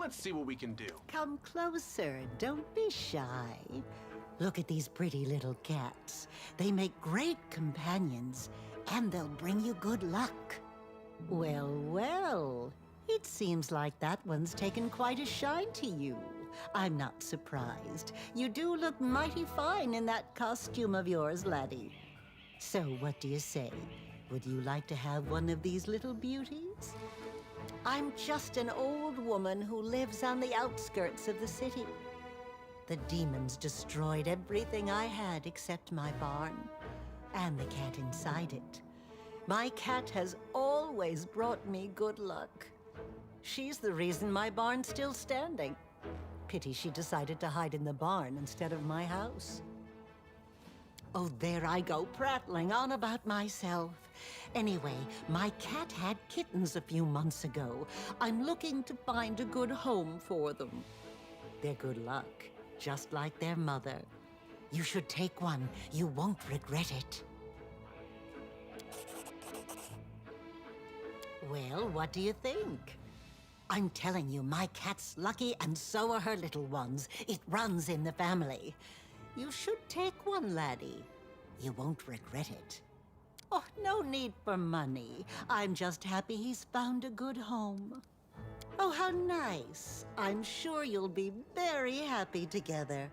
Let's see what we can do. Come closer, don't be shy. Look at these pretty little cats. They make great companions, and they'll bring you good luck. Well, well, it seems like that one's taken quite a shine to you. I'm not surprised. You do look mighty fine in that costume of yours, laddie. So what do you say? Would you like to have one of these little beauties? I'm just an old woman who lives on the outskirts of the city. The demons destroyed everything I had except my barn, and the cat inside it. My cat has always brought me good luck. She's the reason my barn's still standing. Pity she decided to hide in the barn instead of my house. Oh, there I go, prattling on about myself. Anyway, my cat had kittens a few months ago. I'm looking to find a good home for them. They're good luck, just like their mother. You should take one. You won't regret it. Well, what do you think? I'm telling you, my cat's lucky, and so are her little ones. It runs in the family. You should take one, laddie. You won't regret it. Oh, no need for money. I'm just happy he's found a good home. Oh, how nice. I'm sure you'll be very happy together.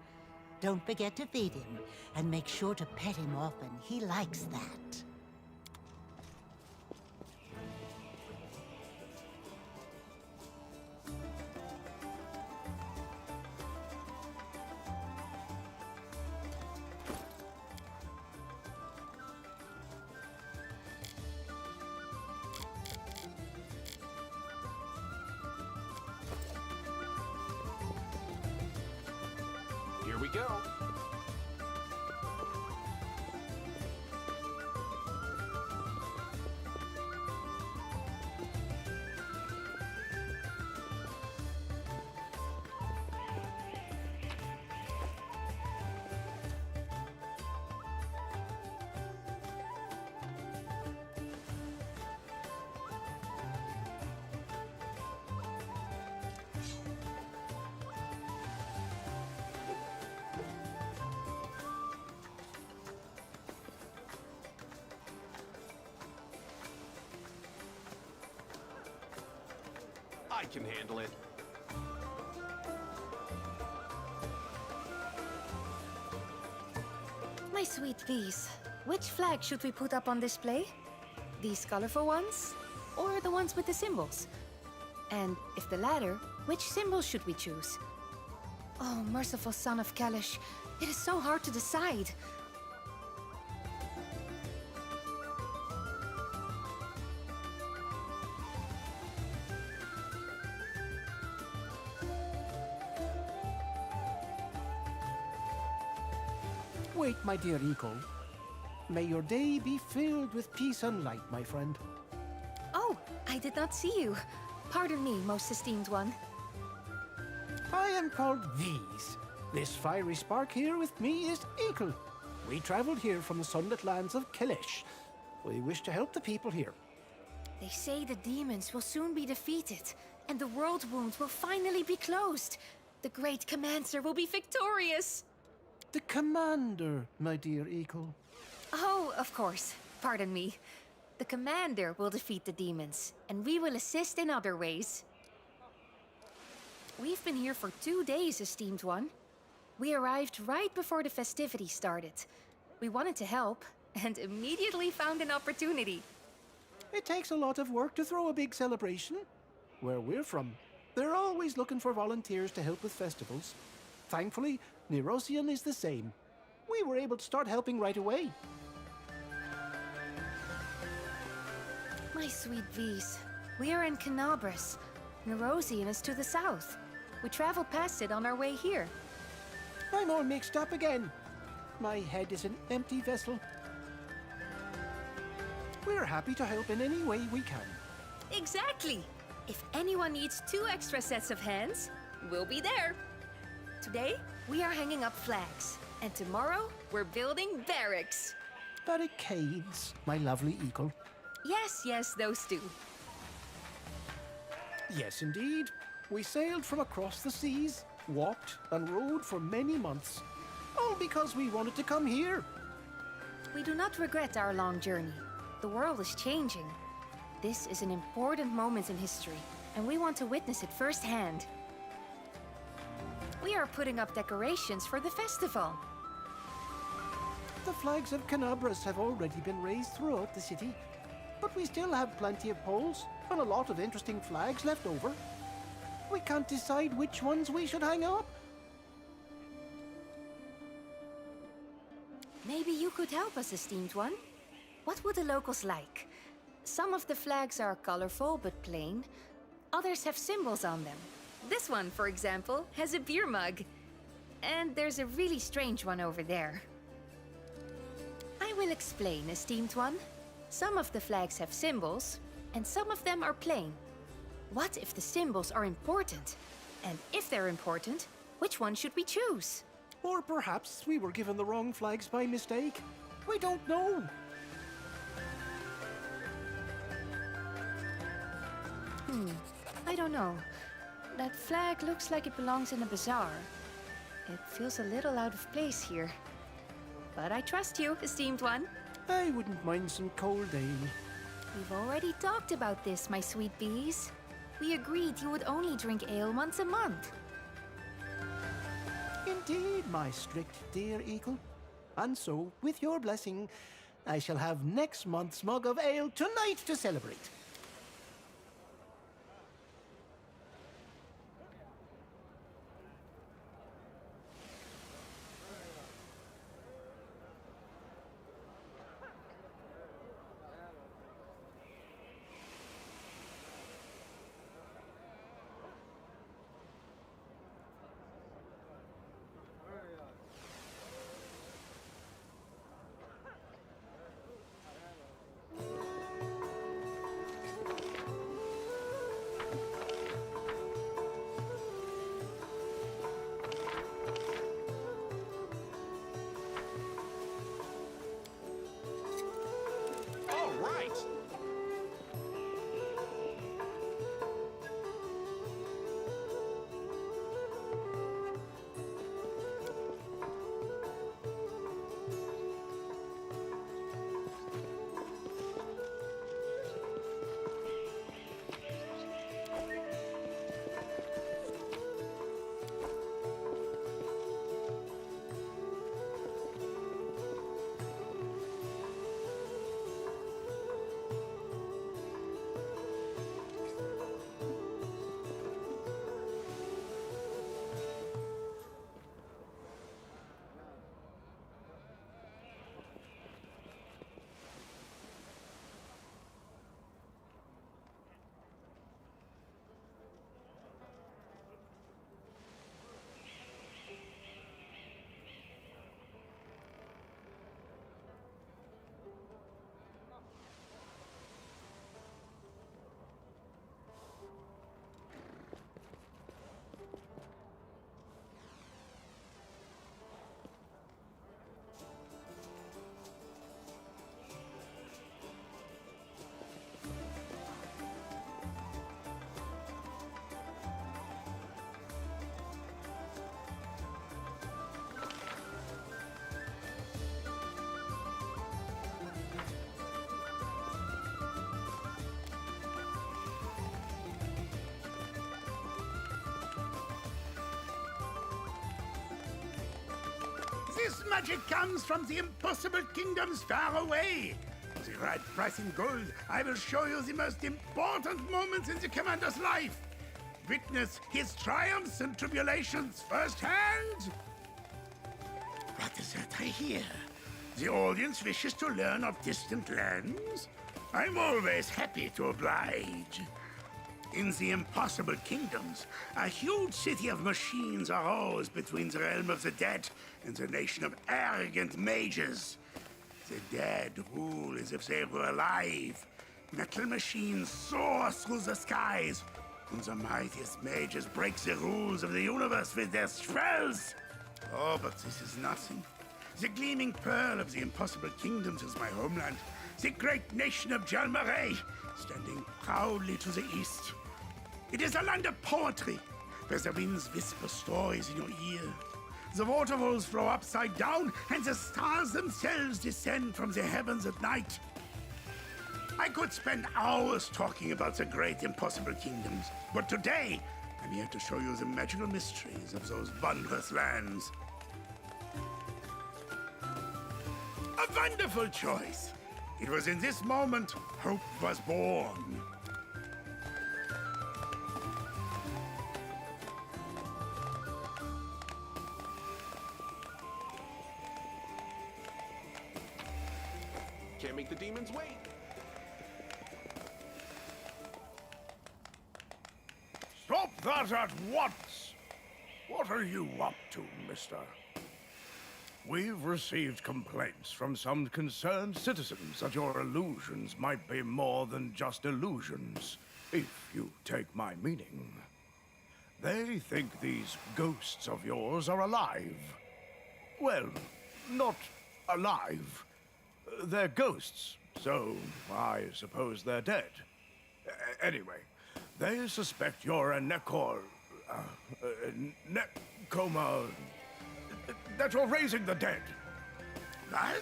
Don't forget to feed him, and make sure to pet him often. He likes that. Here we go. I can handle it. My sweet bees, which flag should we put up on display? These colorful ones? Or the ones with the symbols? And if the latter, which symbol should we choose? Oh, merciful son of Kalish, it is so hard to decide. Wait, my dear Eagle. May your day be filled with peace and light, my friend. Oh, I did not see you. Pardon me, most esteemed one. I am called These. This fiery spark here with me is Eagle. We traveled here from the sunlit lands of Kalish. We wish to help the people here. They say the demons will soon be defeated, and the world wound will finally be closed. The great Commander will be victorious. The Commander, my dear Eagle. Oh, of course. Pardon me. The Commander will defeat the demons, and we will assist in other ways. We've been here for 2 days, esteemed one. We arrived right before the festivities started. We wanted to help, and immediately found an opportunity. It takes a lot of work to throw a big celebration. Where we're from, they're always looking for volunteers to help with festivals. Thankfully, Nerosian is the same. We were able to start helping right away. My sweet V's, we are in Canabras. Nerosian is to the south. We traveled past it on our way here. I'm all mixed up again. My head is an empty vessel. We're happy to help in any way we can. Exactly! If anyone needs 2 extra sets of hands, we'll be there. Today, we are hanging up flags. And tomorrow, we're building barracks. Barricades, my lovely Eagle. Yes, those 2. Yes, indeed. We sailed from across the seas, walked and rode for many months, all because we wanted to come here. We do not regret our long journey. The world is changing. This is an important moment in history, and we want to witness it firsthand. We are putting up decorations for the festival. The flags of Canabras have already been raised throughout the city, but we still have plenty of poles and a lot of interesting flags left over. We can't decide which ones we should hang up. Maybe you could help us, esteemed one. What would the locals like? Some of the flags are colorful but plain. Others have symbols on them. This one, for example, has a beer mug. And there's a really strange one over there. I will explain, esteemed one. Some of the flags have symbols, and some of them are plain. What if the symbols are important? And if they're important, which one should we choose? Or perhaps we were given the wrong flags by mistake. We don't know. I don't know. That flag looks like it belongs in a bazaar. It feels a little out of place here. But I trust you, esteemed one. I wouldn't mind some cold ale. We've already talked about this, my sweet bees. We agreed you would only drink ale once a month. Indeed, my strict dear eagle. And so, with your blessing, I shall have next month's mug of ale tonight to celebrate. All right. This magic comes from the impossible kingdoms far away. For the right price in gold, I will show you the most important moments in the commander's life. Witness his triumphs and tribulations firsthand. What is that I hear? The audience wishes to learn of distant lands? I'm always happy to oblige. In the impossible kingdoms, a huge city of machines arose between the realm of the dead and the nation of arrogant mages. The dead rule as if they were alive. Metal machines soar through the skies, and the mightiest mages break the rules of the universe with their spells. Oh, but this is nothing. The gleaming pearl of the impossible kingdoms is my homeland, the great nation of Jalmaray, standing proudly to the east. It is a land of poetry, where the winds whisper stories in your ear. The waterfalls flow upside down, and the stars themselves descend from the heavens at night. I could spend hours talking about the great impossible kingdoms, but today I'm here to show you the magical mysteries of those wondrous lands. A wonderful choice. It was in this moment hope was born. Can't make the demons wait. Stop that at once! What are you up to, mister? We've received complaints from some concerned citizens that your illusions might be more than just illusions, if you take my meaning. They think these ghosts of yours are alive. Well, not alive. They're ghosts, so I suppose they're dead. Anyway, they suspect you're a necoma... that you're raising the dead. What?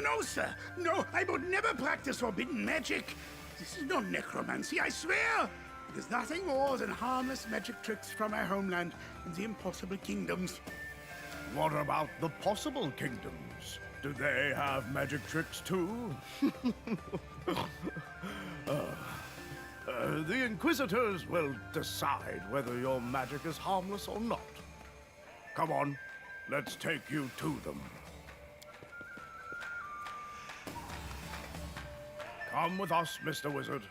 No, sir. No, I would never practice forbidden magic. This is no necromancy, I swear. It is nothing more than harmless magic tricks from our homeland in the impossible kingdoms. What about the possible kingdoms? Do they have magic tricks too? The Inquisitors will decide whether your magic is harmless or not. Come on, let's take you to them. Come with us, Mr. Wizard.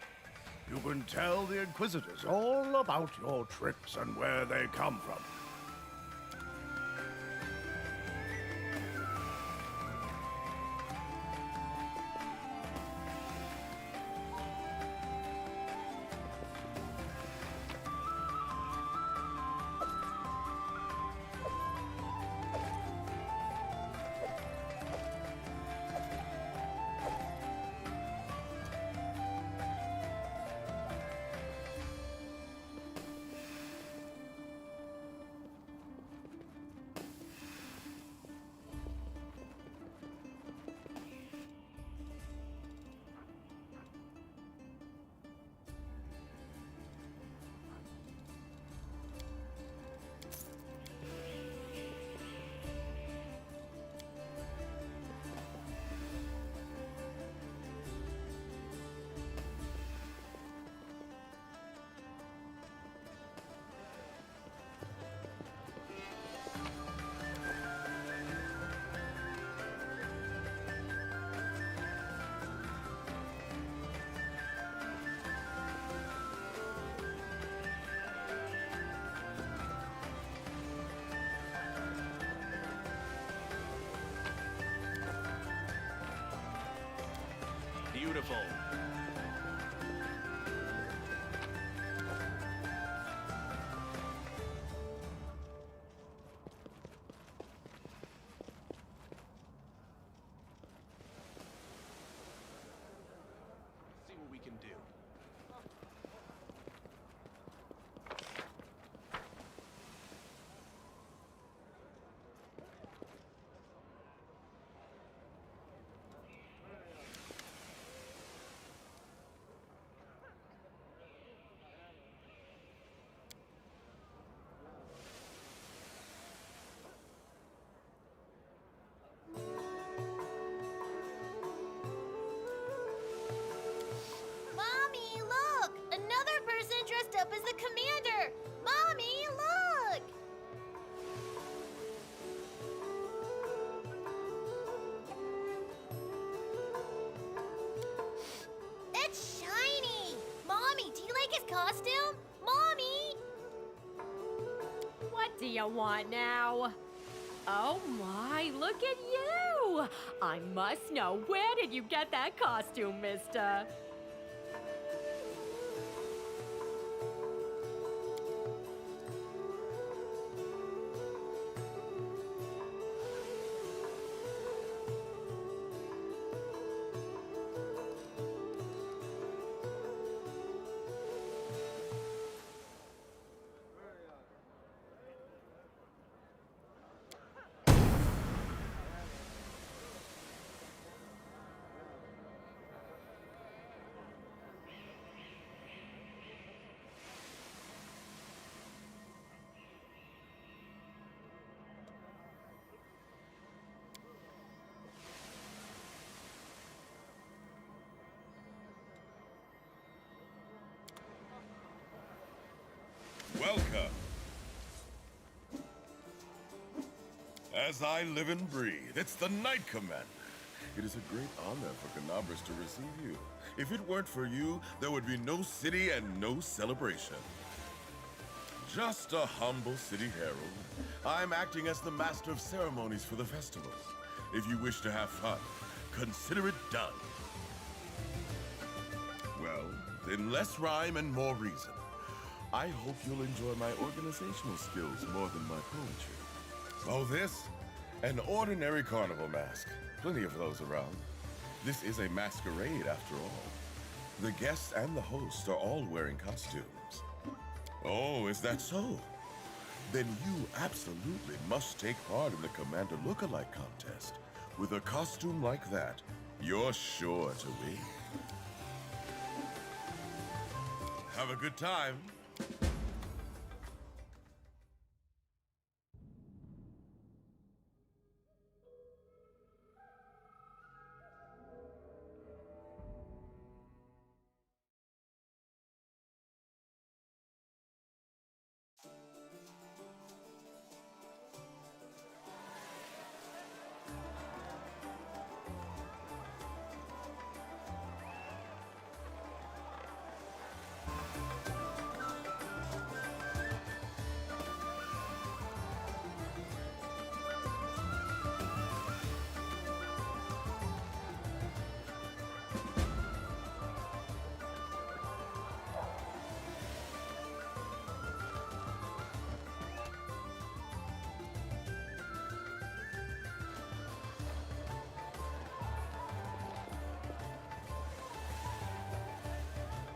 You can tell the Inquisitors all about your tricks and where they come from. Beautiful. See what we can do. Mommy, look! Another person dressed up as the commander! Mommy, look! It's shiny! Mommy, do you like his costume? Mommy! What do you want now? Oh my, look at you! I must know, where did you get that costume, mister? As I live and breathe, it's the Knight Commander. It is a great honor for Canabras to receive you. If it weren't for you, there would be no city and no celebration. Just a humble city herald. I'm acting as the master of ceremonies for the festival. If you wish to have fun, consider it done. Well, then less rhyme and more reason. I hope you'll enjoy my organizational skills more than my poetry. Oh, this? An ordinary carnival mask. Plenty of those around. This is a masquerade, after all. The guests and the host are all wearing costumes. Oh, is that so? Then you absolutely must take part in the Commander Lookalike contest. With a costume like that, you're sure to win. Have a good time.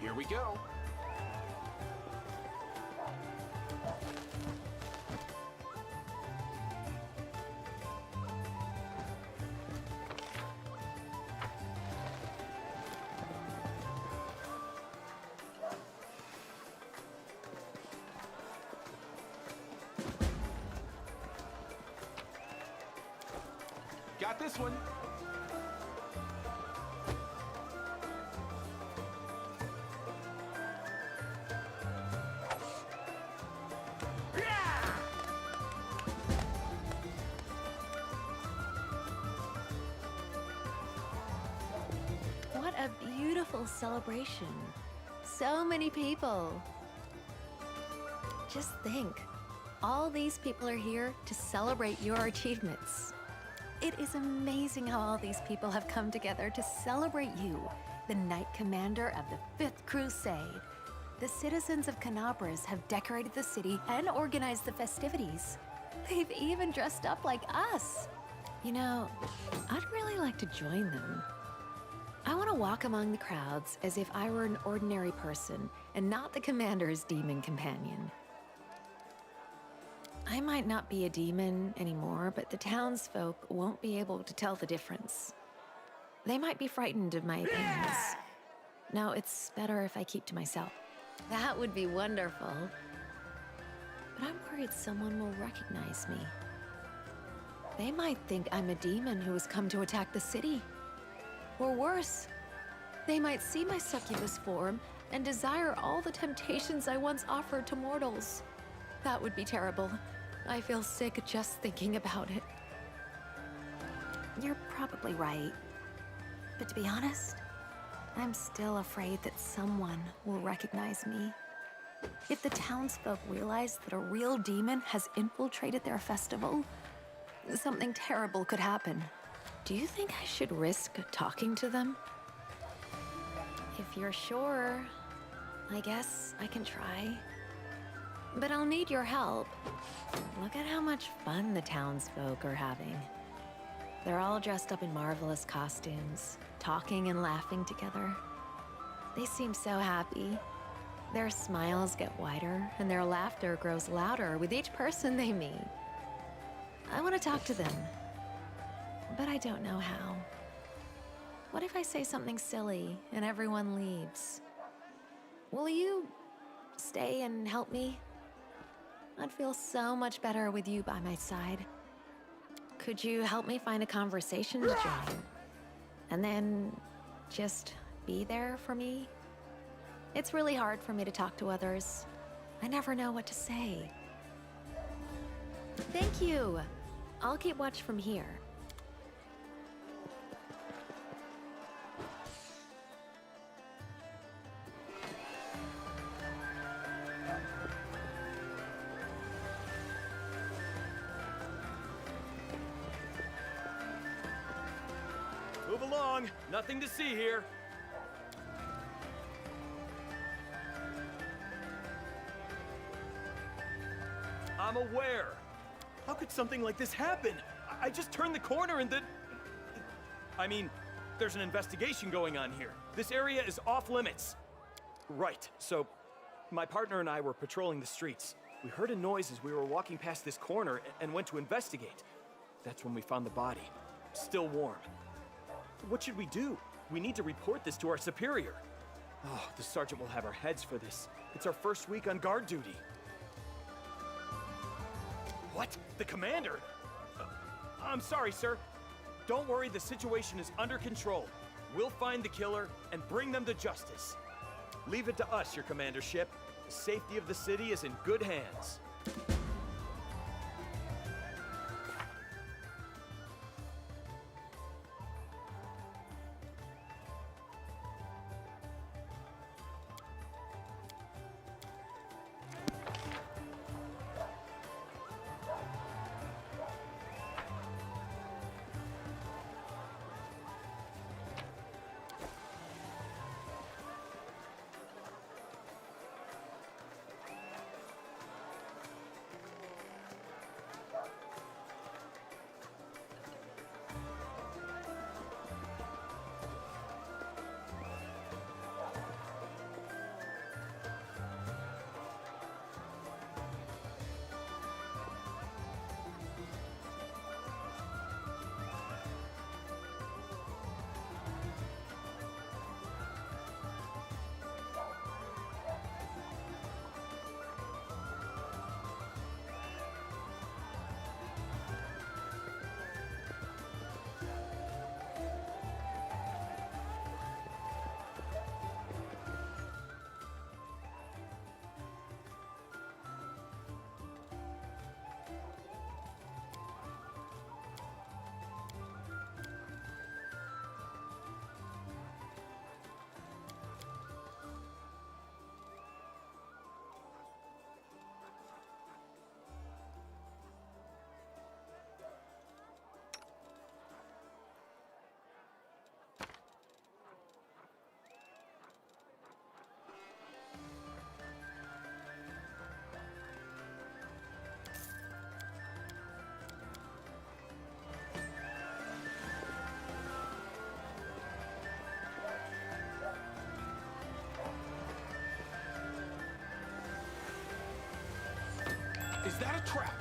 Here we go. Got this one. What a beautiful celebration. So many people. Just think, all these people are here to celebrate your achievements. It is amazing how all these people have come together to celebrate you, the Knight Commander of the 5th Crusade. The citizens of Canabras have decorated the city and organized the festivities. They've even dressed up like us. You know, I'd really like to join them. I want to walk among the crowds as if I were an ordinary person and not the commander's demon companion. I might not be a demon anymore, but the townsfolk won't be able to tell the difference. They might be frightened of my opinions. No, it's better if I keep to myself. That would be wonderful. But I'm worried someone will recognize me. They might think I'm a demon who has come to attack the city. Or worse, they might see my succubus form and desire all the temptations I once offered to mortals. That would be terrible. I feel sick just thinking about it. You're probably right. But to be honest, I'm still afraid that someone will recognize me. If the townsfolk realize that a real demon has infiltrated their festival, something terrible could happen. Do you think I should risk talking to them? If you're sure, I guess I can try. But I'll need your help. Look at how much fun the townsfolk are having. They're all dressed up in marvelous costumes, talking and laughing together. They seem so happy. Their smiles get wider, and their laughter grows louder with each person they meet. I want to talk to them, but I don't know how. What if I say something silly and everyone leaves? Will you stay and help me? I'd feel so much better with you by my side. Could you help me find a conversation to join? And then just be there for me? It's really hard for me to talk to others. I never know what to say. Thank you. I'll keep watch from here. Move along. Nothing to see here. I'm aware. How could something like this happen? I just turned the corner and I mean, there's an investigation going on here. This area is off limits. Right, so my partner and I were patrolling the streets. We heard a noise as we were walking past this corner and went to investigate. That's when we found the body, still warm. What should we do? We need to report this to our superior. Oh, the sergeant will have our heads for this. It's our first week on guard duty. What? The commander? I'm sorry, sir. Don't worry, the situation is under control. We'll find the killer and bring them to justice. Leave it to us, your commandership. The safety of the city is in good hands. Is that a trap?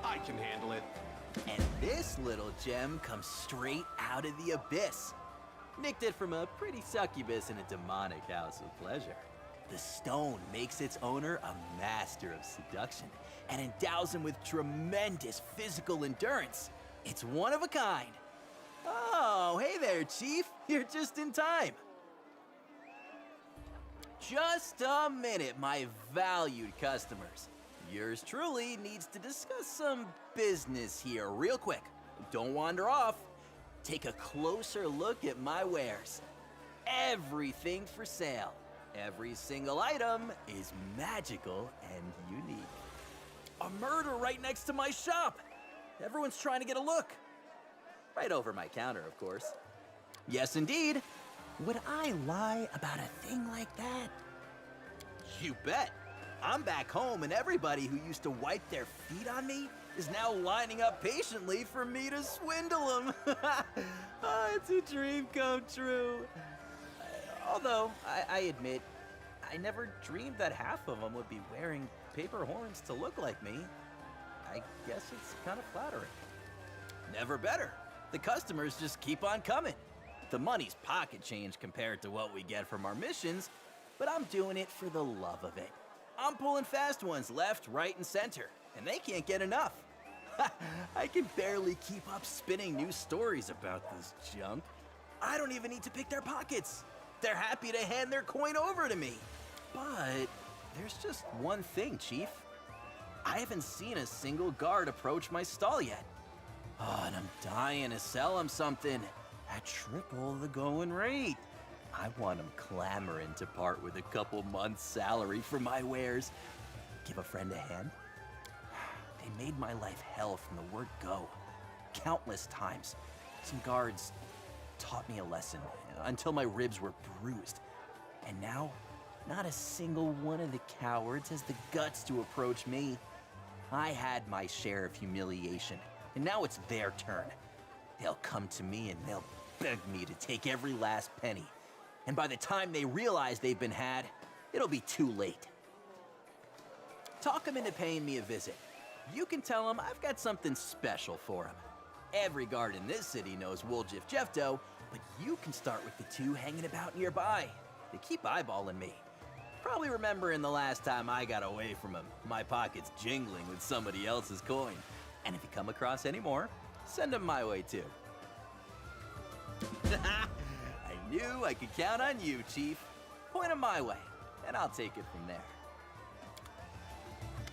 I can handle it. And this little gem comes straight out of the abyss. Nicked it from a pretty succubus in a demonic house of pleasure. The stone makes its owner a master of seduction and endows him with tremendous physical endurance. It's one of a kind. Oh, hey there, Chief. You're just in time. Just a minute, my valued customers. Yours truly needs to discuss some business here real quick. Don't wander off. Take a closer look at my wares. Everything for sale. Every single item is magical and unique. A murder right next to my shop. Everyone's trying to get a look. Right over my counter, of course. Yes, indeed. Would I lie about a thing like that? You bet. I'm back home, and everybody who used to wipe their feet on me is now lining up patiently for me to swindle them. Oh, it's a dream come true. Although, I admit, I never dreamed that half of them would be wearing paper horns to look like me. I guess it's kind of flattering. Never better. The customers just keep on coming. The money's pocket change compared to what we get from our missions, but I'm doing it for the love of it. I'm pulling fast ones left, right, and center, and they can't get enough. I can barely keep up spinning new stories about this junk. I don't even need to pick their pockets. They're happy to hand their coin over to me. But there's just one thing, Chief. I haven't seen a single guard approach my stall yet. Oh, and I'm dying to sell them something at triple the going rate. I want them clamoring to part with a couple months' salary for my wares. Give a friend a hand? They made my life hell from the word go. Countless times. Some guards taught me a lesson until my ribs were bruised. And now, not a single one of the cowards has the guts to approach me. I had my share of humiliation, and now it's their turn. They'll come to me and they'll beg me to take every last penny. And by the time they realize they've been had, it'll be too late. Talk them into paying me a visit. You can tell them I've got something special for them. Every guard in this city knows Woljif Jefto, but you can start with the two hanging about nearby. They keep eyeballing me. Probably remembering the last time I got away from them, my pockets jingling with somebody else's coin. And if you come across any more, send them my way too. I knew I could count on you, Chief. Point them my way, and I'll take it from there.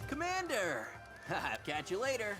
Commander! Catch you later.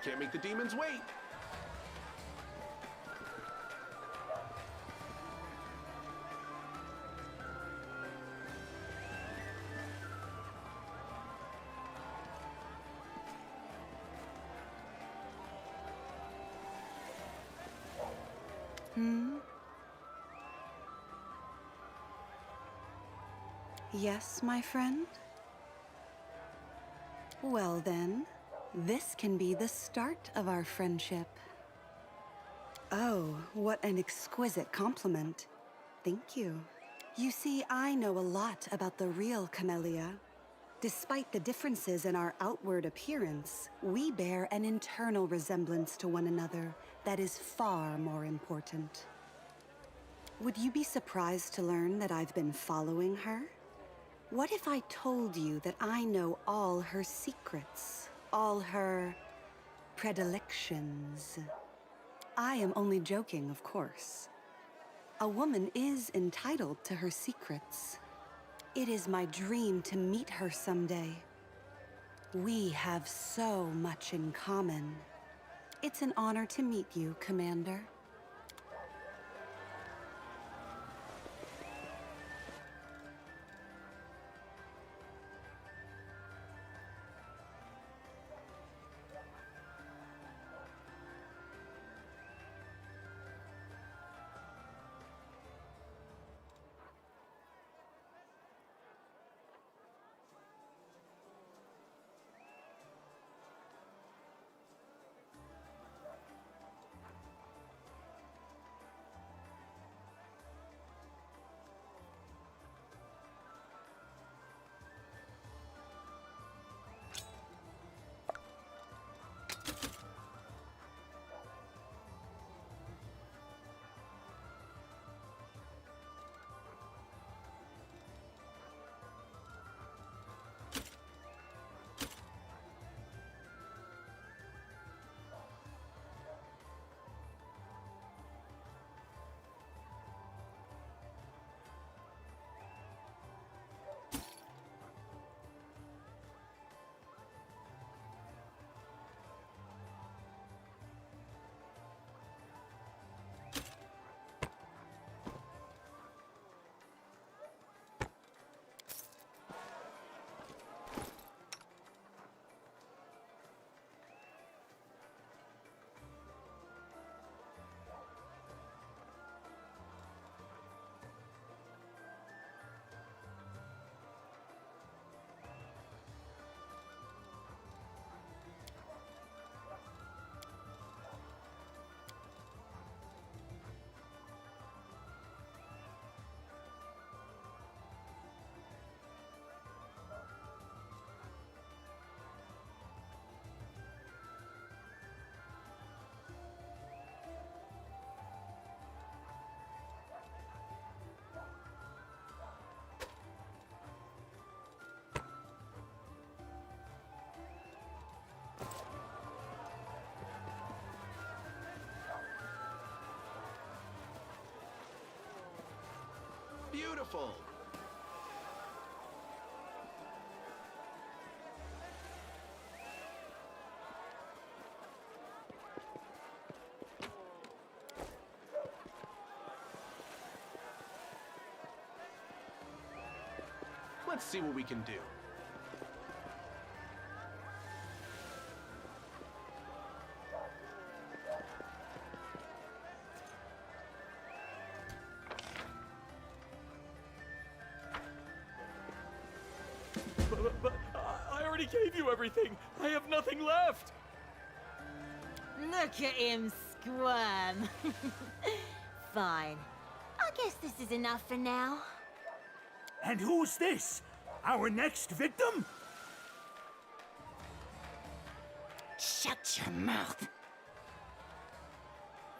Can't make the demons wait. Yes, my friend? Well then, this can be the start of our friendship. Oh, what an exquisite compliment. Thank you. You see, I know a lot about the real Camellia. Despite the differences in our outward appearance, we bear an internal resemblance to one another that is far more important. Would you be surprised to learn that I've been following her? What if I told you that I know all her secrets, all her predilections? I am only joking, of course. A woman is entitled to her secrets. It is my dream to meet her someday. We have so much in common. It's an honor to meet you, Commander. Beautiful! Let's see what we can do. But I already gave you everything. I have nothing left. Look at him squirm. Fine. I guess this is enough for now. And who's this? Our next victim? Shut your mouth.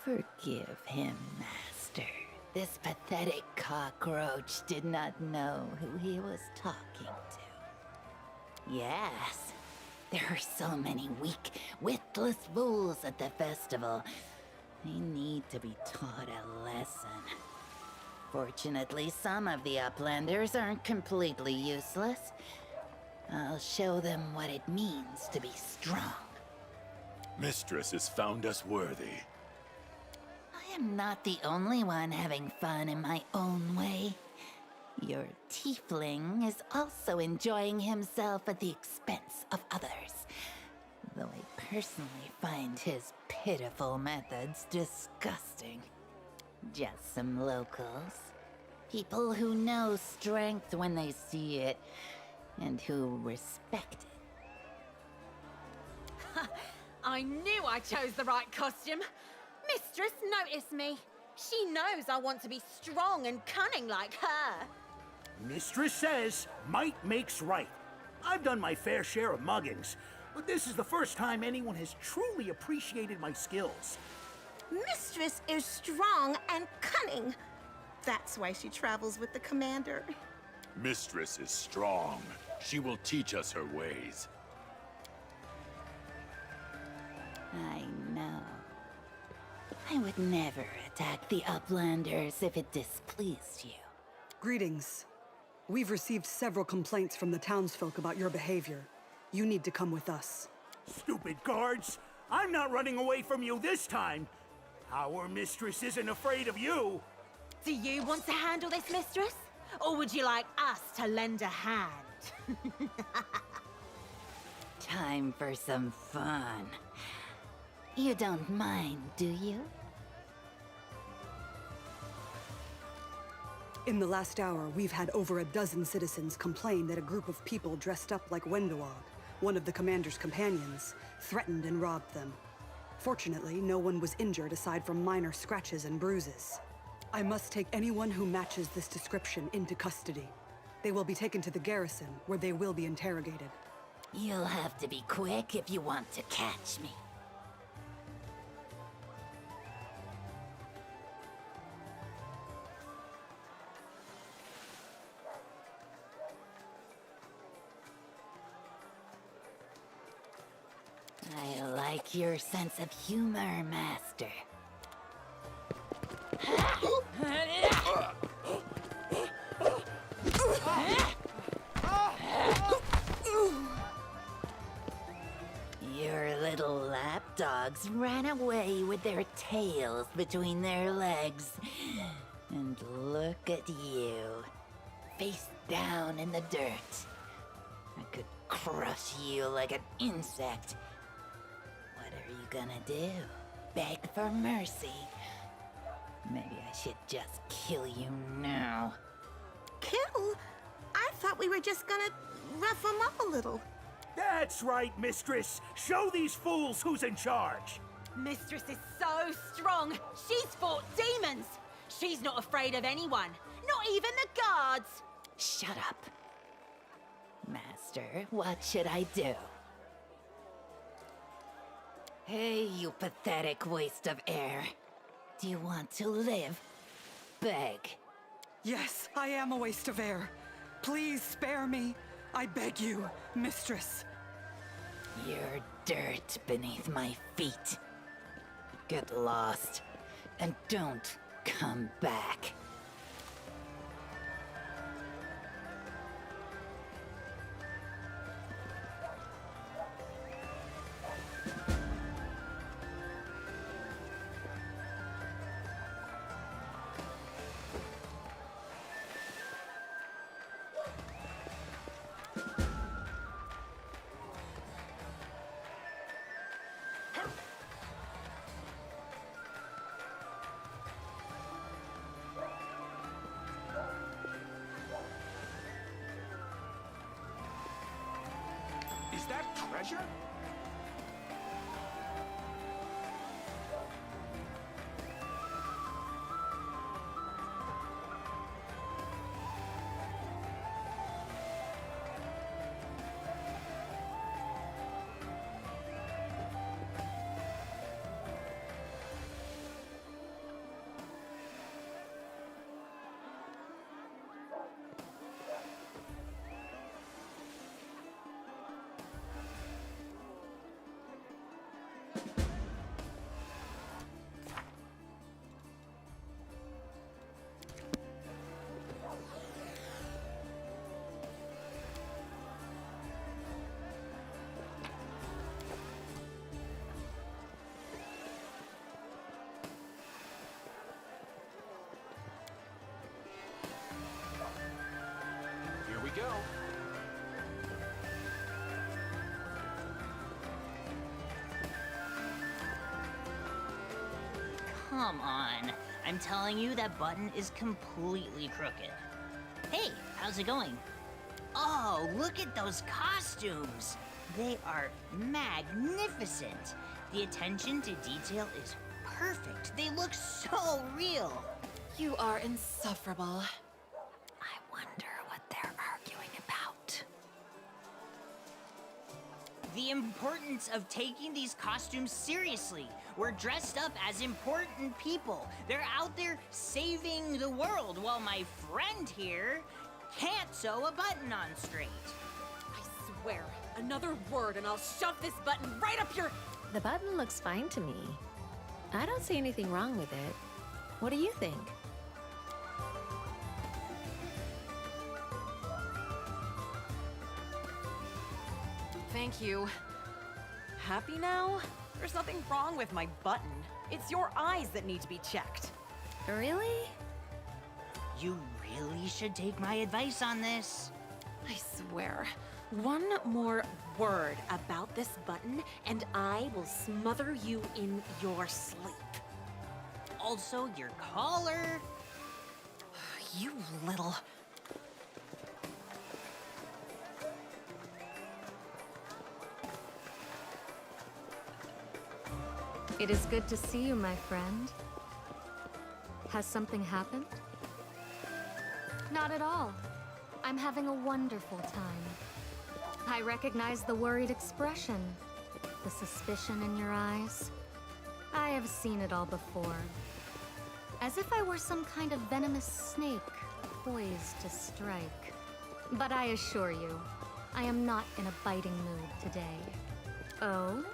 Forgive him, Master. This pathetic cockroach did not know who he was talking to. Yes, there are so many weak, witless fools at the festival. They need to be taught a lesson. Fortunately, some of the Uplanders aren't completely useless. I'll show them what it means to be strong. Mistress has found us worthy. I am not the only one having fun in my own way. Your tiefling is also enjoying himself at the expense of others. Though I personally find his pitiful methods disgusting. Just some locals. People who know strength when they see it, and who respect it. I knew I chose the right costume. Mistress noticed me. She knows I want to be strong and cunning like her. Mistress says might makes right. I've done my fair share of muggings, but this is the first time anyone has truly appreciated my skills. Mistress is strong and cunning. That's why she travels with the commander. Mistress is strong. She will teach us her ways. I know. I would never attack the Uplanders if it displeased you. Greetings. We've received several complaints from the townsfolk about your behavior. You need to come with us. Stupid guards! I'm not running away from you this time! Our mistress isn't afraid of you! Do you want to handle this, mistress? Or would you like us to lend a hand? Time for some fun. You don't mind, do you? In the last hour, we've had over a dozen citizens complain that a group of people dressed up like Wendoag, one of the commander's companions, threatened and robbed them. Fortunately, no one was injured aside from minor scratches and bruises. I must take anyone who matches this description into custody. They will be taken to the garrison, where they will be interrogated. You'll have to be quick if you want to catch me. I like your sense of humor, Master. Your little lapdogs ran away with their tails between their legs. And look at you, face down in the dirt. I could crush you like an insect. What are you gonna do? Beg for mercy? Maybe I should just kill you now. Kill? I thought we were just gonna rough them up a little. That's right, mistress! Show these fools who's in charge! Mistress is so strong. She's fought demons. She's not afraid of anyone, not even the guards. Shut up. Master, what should I do? Hey, you pathetic waste of air. Do you want to live? Beg. Yes, I am a waste of air. Please spare me. I beg you, mistress. You're dirt beneath my feet. Get lost, and don't come back. treasure? Here we go. Come on. I'm telling you, that button is completely crooked. Hey, how's it going? Oh, look at those costumes! They are magnificent. The attention to detail is perfect. They look so real. You are insufferable. I wonder what they're arguing about. The importance of taking these costumes seriously. We're dressed up as important people. They're out there saving the world while my friend here can't sew a button on straight. I swear, another word and I'll shove this button right up your... The button looks fine to me. I don't see anything wrong with it. What do you think? Thank you. Happy now? There's nothing wrong with my button. It's your eyes that need to be checked. Really? You really should take my advice on this. I swear, one more word about this button and I will smother you in your sleep. Also, your collar. You little... It is good to see you, my friend. Has something happened? Not at all. I'm having a wonderful time. I recognize the worried expression, the suspicion in your eyes. I have seen it all before. As if I were some kind of venomous snake, poised to strike. But I assure you, I am not in a biting mood today. Oh?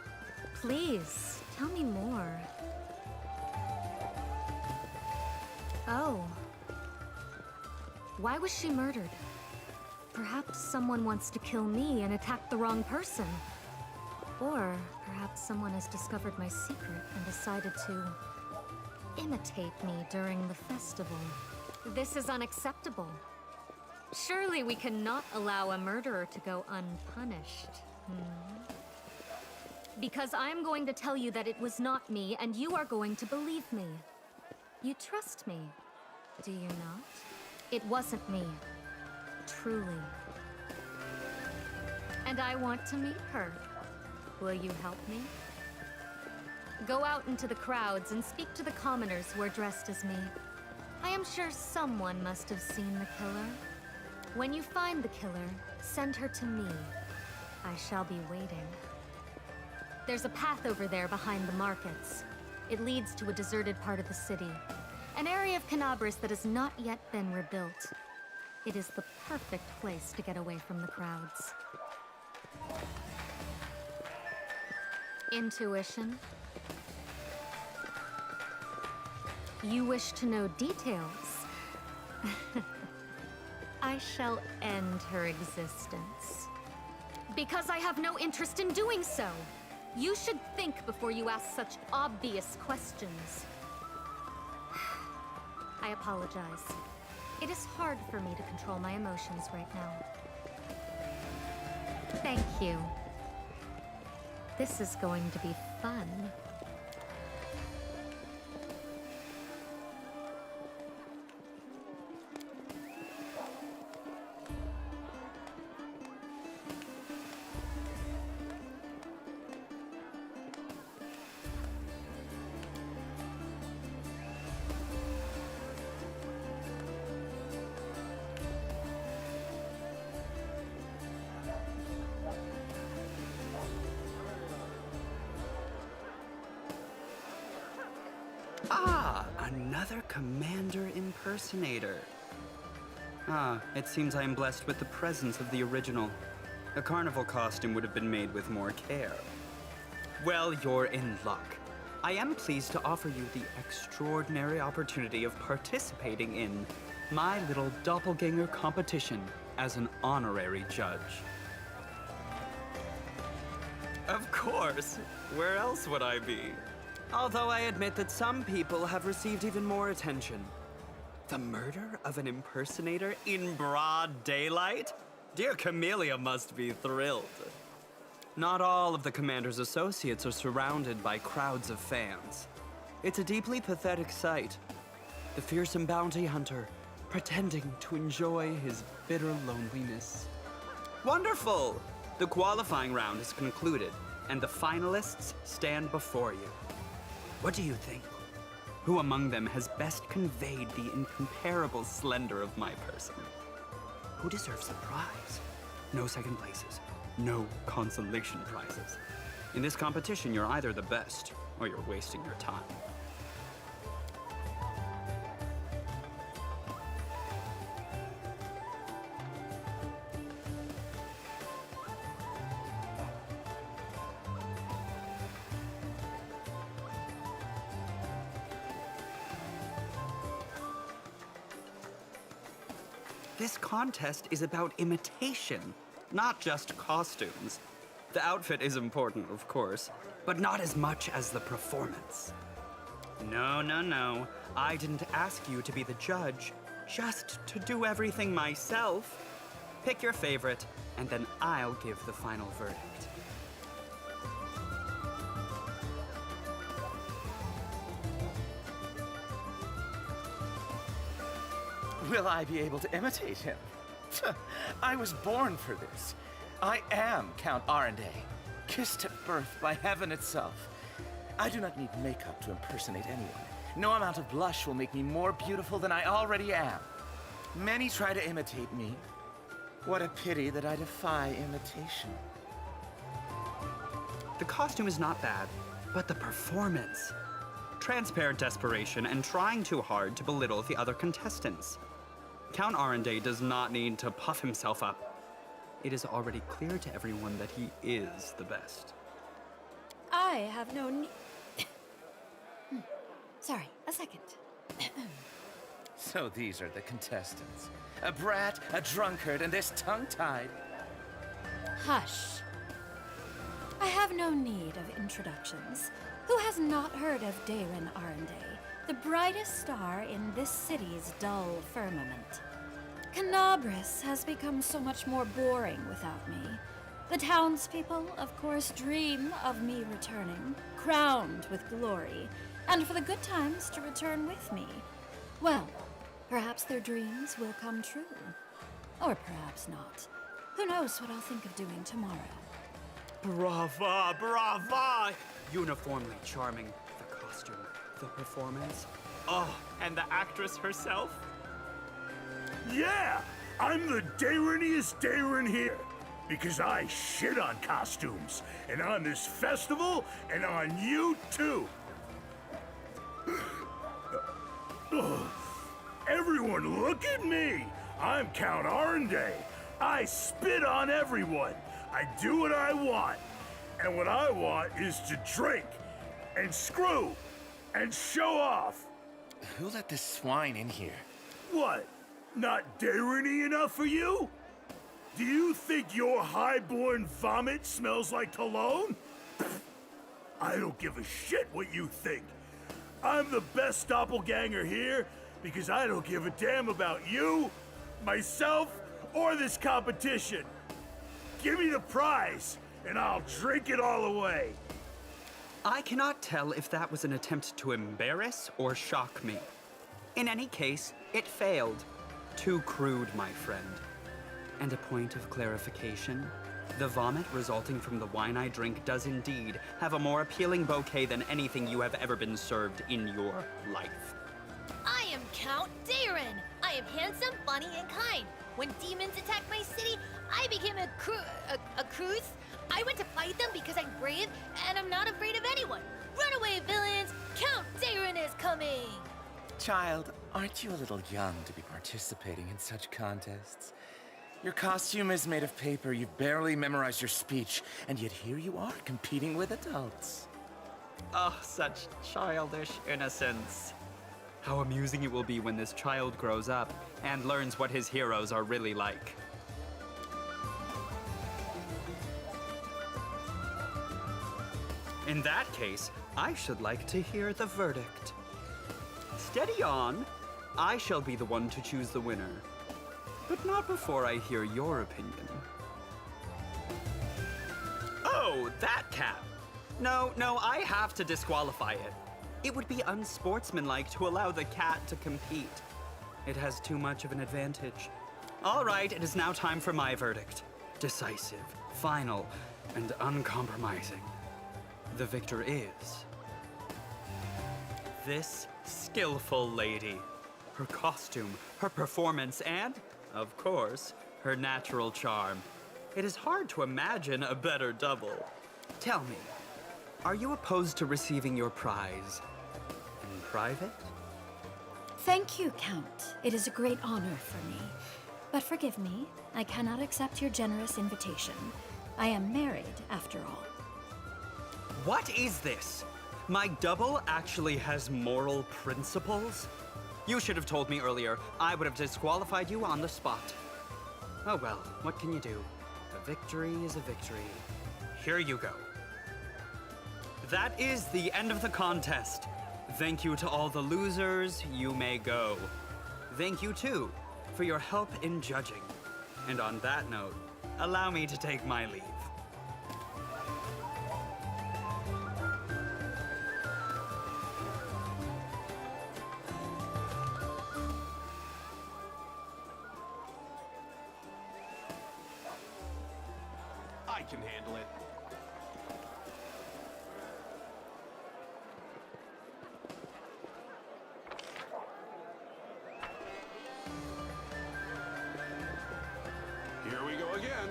Please, tell me more. Oh. Why was she murdered? Perhaps someone wants to kill me and attack the wrong person. Or perhaps someone has discovered my secret and decided to imitate me during the festival. This is unacceptable. Surely we cannot allow a murderer to go unpunished. Because I'm going to tell you that it was not me, and you are going to believe me. You trust me, do you not? It wasn't me. Truly. And I want to meet her. Will you help me? Go out into the crowds and speak to the commoners who are dressed as me. I am sure someone must have seen the killer. When you find the killer, send her to me. I shall be waiting. There's a path over there behind the markets. It leads to a deserted part of the city. An area of Canabris that has not yet been rebuilt. It is the perfect place to get away from the crowds. Intuition. You wish to know details? I shall end her existence. Because I have no interest in doing so. You should think before you ask such obvious questions. I apologize. It is hard for me to control my emotions right now. Thank you. This is going to be fun. Ah, another Commander impersonator. Ah, it seems I am blessed with the presence of the original. A carnival costume would have been made with more care. Well, you're in luck. I am pleased to offer you the extraordinary opportunity of participating in my little doppelganger competition as an honorary judge. Of course. Where else would I be? Although I admit that some people have received even more attention. The murder of an impersonator in broad daylight? Dear Camellia must be thrilled. Not all of the Commander's associates are surrounded by crowds of fans. It's a deeply pathetic sight. The fearsome bounty hunter pretending to enjoy his bitter loneliness. Wonderful! The qualifying round is concluded, and the finalists stand before you. What do you think? Who among them has best conveyed the incomparable splendor of my person? Who deserves the prize? No second places, no consolation prizes. In this competition, you're either the best, or you're wasting your time. This contest is about imitation, not just costumes. The outfit is important, of course, but not as much as the performance. No, no, no. I didn't ask you to be the judge, just to do everything myself. Pick your favorite, and then I'll give the final verdict. Will I be able to imitate him? I was born for this. I am Count Arendelle, kissed at birth by heaven itself. I do not need makeup to impersonate anyone. No amount of blush will make me more beautiful than I already am. Many try to imitate me. What a pity that I defy imitation. The costume is not bad, but the performance. Transparent desperation and trying too hard to belittle the other contestants. Count Arendelle does not need to puff himself up. It is already clear to everyone that he is the best. I have no need. Sorry, a second. So these are the contestants. A brat, a drunkard, and this tongue-tied. Hush. I have no need of introductions. Who has not heard of Darin Arendelle, the brightest star in this city's dull firmament? Canabris has become so much more boring without me. The townspeople, of course, dream of me returning, crowned with glory, and for the good times to return with me. Well, perhaps their dreams will come true. Or perhaps not. Who knows what I'll think of doing tomorrow. Brava, brava! Uniformly charming. The costume, the performance. Oh, and the actress herself. Yeah! I'm the Dariniest Darin here! Because I shit on costumes, and on this festival, and on you too! Everyone look at me! I'm Count Arendelle. I spit on everyone. I do what I want. And what I want is to drink, and screw, and show off. Who let this swine in here? What? Not Dariny enough for you? Do you think your highborn vomit smells like cologne? I don't give a shit what you think. I'm the best doppelganger here because I don't give a damn about you, myself, or this competition. Give me the prize, and I'll drink it all away. I cannot tell if that was an attempt to embarrass or shock me. In any case, it failed. Too crude, my friend. And a point of clarification, the vomit resulting from the wine I drink does indeed have a more appealing bouquet than anything you have ever been served in your life. I am Count Darin. I am handsome, funny, and kind. When demons attacked my city, I became a cruise. I went to fight them because I'm brave and I'm not afraid of anyone. Runaway villains, Count Darren is coming! Child, aren't you a little young to be participating in such contests? Your costume is made of paper, you've barely memorized your speech, and yet here you are, competing with adults. Oh, such childish innocence. How amusing it will be when this child grows up and learns what his heroes are really like. In that case, I should like to hear the verdict. Steady on. I shall be the one to choose the winner. But not before I hear your opinion. Oh, that cat! No, I have to disqualify it. It would be unsportsmanlike to allow the cat to compete. It has too much of an advantage. All right, it is now time for my verdict. Decisive, final, and uncompromising. The victor is this skillful lady. Her costume, her performance, and, of course, her natural charm. It is hard to imagine a better double. Tell me, are you opposed to receiving your prize in private? Thank you, Count. It is a great honor for me. But forgive me, I cannot accept your generous invitation. I am married, after all. What is this? My double actually has moral principles? You should have told me earlier. I would have disqualified you on the spot. Oh well, what can you do? A victory is a victory. Here you go. That is the end of the contest. Thank you to all the losers. You may go. Thank you, too, for your help in judging. And on that note, allow me to take my leave. I can handle it. Here we go again.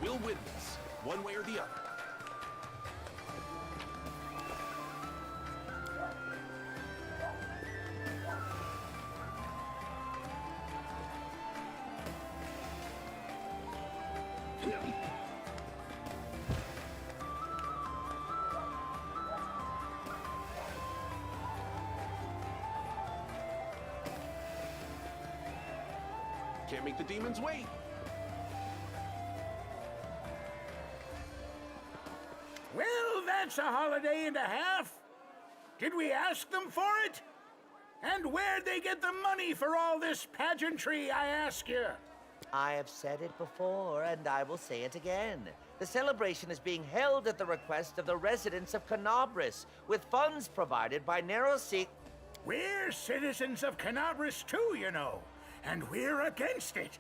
We'll win this, one way or the other. Can't make the demons wait. Well, that's a holiday and a half. Did we ask them for it? And where'd they get the money for all this pageantry, I ask you? I have said it before, and I will say it again. The celebration is being held at the request of the residents of Canabris, with funds provided by Neroseek. We're citizens of Canabris too, you know, and we're against it.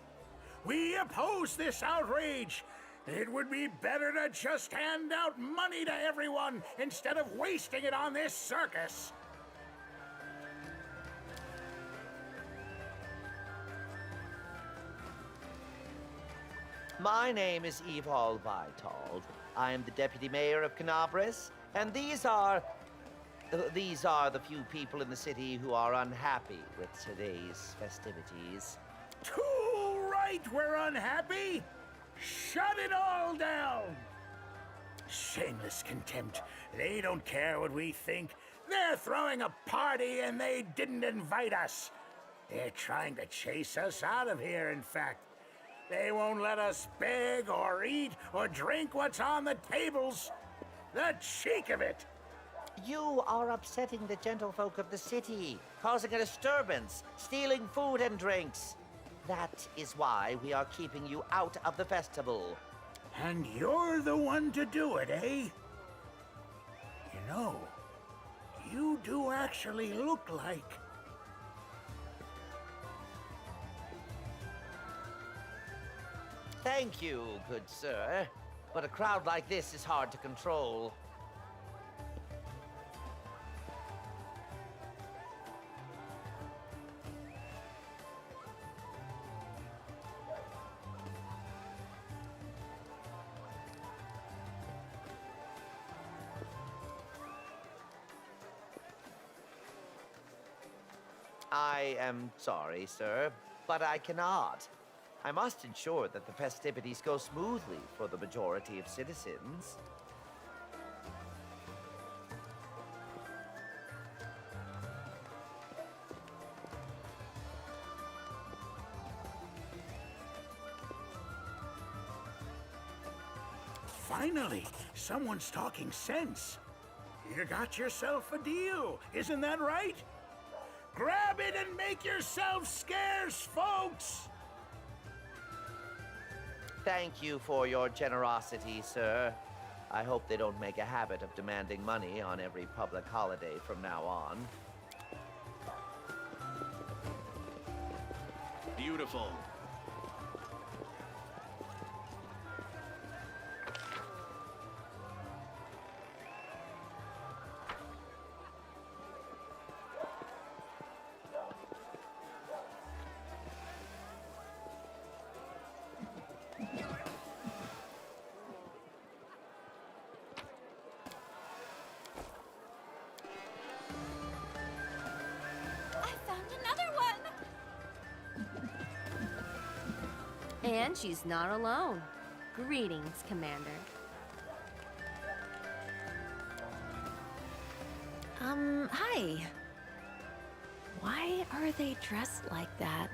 We oppose this outrage. It would be better to just hand out money to everyone instead of wasting it on this circus. My name is Evol Vitold. I am the deputy mayor of Canabris, and these are the few people in the city who are unhappy with today's festivities. Too right we're unhappy. Shut it all down! Shameless contempt. They don't care what we think. They're throwing a party and they didn't invite us. They're trying to chase us out of here, in fact. They won't let us beg or eat or drink what's on the tables. The cheek of it! You are upsetting the gentlefolk of the city, causing a disturbance, stealing food and drinks. That is why we are keeping you out of the festival. And you're the one to do it, eh? You know, you do actually look like... Thank you, good sir. But a crowd like this is hard to control. I am sorry, sir, but I cannot. I must ensure that the festivities go smoothly for the majority of citizens. Finally, someone's talking sense. You got yourself a deal, isn't that right? Grab it and make yourself scarce, folks! Thank you for your generosity, sir. I hope they don't make a habit of demanding money on every public holiday from now on. Beautiful. I found another one! And she's not alone. Greetings, Commander. Hi. Why are they dressed like that?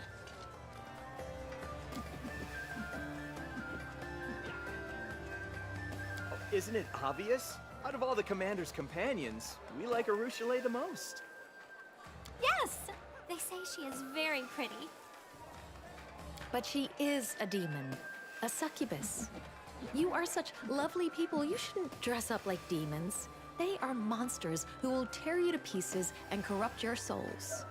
Isn't it obvious? Out of all the Commander's companions, we like Arushale the most. Yes! They say she is very pretty. But she is a demon, a succubus. You are such lovely people, you shouldn't dress up like demons. They are monsters who will tear you to pieces and corrupt your souls.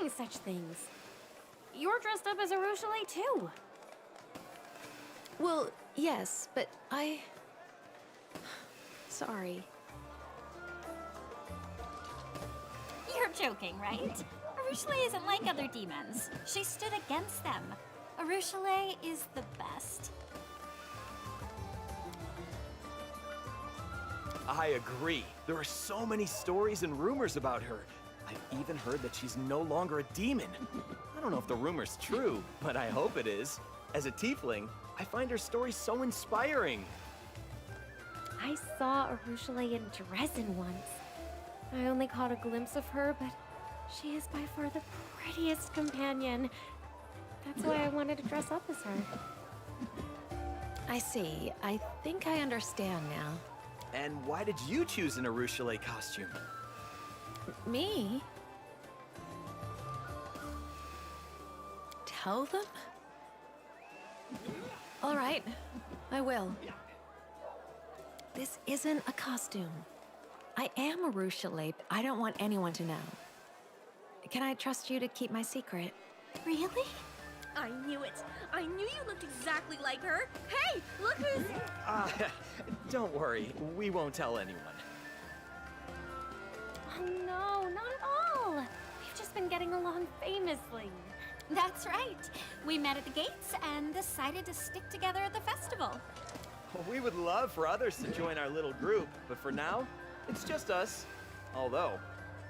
saying such things? You're dressed up as a Rochelet too. Well, yes, but I... Sorry. You're joking, right? Arushale isn't like other demons. She stood against them. Arushale is the best. I agree. There are so many stories and rumors about her. I've even heard that she's no longer a demon. I don't know if the rumor's true, but I hope it is. As a tiefling, I find her story so inspiring. I saw Arushale in Dresden once. I only caught a glimpse of her, but she is by far the prettiest companion. That's why I wanted to dress up as her. I see. I think I understand now. And why did you choose an Arushale costume? Me? Tell them? All right, I will. This isn't a costume. I am Arushale, but I don't want anyone to know. Can I trust you to keep my secret? Really? I knew it. I knew you looked exactly like her. Hey, look who's... Don't worry, we won't tell anyone. Oh no, not at all. We've just been getting along famously. That's right. We met at the gates and decided to stick together at the festival. We would love for others to join our little group, but for now, it's just us. Although,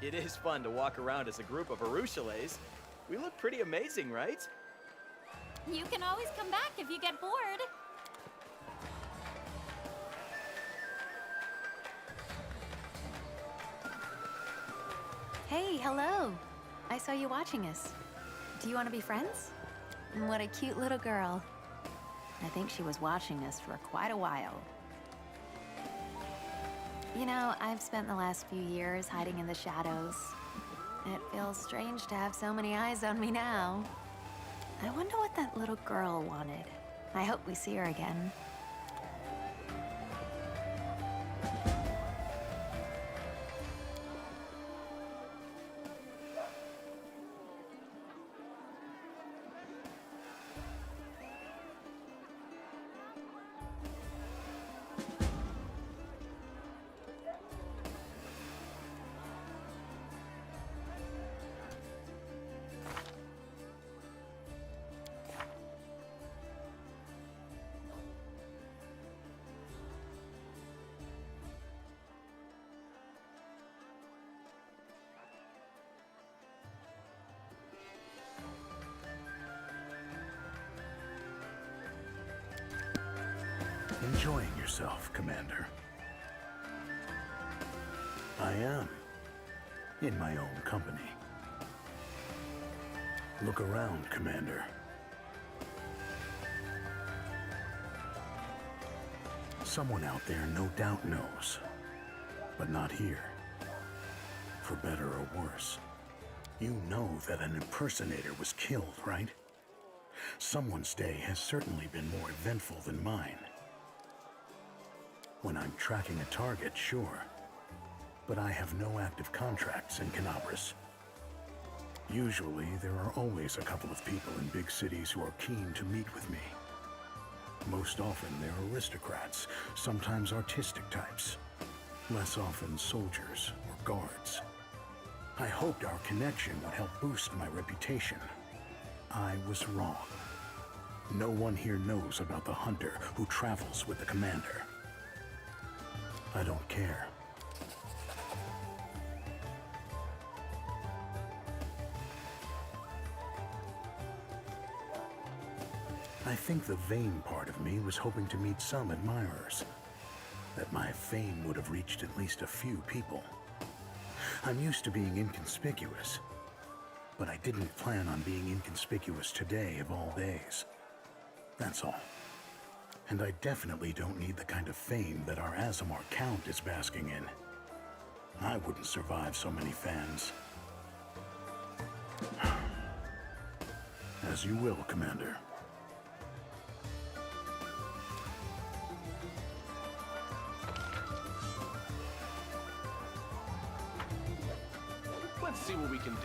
it is fun to walk around as a group of Arushales. We look pretty amazing, right? You can always come back if you get bored. Hey, hello. I saw you watching us. Do you want to be friends? What a cute little girl. I think she was watching us for quite a while. You know, I've spent the last few years hiding in the shadows. It feels strange to have so many eyes on me now. I wonder what that little girl wanted. I hope we see her again. Enjoying yourself, Commander? I am. In my own company. Look around, Commander. Someone out there no doubt knows. But not here. For better or worse. You know that an impersonator was killed, right? Someone's day has certainly been more eventful than mine. When I'm tracking a target, sure. But I have no active contracts in Canabras. Usually, there are always a couple of people in big cities who are keen to meet with me. Most often, they're aristocrats, sometimes artistic types. Less often, soldiers or guards. I hoped our connection would help boost my reputation. I was wrong. No one here knows about the hunter who travels with the commander. I don't care. I think the vain part of me was hoping to meet some admirers. That my fame would have reached at least a few people. I'm used to being inconspicuous. But I didn't plan on being inconspicuous today of all days. That's all. And I definitely don't need the kind of fame that our Aasimar Count is basking in. I wouldn't survive so many fans. As you will, Commander. Let's see what we can do.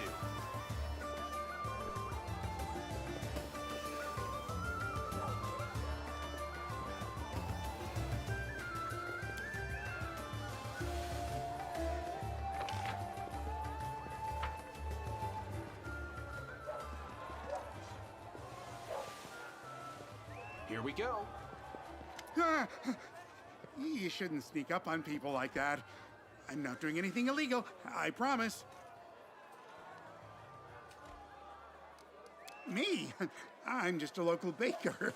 Here we go. You shouldn't sneak up on people like that. I'm not doing anything illegal, I promise. Me? I'm just a local baker.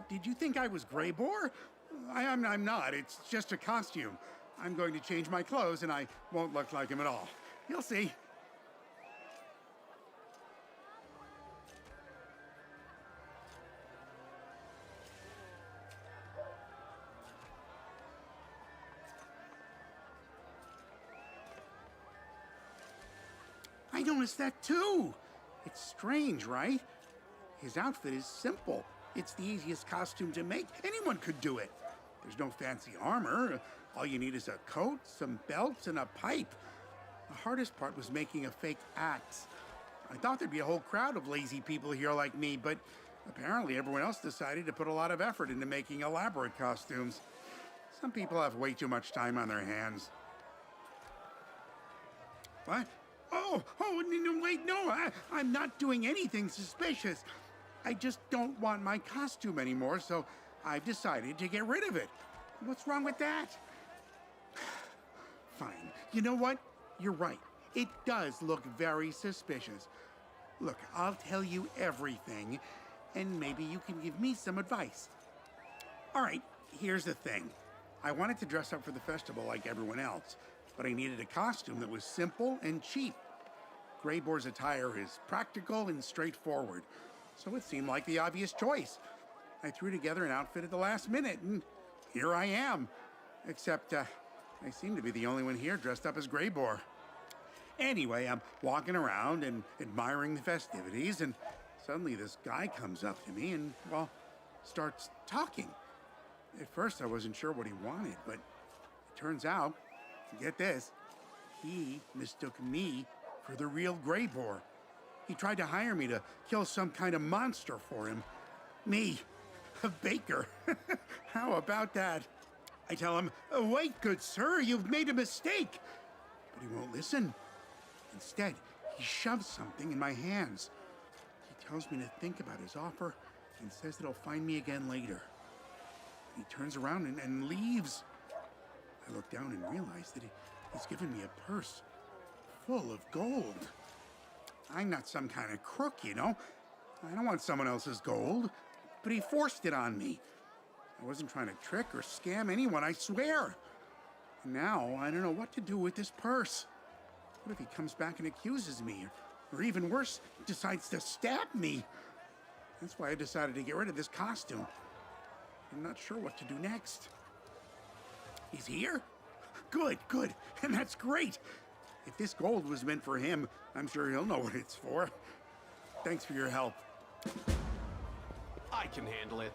Did you think I was Grey Boar? I'm not. It's just a costume. I'm going to change my clothes and I won't look like him at all. You'll see. I noticed that too. It's strange, right? His outfit is simple. It's the easiest costume to make. Anyone could do it. There's no fancy armor. All you need is a coat, some belts, and a pipe. The hardest part was making a fake axe. I thought there'd be a whole crowd of lazy people here like me, but apparently everyone else decided to put a lot of effort into making elaborate costumes. Some people have way too much time on their hands. What? Oh, no, wait, no, I'm not doing anything suspicious. I just don't want my costume anymore, so I've decided to get rid of it. What's wrong with that? Fine. You know what? You're right. It does look very suspicious. Look, I'll tell you everything, and maybe you can give me some advice. All right, here's the thing. I wanted to dress up for the festival like everyone else, but I needed a costume that was simple and cheap. Grey Boar's attire is practical and straightforward, so it seemed like the obvious choice. I threw together an outfit at the last minute, and here I am. Except, I seem to be the only one here dressed up as Grey Boar. Anyway, I'm walking around and admiring the festivities, and suddenly this guy comes up to me and, well, starts talking. At first, I wasn't sure what he wanted, but it turns out, get this, he mistook me for the real Grey Boar. He tried to hire me to kill some kind of monster for him. Me, a baker. How about that? I tell him, wait, good sir, you've made a mistake. But he won't listen. Instead, he shoves something in my hands. He tells me to think about his offer and says that he'll find me again later. He turns around and leaves. I look down and realize that he's given me a purse full of gold. I'm not some kind of crook, you know. I don't want someone else's gold, but he forced it on me. I wasn't trying to trick or scam anyone, I swear. And now I don't know what to do with this purse. What if he comes back and accuses me, or even worse, decides to stab me? That's why I decided to get rid of this costume. I'm not sure what to do next. He's here? Good, and that's great. If this gold was meant for him, I'm sure he'll know what it's for. Thanks for your help. I can handle it.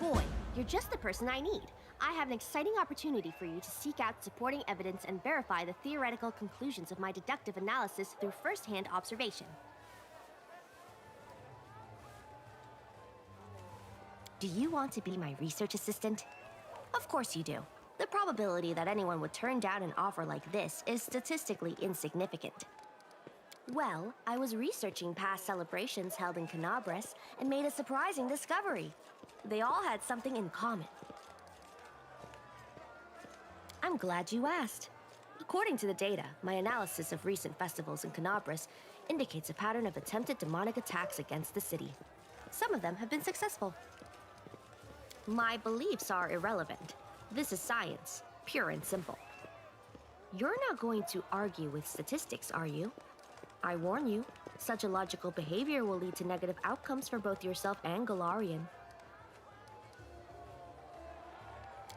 Boy, you're just the person I need. I have an exciting opportunity for you to seek out supporting evidence and verify the theoretical conclusions of my deductive analysis through first-hand observation. Do you want to be my research assistant? Of course you do. The probability that anyone would turn down an offer like this is statistically insignificant. Well, I was researching past celebrations held in Canabres and made a surprising discovery. They all had something in common. I'm glad you asked. According to the data, my analysis of recent festivals in Canabres indicates a pattern of attempted demonic attacks against the city. Some of them have been successful. My beliefs are irrelevant. This is science, pure and simple. You're not going to argue with statistics, are you? I warn you, such illogical behavior will lead to negative outcomes for both yourself and Galarian.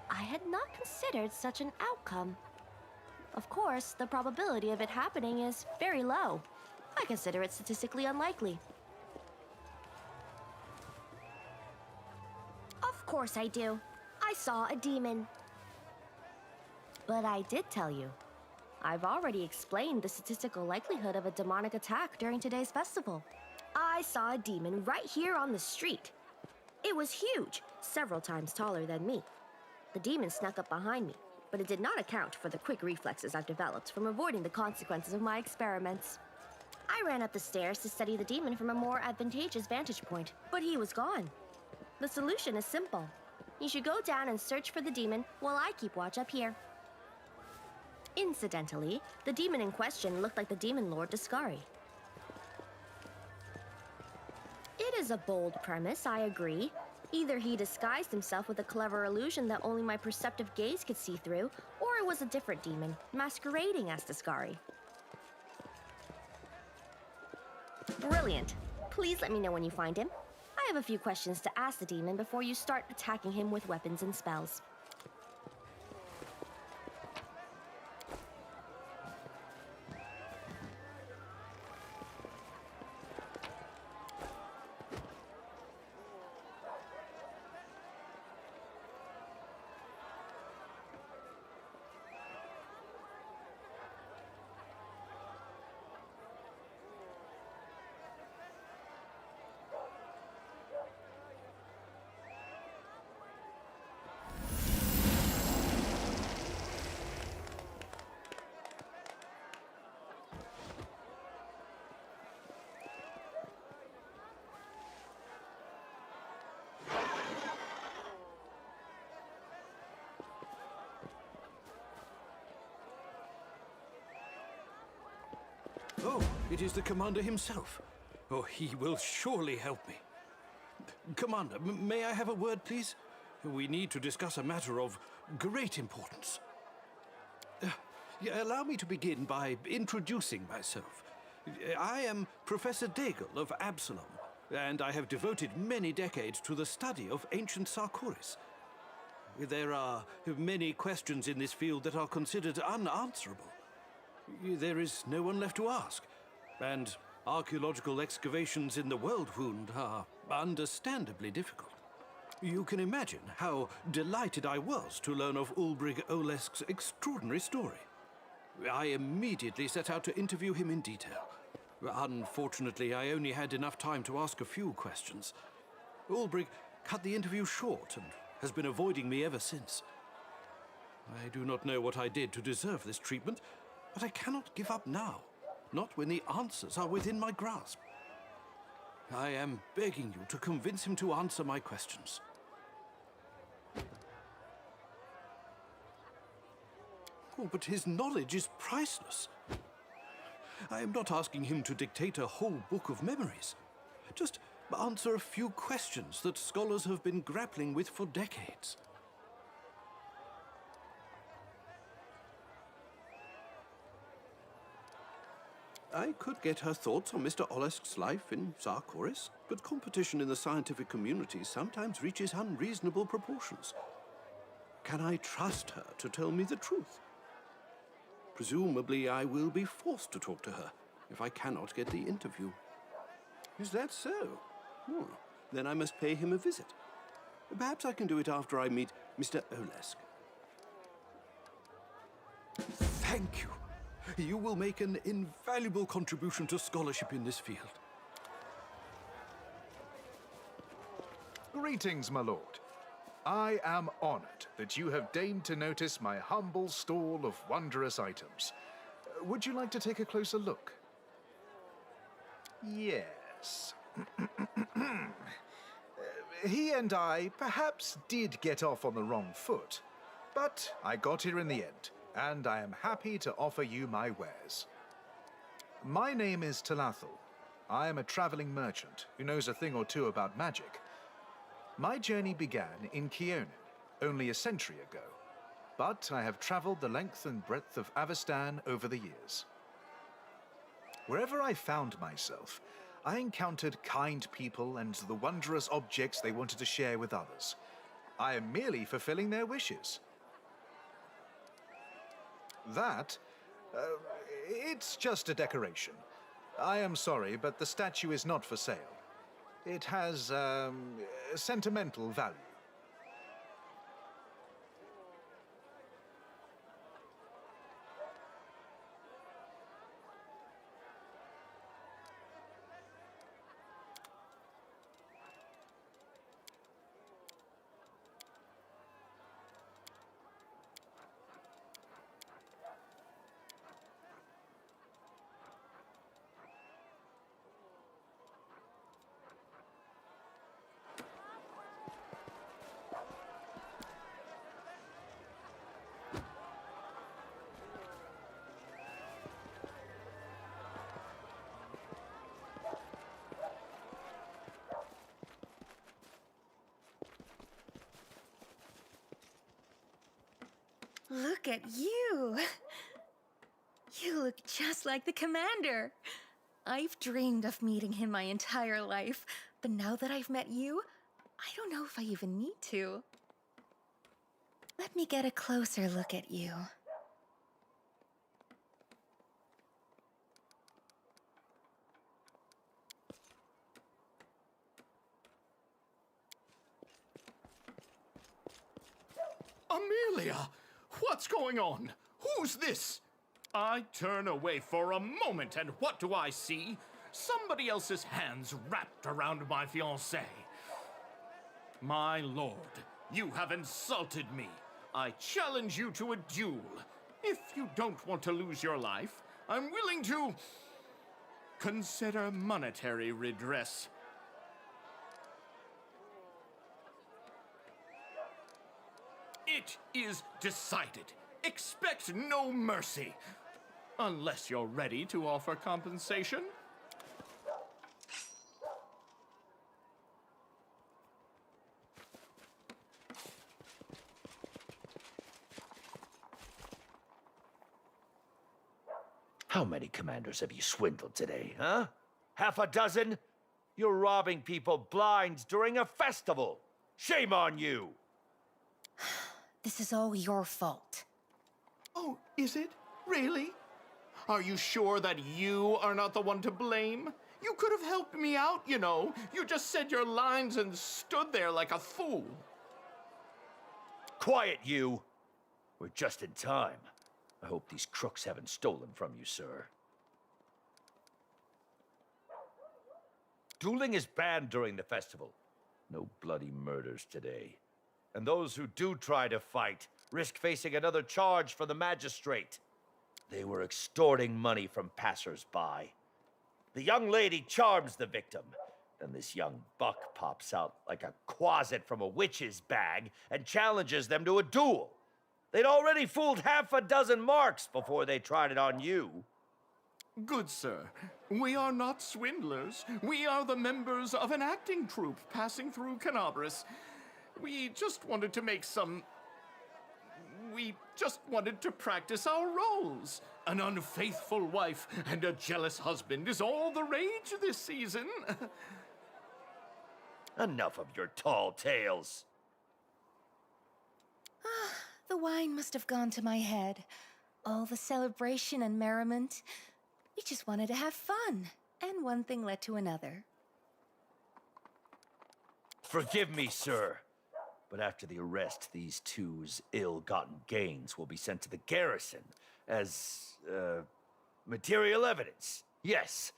I had not considered such an outcome. Of course, the probability of it happening is very low. I consider it statistically unlikely. Of course I do. I saw a demon. But I did tell you. I've already explained the statistical likelihood of a demonic attack during today's festival. I saw a demon right here on the street. It was huge, several times taller than me. The demon snuck up behind me, but it did not account for the quick reflexes I've developed from avoiding the consequences of my experiments. I ran up the stairs to study the demon from a more advantageous vantage point, but he was gone. The solution is simple. You should go down and search for the demon while I keep watch up here. Incidentally, the demon in question looked like the demon lord Discari. It is a bold premise, I agree. Either he disguised himself with a clever illusion that only my perceptive gaze could see through, or it was a different demon, masquerading as Discari. Brilliant. Please let me know when you find him. I have a few questions to ask the demon before you start attacking him with weapons and spells. Oh, it is the commander himself. Oh, he will surely help me. Commander, may I have a word, please? We need to discuss a matter of great importance. Allow me to begin by introducing myself. I am Professor Daigle of Absalom, and I have devoted many decades to the study of ancient Sarkoris. There are many questions in this field that are considered unanswerable. There is no one left to ask, and archaeological excavations in the World Wound are understandably difficult. You can imagine how delighted I was to learn of Ulbrich Olesk's extraordinary story. I immediately set out to interview him in detail. Unfortunately, I only had enough time to ask a few questions. Ulbrich cut the interview short and has been avoiding me ever since. I do not know what I did to deserve this treatment, but I cannot give up now, not when the answers are within my grasp. I am begging you to convince him to answer my questions. Oh, but his knowledge is priceless. I am not asking him to dictate a whole book of memories. Just answer a few questions that scholars have been grappling with for decades. I could get her thoughts on Mr. Olesk's life in Sarkoris, but competition in the scientific community sometimes reaches unreasonable proportions. Can I trust her to tell me the truth? Presumably, I will be forced to talk to her if I cannot get the interview. Is that so? Oh, then I must pay him a visit. Perhaps I can do it after I meet Mr. Olesk. Thank you. You will make an invaluable contribution to scholarship in this field. Greetings, my lord. I am honored that you have deigned to notice my humble stall of wondrous items. Would you like to take a closer look? Yes. He and I perhaps did get off on the wrong foot, but I got here in the end, and I am happy to offer you my wares. My name is Talathel. I am a traveling merchant who knows a thing or two about magic. My journey began in Keonin, only a century ago, but I have traveled the length and breadth of Avestan over the years. Wherever I found myself, I encountered kind people and the wondrous objects they wanted to share with others. I am merely fulfilling their wishes. That, it's just a decoration. I am sorry, but the statue is not for sale. It has, sentimental value. Look at you. You look just like the commander. I've dreamed of meeting him my entire life, but now that I've met you, I don't know if I even need to. Let me get a closer look at you. Amelia! What's going on? Who's this? I turn away for a moment, and what do I see? Somebody else's hands wrapped around my fiancée. My lord, you have insulted me. I challenge you to a duel. If you don't want to lose your life, I'm willing to consider monetary redress. It is decided. Expect no mercy. Unless you're ready to offer compensation. How many commanders have you swindled today, huh? Half a dozen? You're robbing people blind during a festival. Shame on you! This is all your fault. Oh, is it? Really? Are you sure that you are not the one to blame? You could have helped me out, you know. You just said your lines and stood there like a fool. Quiet, you! We're just in time. I hope these crooks haven't stolen from you, sir. Dueling is banned during the festival. No bloody murders today. And those who do try to fight risk facing another charge for the magistrate. They were extorting money from passers-by. The young lady charms the victim, and this young buck pops out like a quasit from a witch's bag and challenges them to a duel. They'd already fooled half a dozen marks before they tried it on you. Good sir, we are not swindlers. We are the members of an acting troupe passing through Canabras. We just wanted to make some... We just wanted to practice our roles. An unfaithful wife and a jealous husband is all the rage this season. Enough of your tall tales. The wine must have gone to my head. All the celebration and merriment. We just wanted to have fun. And one thing led to another. Forgive me, sir. But after the arrest, these two's ill-gotten gains will be sent to the garrison as, material evidence. Yes.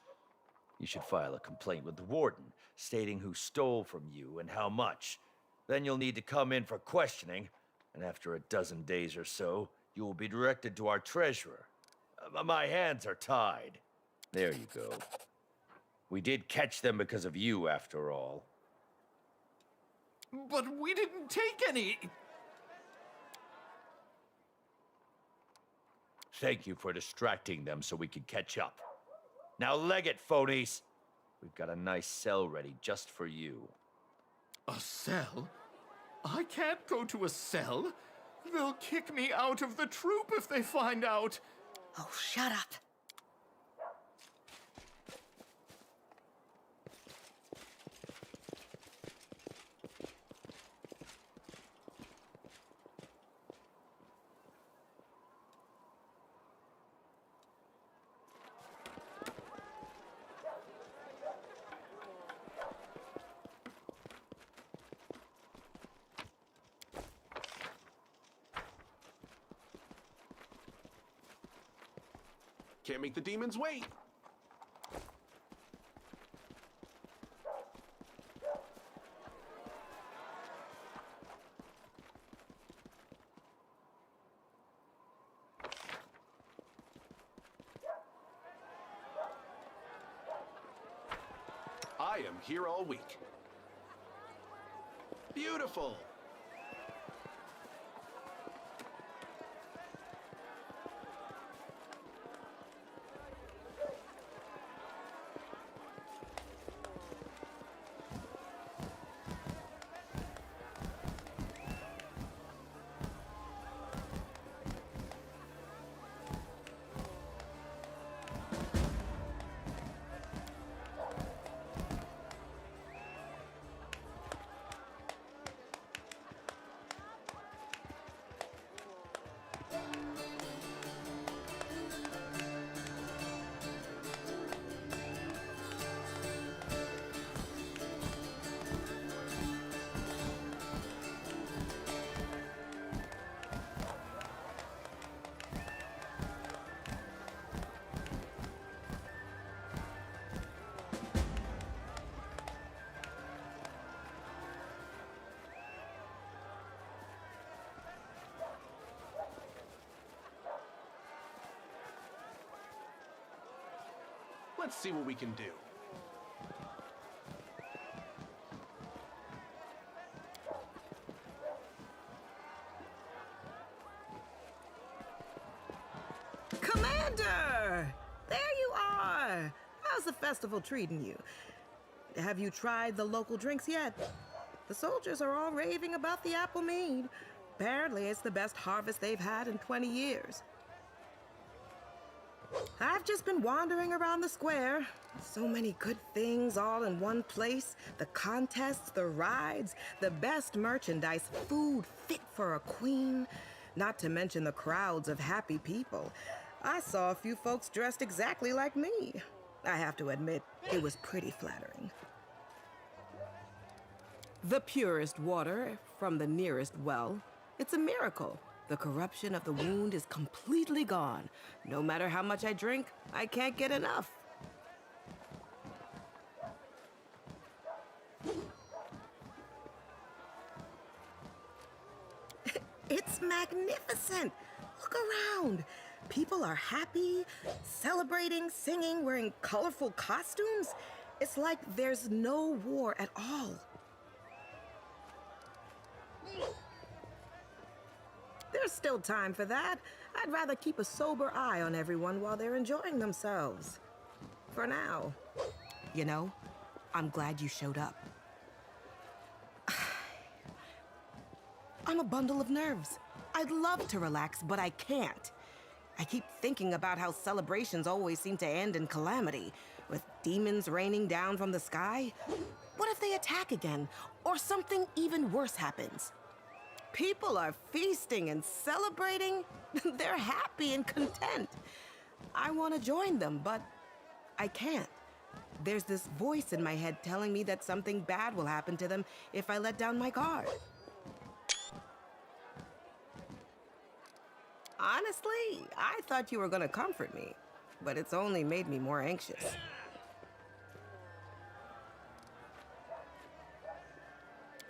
You should file a complaint with the warden, stating who stole from you and how much. Then you'll need to come in for questioning, and after a dozen days or so, you will be directed to our treasurer. My hands are tied. There you go. We did catch them because of you, after all. But we didn't take any... Thank you for distracting them so we could catch up. Now leg it, phonies. We've got a nice cell ready just for you. A cell? I can't go to a cell. They'll kick me out of the troop if they find out. Oh, shut up. Can't make the demons wait. I am here all week. Beautiful. Let's see what we can do. Commander! There you are! How's the festival treating you? Have you tried the local drinks yet? The soldiers are all raving about the apple mead. Apparently, it's the best harvest they've had in 20 years. I've just been wandering around the square. So many good things all in one place. The contests, the rides, the best merchandise, food fit for a queen. Not to mention the crowds of happy people. I saw a few folks dressed exactly like me. I have to admit, it was pretty flattering. The purest water from the nearest well. It's a miracle. The corruption of the wound is completely gone. No matter how much I drink, I can't get enough. It's magnificent. Look around. People are happy, celebrating, singing, wearing colorful costumes. It's like there's no war at all. There's still time for that. I'd rather keep a sober eye on everyone while they're enjoying themselves. For now. You know, I'm glad you showed up. I'm a bundle of nerves. I'd love to relax, but I can't. I keep thinking about how celebrations always seem to end in calamity, with demons raining down from the sky. What if they attack again, or something even worse happens? People are feasting and celebrating. They're happy and content. I want to join them, but I can't. There's this voice in my head telling me that something bad will happen to them if I let down my guard. Honestly, I thought you were going to comfort me, but it's only made me more anxious.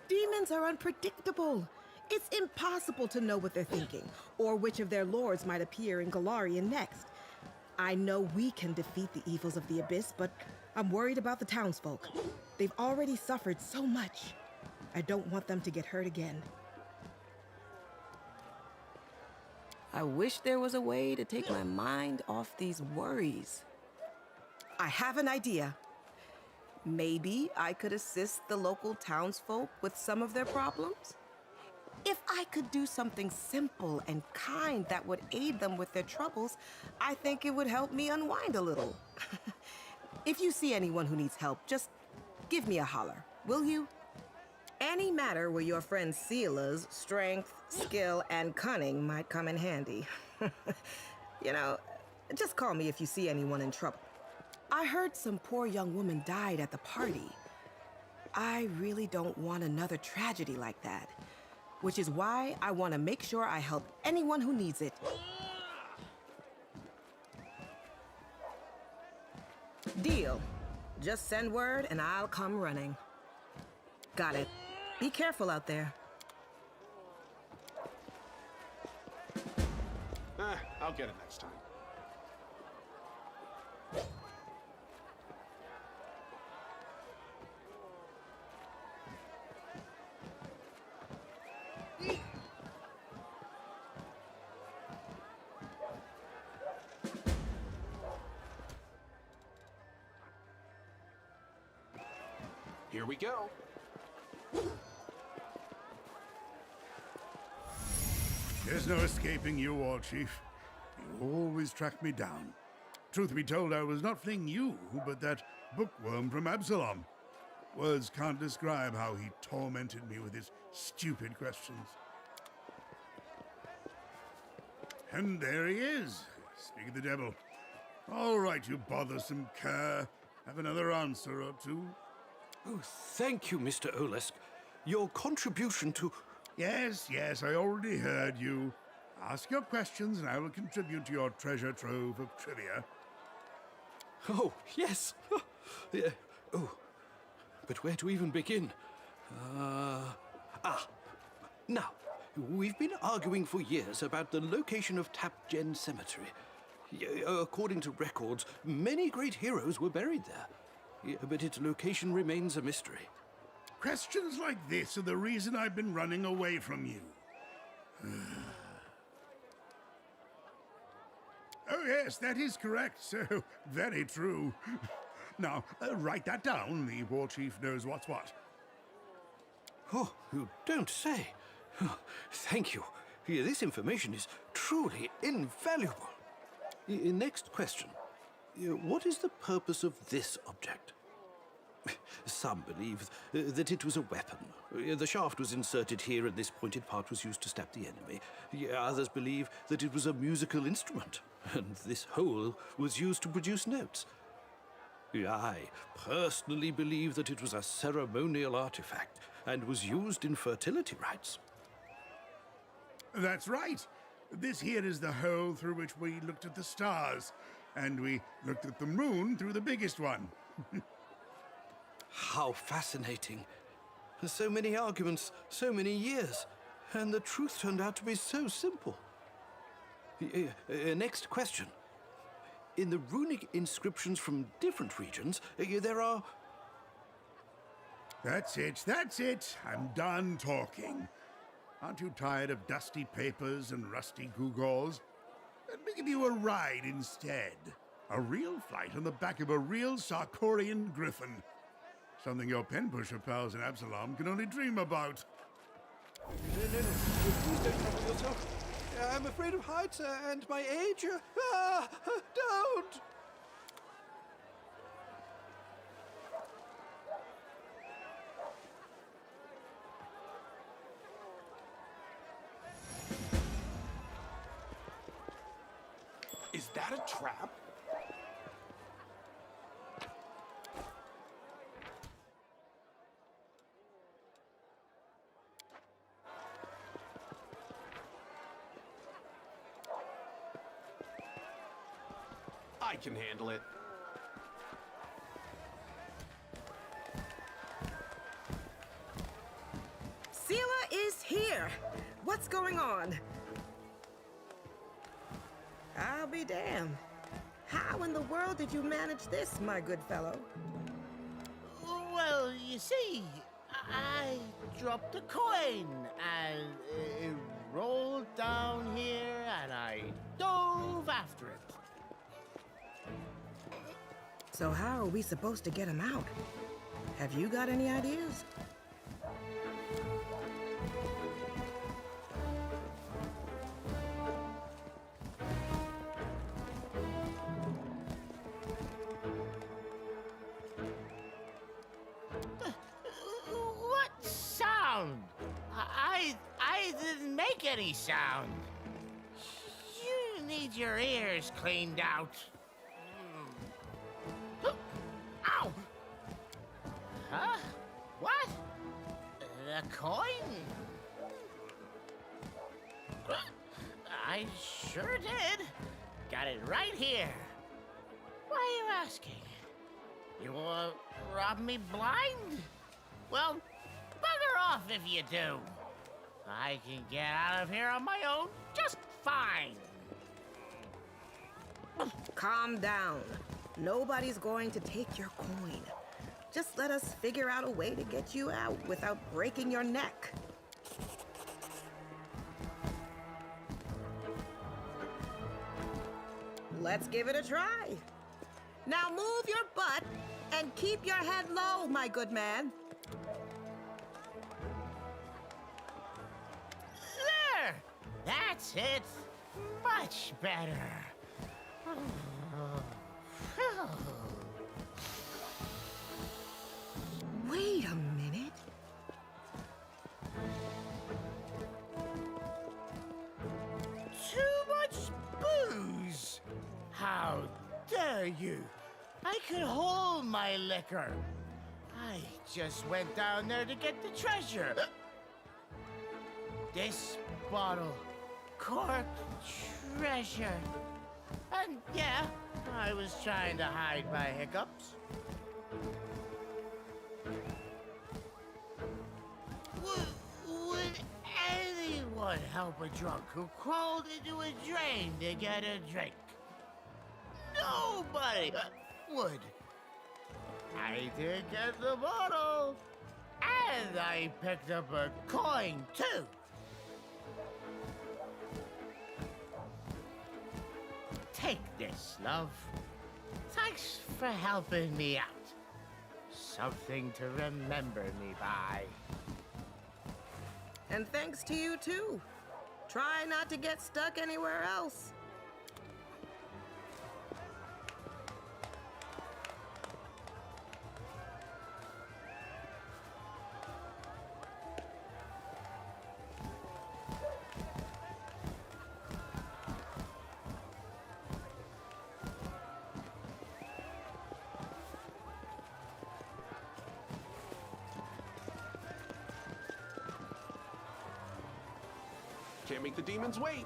Demons are unpredictable. It's impossible to know what they're thinking, or which of their lords might appear in Galarian next. I know we can defeat the evils of the Abyss, but I'm worried about the townsfolk. They've already suffered so much. I don't want them to get hurt again. I wish there was a way to take my mind off these worries. I have an idea. Maybe I could assist the local townsfolk with some of their problems? If I could do something simple and kind that would aid them with their troubles, I think it would help me unwind a little. If you see anyone who needs help, just give me a holler, will you? Any matter where your friend Sela's strength, skill, and cunning might come in handy. You know, just call me if you see anyone in trouble. I heard some poor young woman died at the party. I really don't want another tragedy like that, which is why I want to make sure I help anyone who needs it. Deal. Just send word and I'll come running. Got it. Be careful out there. I'll get it next time. Here we go. There's no escaping you, War Chief. You always track me down. Truth be told, I was not fleeing you, but that bookworm from Absalom. Words can't describe how he tormented me with his stupid questions. And there he is. Speak of the devil. All right, you bothersome cur. Have another answer or two? Oh, thank you, Mr. Olesk. Your contribution to... Yes, I already heard you. Ask your questions and I will contribute to your treasure trove of trivia. Oh, yes. Yeah. Oh, but where to even begin? Now, we've been arguing for years about the location of Tapgen Cemetery. According to records, many great heroes were buried there. But its location remains a mystery. Questions like this are the reason I've been running away from you. Oh, yes, that is correct, so very true. Now, write that down. The war chief knows what's what. Oh, you don't say. Oh, thank you. This information is truly invaluable. Next question. What is the purpose of this object? Some believe that it was a weapon. The shaft was inserted here and this pointed part was used to stab the enemy. Others believe that it was a musical instrument, and this hole was used to produce notes. I personally believe that it was a ceremonial artifact and was used in fertility rites. That's right. This here is the hole through which we looked at the stars, and we looked at the moon through the biggest one. How fascinating. So many arguments, so many years, and the truth turned out to be so simple. Next question. In the runic inscriptions from different regions, there are... That's it. I'm done talking. Aren't you tired of dusty papers and rusty gewgaws? Let me give you a ride instead. A real flight on the back of a real Sarkorian griffin. Something your pen pusher pals in Absalom can only dream about. No. Please don't trouble yourself. I'm afraid of heights and my age. Don't! Is that a trap? I can handle it. Sela is here! What's going on? I'll be damned. How in the world did you manage this, my good fellow? Well, you see, I dropped a coin and it rolled down here and I dove after it. So how are we supposed to get him out? Have you got any ideas? What sound? I didn't make any sound. You need your ears cleaned out. Ow! Huh? What? The coin? I sure did. Got it right here. Why are you asking? You want to rob me blind? Well, bugger off if you do. I can get out of here on my own just fine. Calm down. Nobody's going to take your coin. Just let us figure out a way to get you out without breaking your neck. Let's give it a try. Now move your butt and keep your head low, my good man. There! That's it. Much better. Wait a minute. Too much booze? How dare you? I could hold my liquor. I just went down there to get the treasure. This bottle, corked treasure. And yeah, I was trying to hide my hiccups. Would anyone help a drunk who crawled into a drain to get a drink? nobody would. I did get the bottle, and I picked up a coin, too. Take this, love. Thanks for helping me out. Something to remember me by. And thanks to you, too. Try not to get stuck anywhere else. Can't make the demons wait.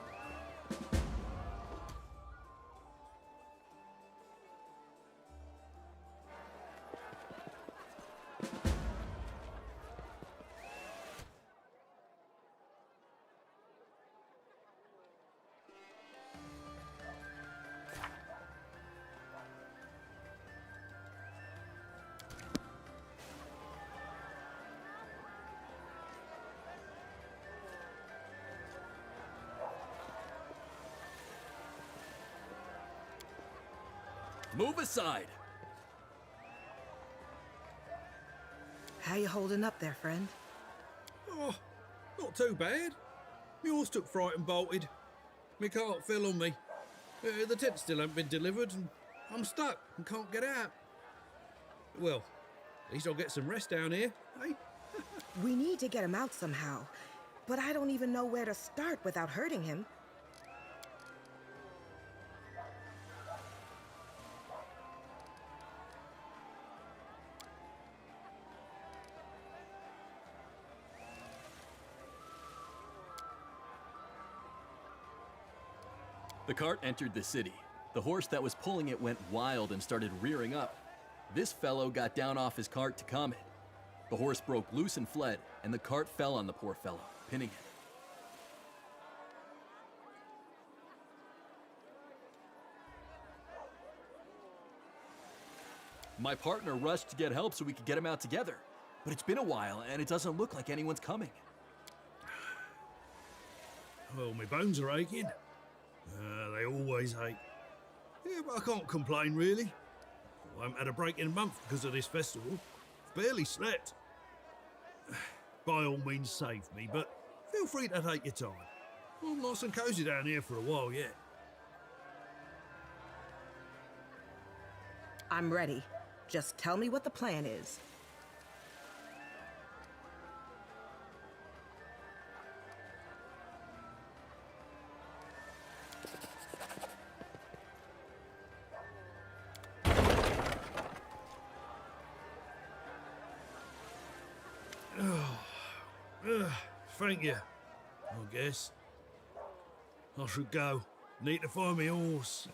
Move aside! How you holding up there, friend? Oh, not too bad. My horse took fright and bolted. My cart fell on me. The tent still hasn't been delivered, and I'm stuck and can't get out. Well, at least I'll get some rest down here, eh? We need to get him out somehow, but I don't even know where to start without hurting him. The cart entered the city. The horse that was pulling it went wild and started rearing up. This fellow got down off his cart to calm it. The horse broke loose and fled, and the cart fell on the poor fellow, pinning him. My partner rushed to get help so we could get him out together. But it's been a while, and it doesn't look like anyone's coming. Well, my bones are aching. They always ache. Yeah, but I can't complain, really. I haven't had a break in a month because of this festival. Barely slept. By all means, save me, but feel free to take your time. I'm nice and cosy down here for a while yet. I'm ready. Just tell me what the plan is. Thank you, I guess. I should go. Need to find my horse.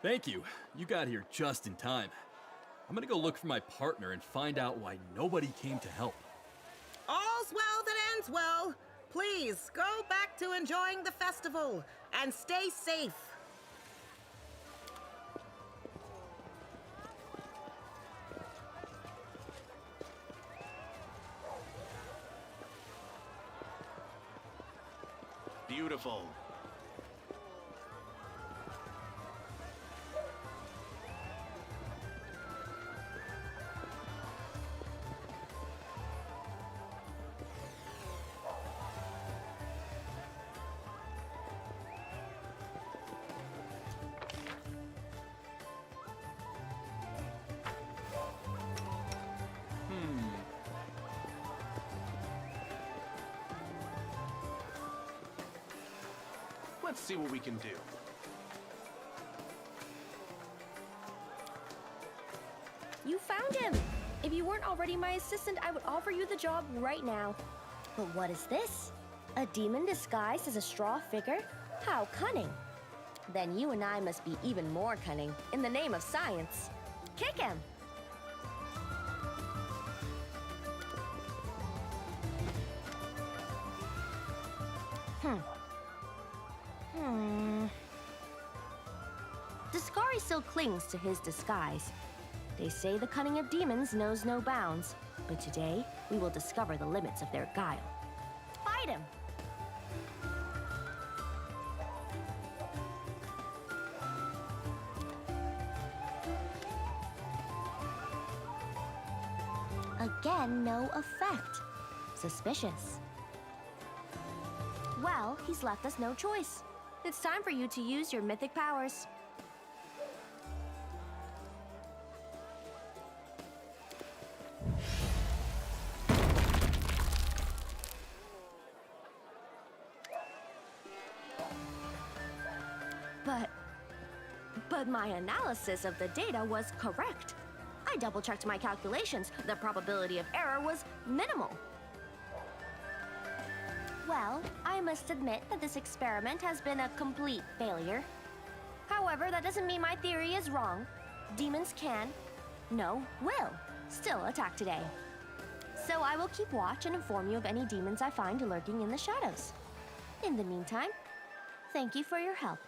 Thank you. You got here just in time. I'm gonna go look for my partner and find out why nobody came to help. All's well that ends well. Please, go back to enjoying the festival and stay safe. Beautiful. Let's see what we can do. You found him! If you weren't already my assistant, I would offer you the job right now. But what is this? A demon disguised as a straw figure? How cunning! Then you and I must be even more cunning, in the name of science. Kick him! still clings to his disguise. They say the cunning of demons knows no bounds, but today we will discover the limits of their guile. Fight him! Again, no effect. Suspicious. Well, he's left us no choice. It's time for you to use your mythic powers. But my analysis of the data was correct. I double-checked my calculations. The probability of error was minimal. Well, I must admit that this experiment has been a complete failure. However, that doesn't mean my theory is wrong. Demons can, no, will, still attack today. So I will keep watch and inform you of any demons I find lurking in the shadows. In the meantime, thank you for your help.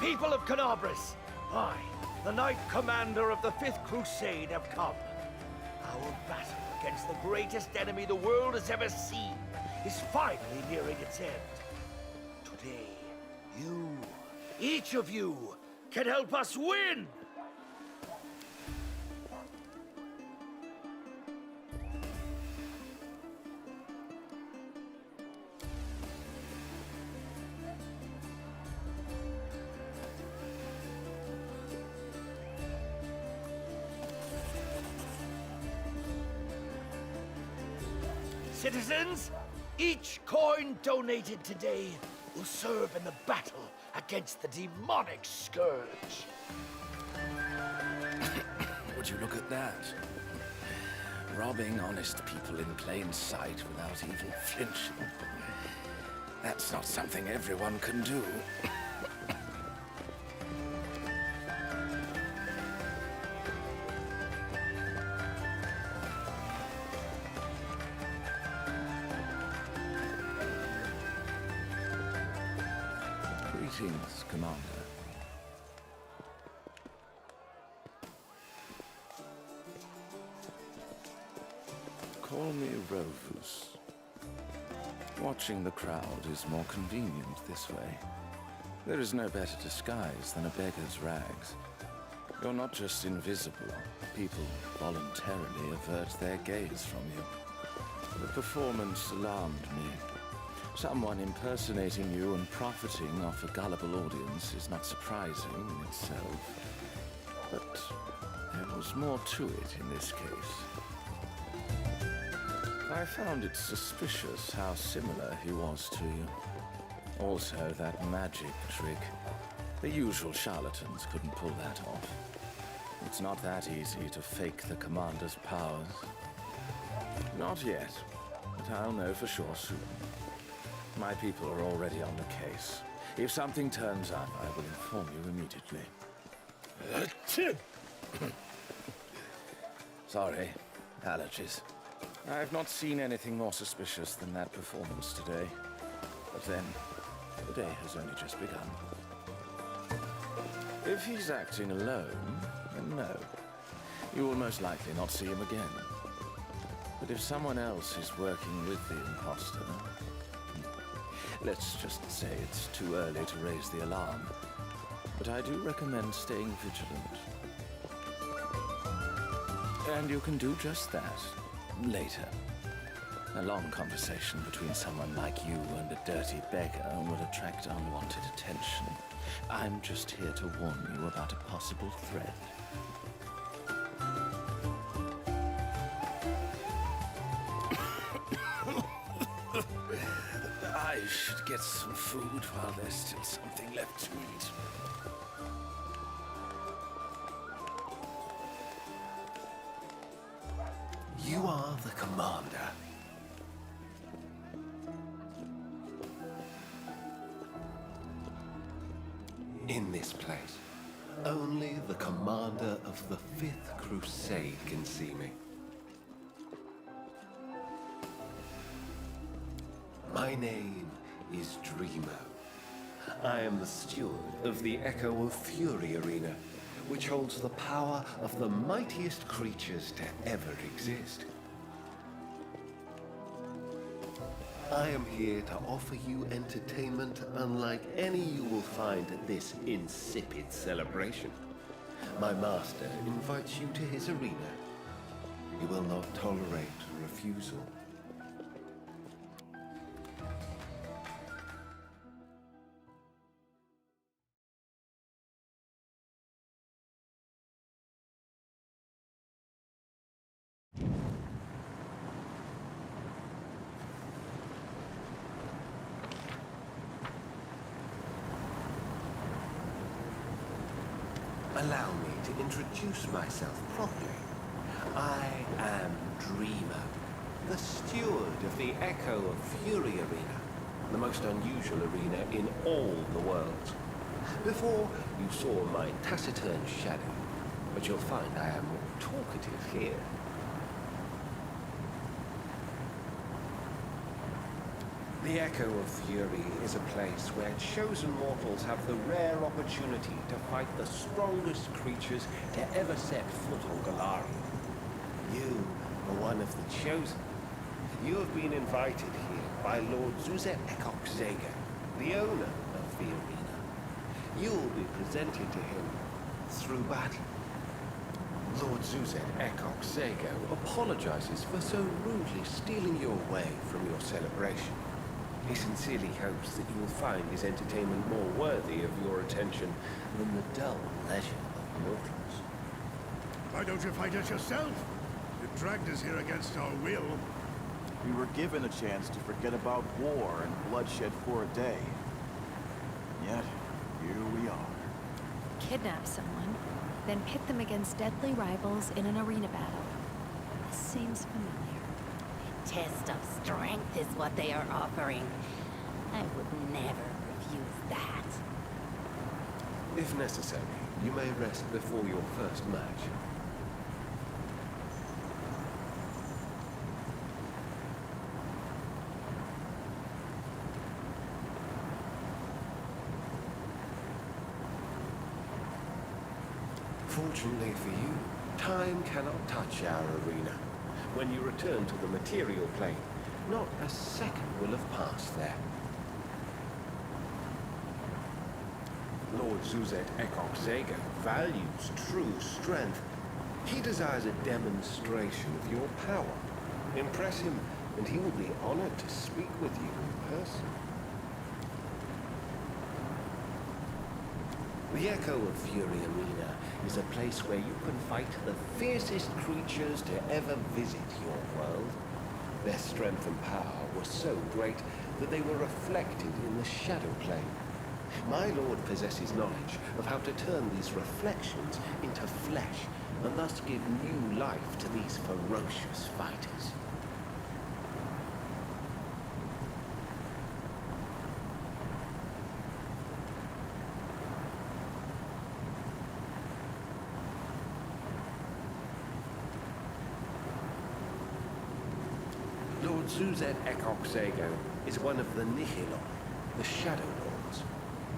People of Canabris, I, the Knight Commander of the 5th Crusade, have come. Our battle against the greatest enemy the world has ever seen is finally nearing its end. Today, you, each of you, can help us win! Citizens, each coin donated today will serve in the battle against the demonic scourge. Would you look at that? Robbing honest people in plain sight without even flinching. That's not something everyone can do. Greetings, Commander. Call me Rovus. Watching the crowd is more convenient this way. There is no better disguise than a beggar's rags. You're not just invisible. People voluntarily avert their gaze from you. The performance alarmed me. Someone impersonating you and profiting off a gullible audience is not surprising in itself. But there was more to it in this case. I found it suspicious how similar he was to you. Also, that magic trick. The usual charlatans couldn't pull that off. It's not that easy to fake the commander's powers. Not yet, but I'll know for sure soon. My people are already on the case. If something turns up, I will inform you immediately. Sorry, allergies. I've not seen anything more suspicious than that performance today. But then, the day has only just begun. If he's acting alone, then no. You will most likely not see him again. But if someone else is working with the imposter, let's just say it's too early to raise the alarm. But I do recommend staying vigilant. And you can do just that later. A long conversation between someone like you and a dirty beggar would attract unwanted attention. I'm just here to warn you about a possible threat. I should get some food while there's still something left to eat. You are the commander. In this place, only the commander of the 5th Crusade can see me. My name is Dreamo. I am the steward of the Echo of Fury Arena, which holds the power of the mightiest creatures to ever exist. I am here to offer you entertainment unlike any you will find at this insipid celebration. My master invites you to his arena. He will not tolerate refusal. Allow me to introduce myself properly. I am Dreamo, the steward of the Echo of Fury Arena, the most unusual arena in all the world. Before, you saw my taciturn shadow, but you'll find I am more talkative here. The Echo of Fury is a place where chosen mortals have the rare opportunity to fight the strongest creatures to ever set foot on Golarion. You are one of the chosen. You have been invited here by Lord Zuzet Ekok Zago, the owner of the arena. You will be presented to him through battle. Lord Zuzet Ekok Zago apologizes for so rudely stealing you away from your celebration. He sincerely hopes that you will find his entertainment more worthy of your attention than the dull leisure of mortals. Why don't you fight us yourself? You dragged us here against our will. We were given a chance to forget about war and bloodshed for a day. Yet, here we are. Kidnap someone, then pit them against deadly rivals in an arena battle. This seems familiar. Test of strength is what they are offering. I would never refuse that. If necessary, you may rest before your first match. Fortunately for you, time cannot touch our arena. When you return to the material plane, not a second will have passed there. Lord Zuzet Ekok Zago values true strength. He desires a demonstration of your power. Impress him, and he will be honored to speak with you in person. The Echo of Fury Arena is a place where you can fight the fiercest creatures to ever visit your world. Their strength and power were so great that they were reflected in the shadow plane. My lord possesses knowledge of how to turn these reflections into flesh, and thus give new life to these ferocious fighters. Lord Zuzet Ekok Zago is one of the Nihiloi, the Shadow Lords.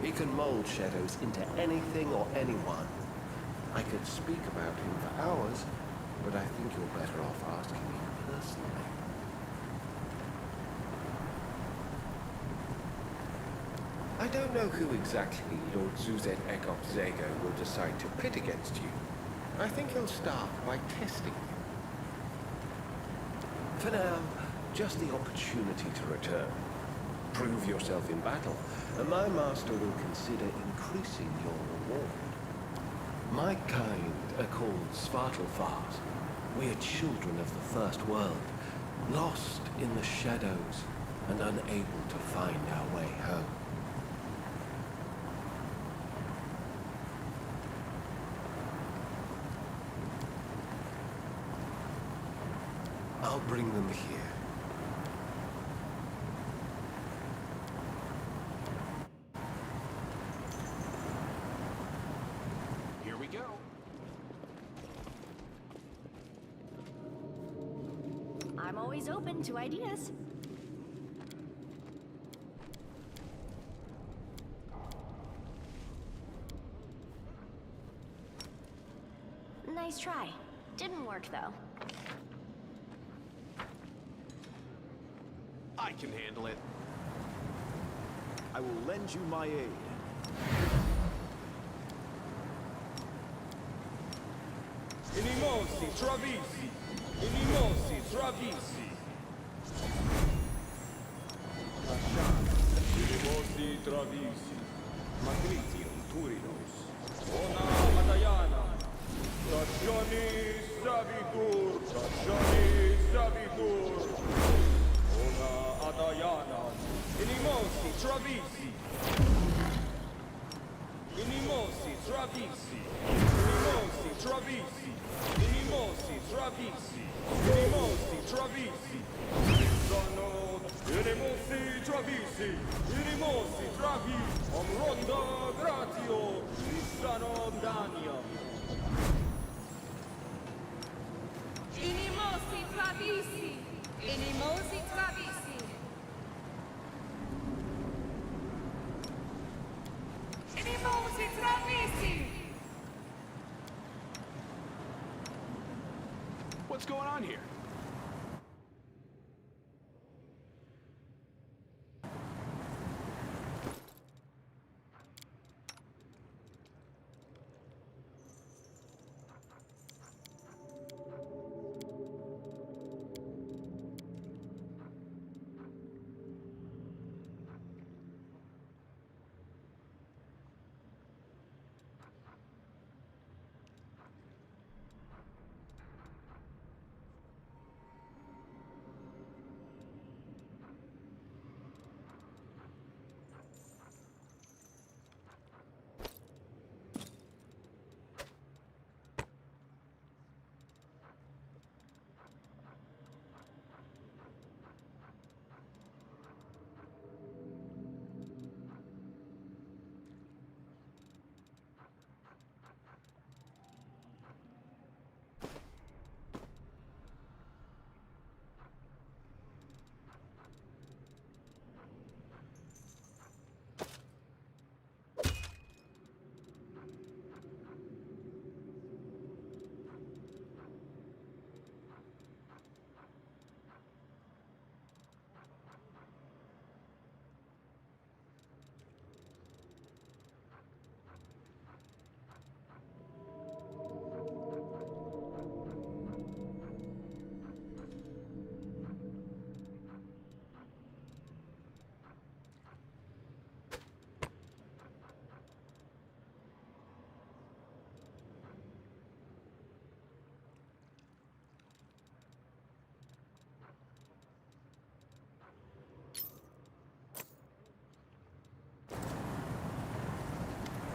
He can mold shadows into anything or anyone. I could speak about him for hours, but I think you're better off asking him personally. I don't know who exactly Lord Zuzet Ekok Zago will decide to pit against you. I think he'll start by testing you. For now, just the opportunity to return. Prove yourself in battle, and my master will consider increasing your reward. My kind are called Svartalfars. We are children of the First World, lost in the shadows and unable to find our way home. I'll bring them here. Here we go. I'm always open to ideas. Nice try. Didn't work, though. I can handle it. I will lend you my aid. Inimosi, travisi! Inimosi, travisi! Inimosi, travisi! Matricium turinos! Ona Adayana! Stagioni sabitur! Stagioni sabitur! Ona Adayana! Inimosi, travisi! Inimosi, travisi! Inimosi, travisi! Inimosi, travisi! Inimosi, travisi! Sono Inimosi, travisi! Inimosi, travi! Omronda gratio! Sano danium! Inimosi, travisi! Inimosi, travisi! Inimosi, travisi! What's going on here?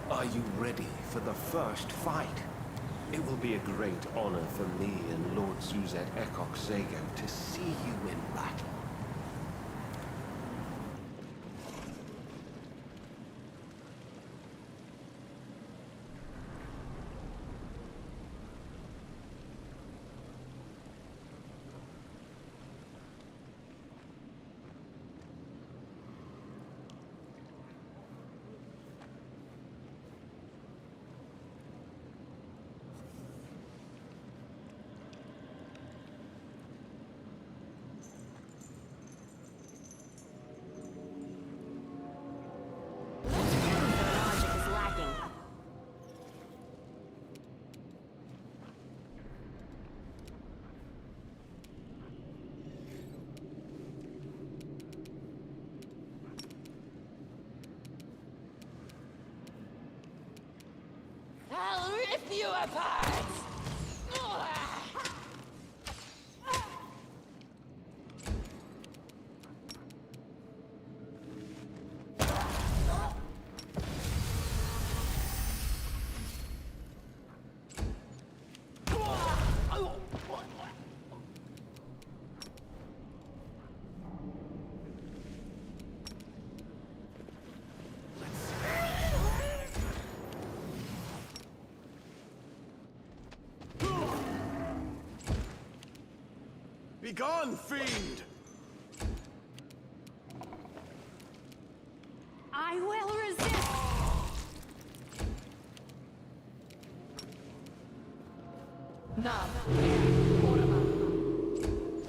Are you ready for the first fight? It will be a great honor for me and Lord Suzette Ekok Zago to see you in battle. I'll rip you apart! Begone, fiend! I will resist! Nam.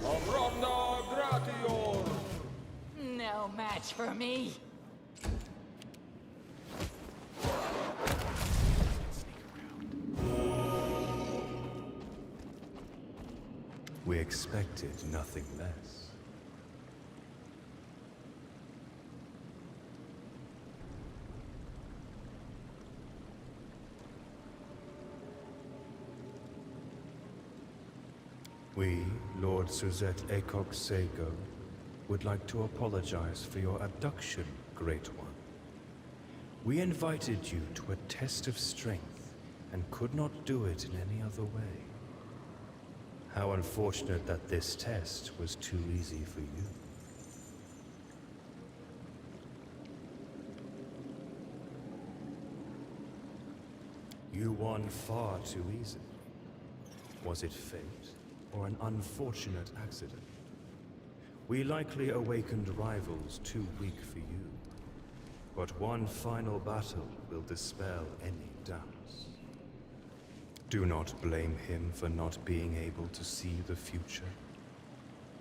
Abranda gratior! No match for me. We expected nothing less. We, Lord Suzette Acock Sego, would like to apologize for your abduction, Great One. We invited you to a test of strength and could not do it in any other way. How unfortunate that this test was too easy for you. You won far too easily. Was it fate or an unfortunate accident? We likely awakened rivals too weak for you. But one final battle will dispel any doubts. Do not blame him for not being able to see the future.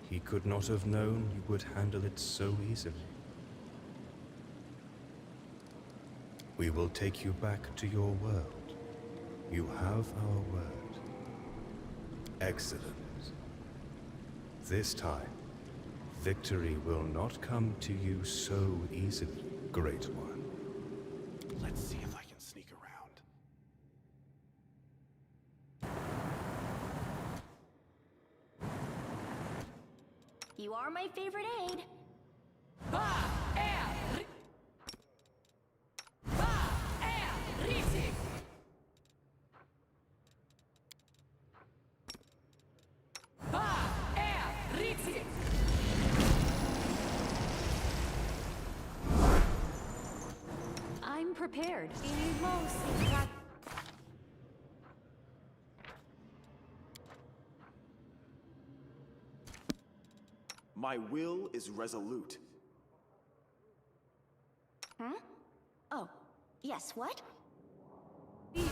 He could not have known you would handle it so easily. We will take you back to your world. You have our word. Excellent. This time, victory will not come to you so easily, Great One. Let's see if I can sneak around. You are my favorite aide. I'm prepared. My will is resolute. Huh? Oh, yes, what? Easy.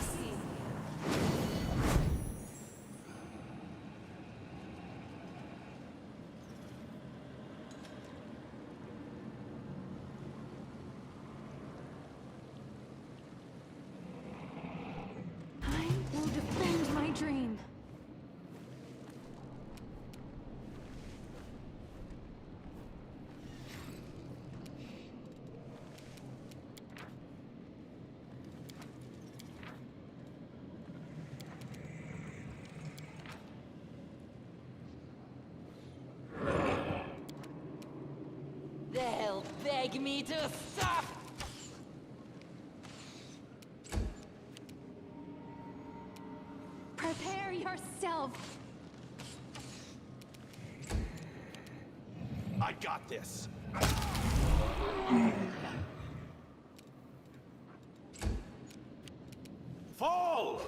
I will defend my dream. They'll beg me to stop. Prepare yourself. I got this. Fall!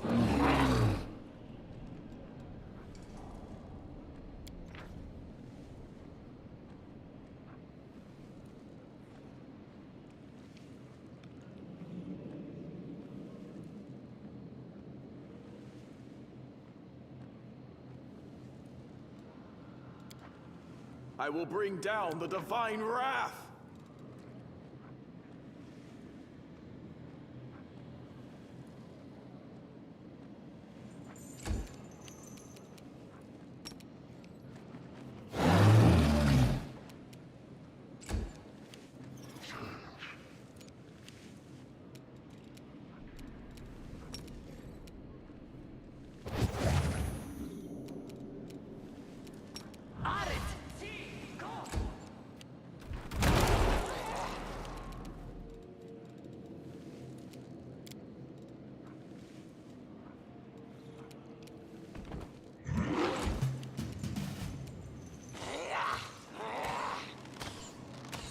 I will bring down the divine wrath!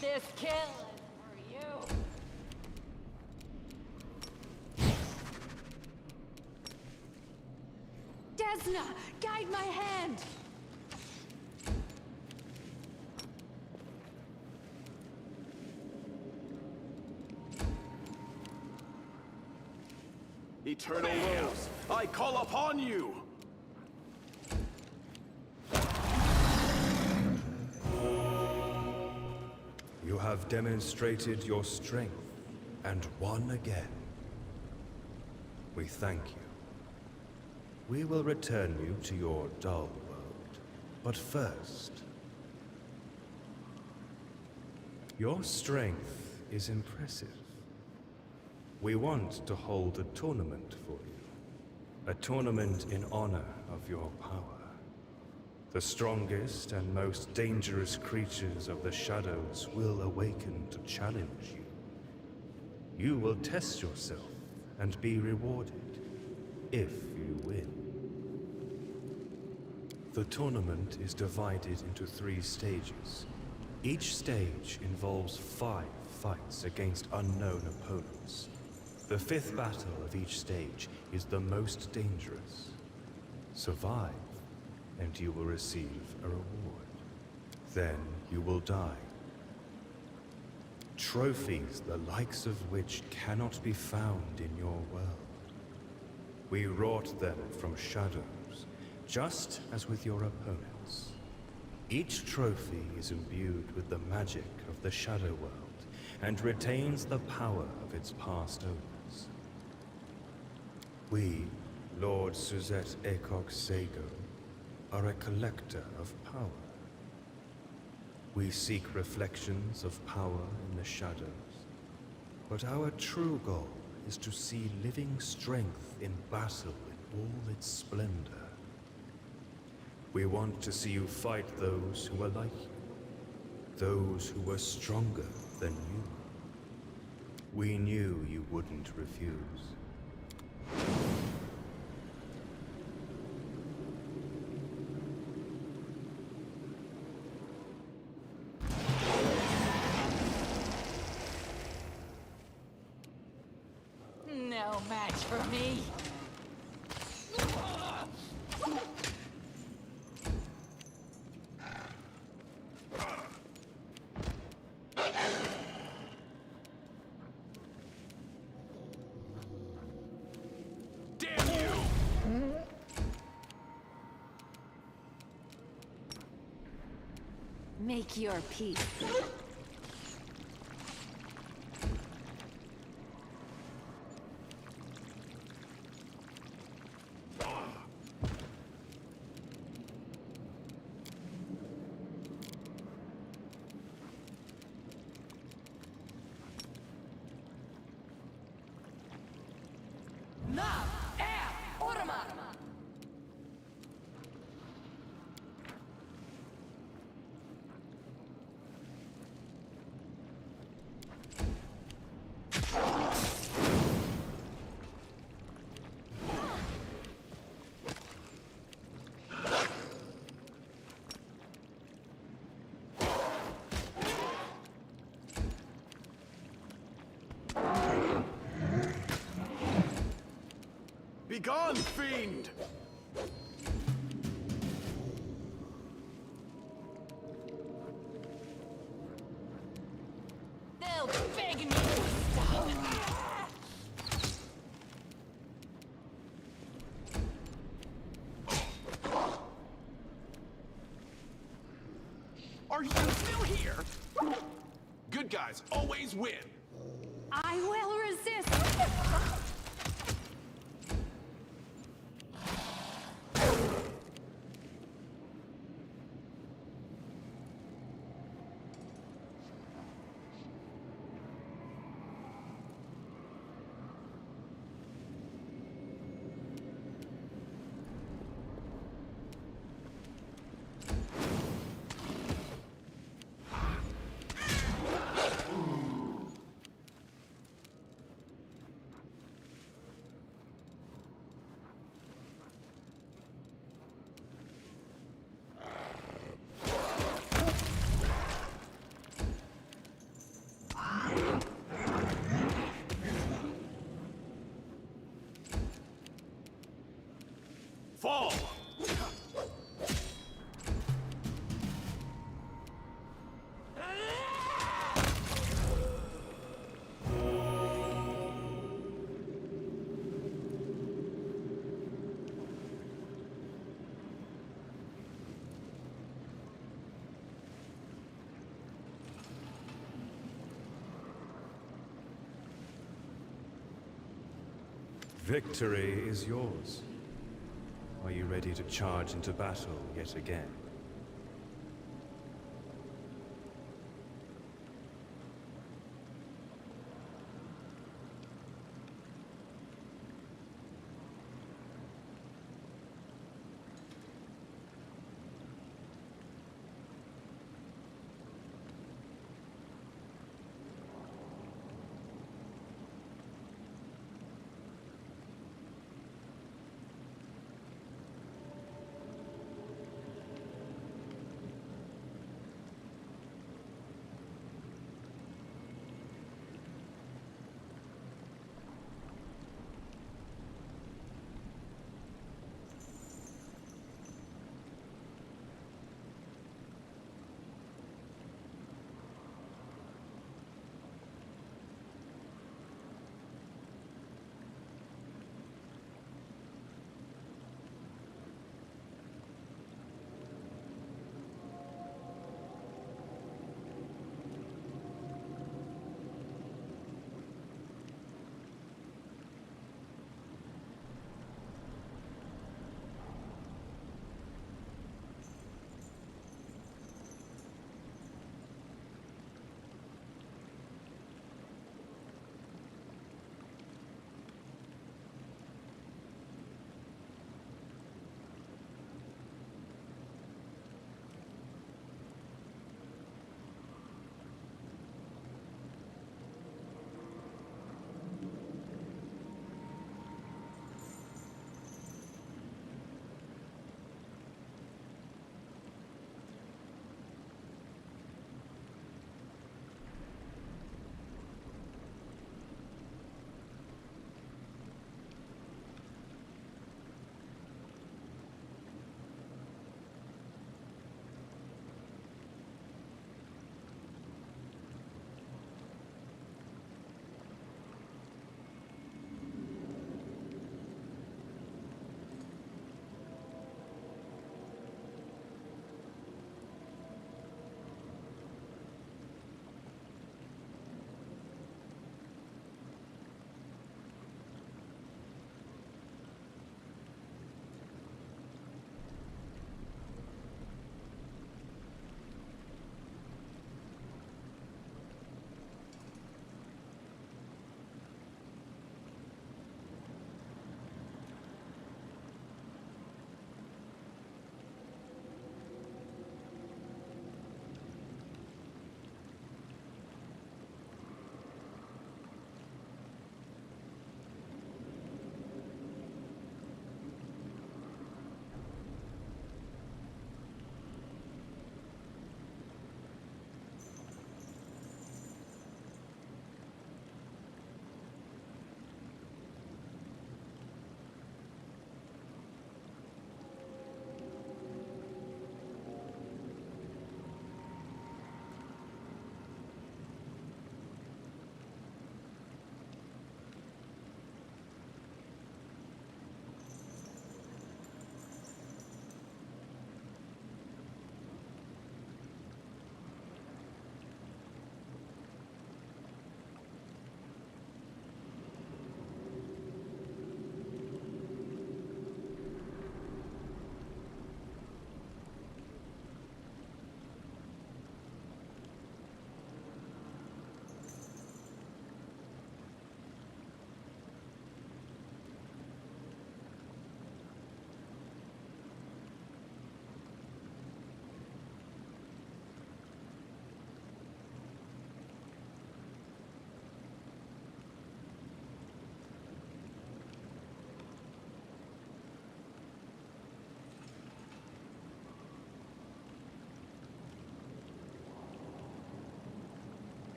This kill is for you. Desna, guide my hand. Eternal Rose, I call upon you! You have demonstrated your strength and won again. We thank you. We will return you to your dull world, but first... Your strength is impressive. We want to hold a tournament for you. A tournament in honor of your power. The strongest and most dangerous creatures of the shadows will awaken to challenge you. You will test yourself and be rewarded if you win. The tournament is divided into 3 stages. Each stage involves 5 fights against unknown opponents. The 5th battle of each stage is the most dangerous. Survive, and you will receive a reward. Then you will die. Trophies the likes of which cannot be found in your world. We wrought them from shadows, just as with your opponents. Each trophy is imbued with the magic of the Shadow World, and retains the power of its past owners. We, Lord Suzette Acock Sago, are a collector of power. We seek reflections of power in the shadows, but our true goal is to see living strength in battle in all its splendor. We want to see you fight those who are like you, those who were stronger than you. We knew you wouldn't refuse. No match for me. Make your peace. Begone, fiend! They'll beg me to stop. Are you still here? Good guys always win. I will resist. Fall! Victory is yours. Are you ready to charge into battle yet again?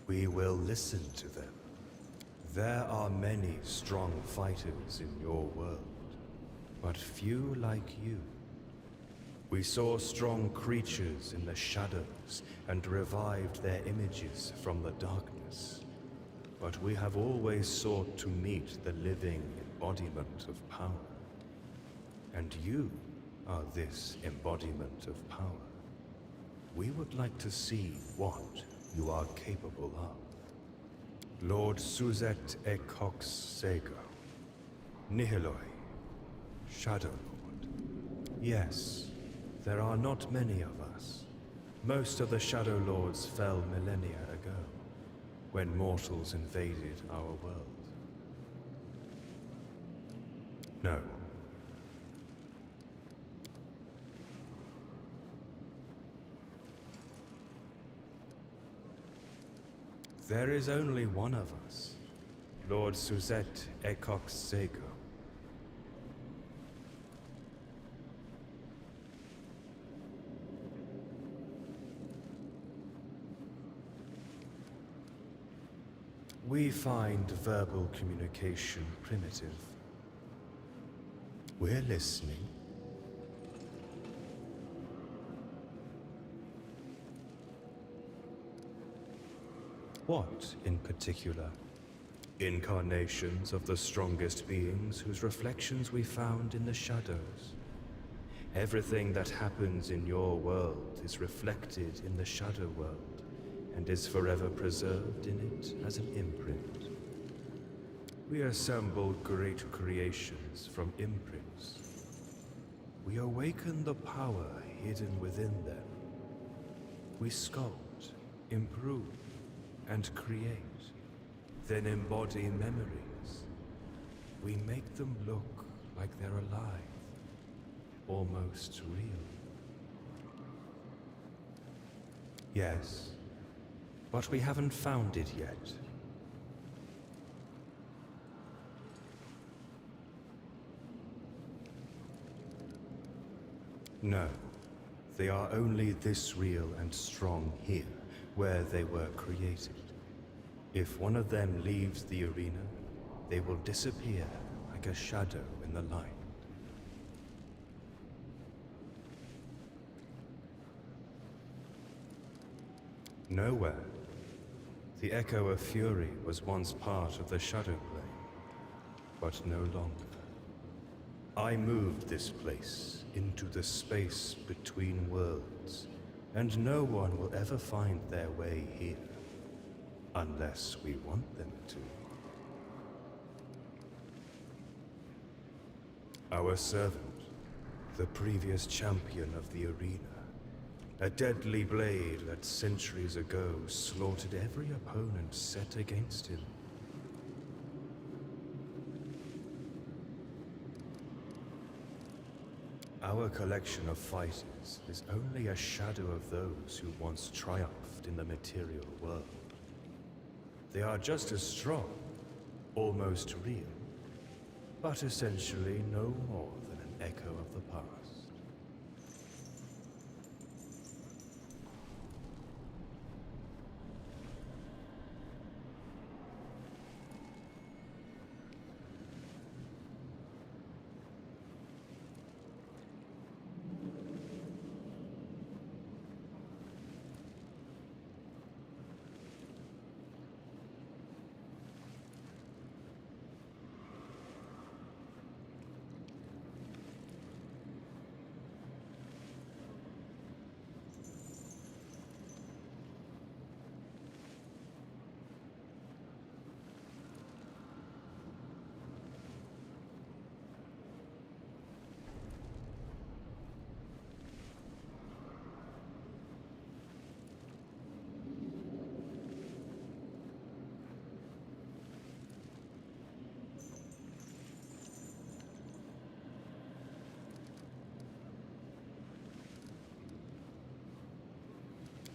We will listen to them. There are many strong fighters in your world, but few like you. We saw strong creatures in the shadows and revived their images from the darkness. But we have always sought to meet the living embodiment of power. And you are this embodiment of power. We would like to see what you are capable of. Lord Suzette Ekox Sego, Nihiloi, Shadow Lord. Yes, there are not many of us. Most of the Shadow Lords fell millennia ago, when mortals invaded our world. No. There is only one of us, Lord Suzette Ekox Sego. We find verbal communication primitive. We're listening. What, in particular? Incarnations of the strongest beings whose reflections we found in the shadows. Everything that happens in your world is reflected in the shadow world, and is forever preserved in it as an imprint. We assemble great creations from imprints. We awaken the power hidden within them. We sculpt, improve, and create, then embody memories. We make them look like they're alive, almost real. Yes, but we haven't found it yet. No, they are only this real and strong here, where they were created. If one of them leaves the arena, they will disappear like a shadow in the light. Nowhere. The Echo of Fury was once part of the Shadow Plane, but no longer. I moved this place into the space between worlds, and no one will ever find their way here, unless we want them to. Our servant, the previous champion of the arena, a deadly blade that centuries ago slaughtered every opponent set against him. Our collection of fighters is only a shadow of those who once triumphed in the material world. They are just as strong, almost real, but essentially no more than an echo of the past.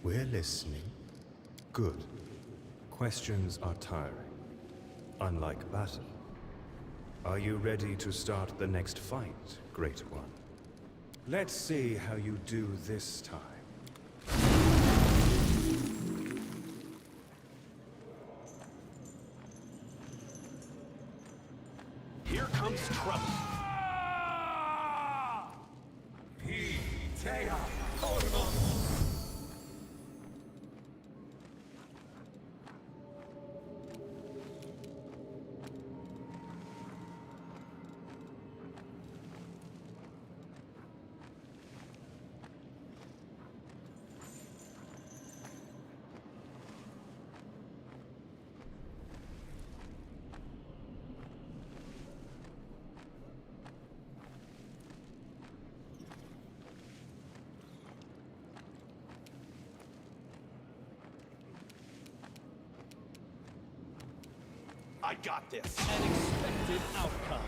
We're listening. Good. Questions are tiring, unlike battle. Are you ready to start the next fight, Great One? Let's see how you do this time. comes trouble. I got this. An expected outcome.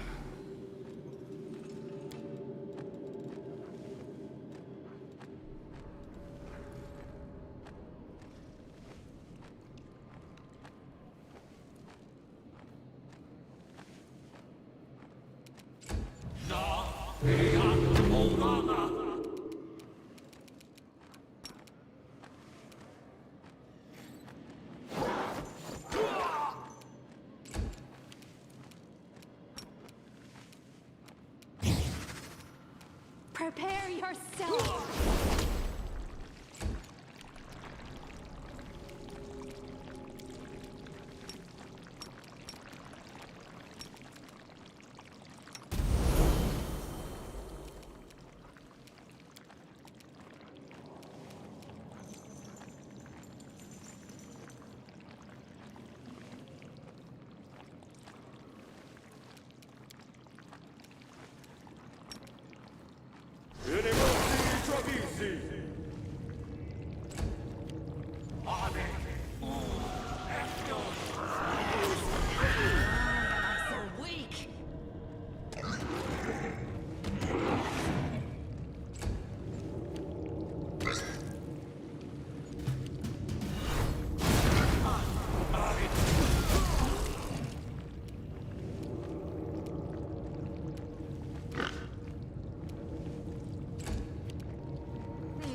Prepare yourself!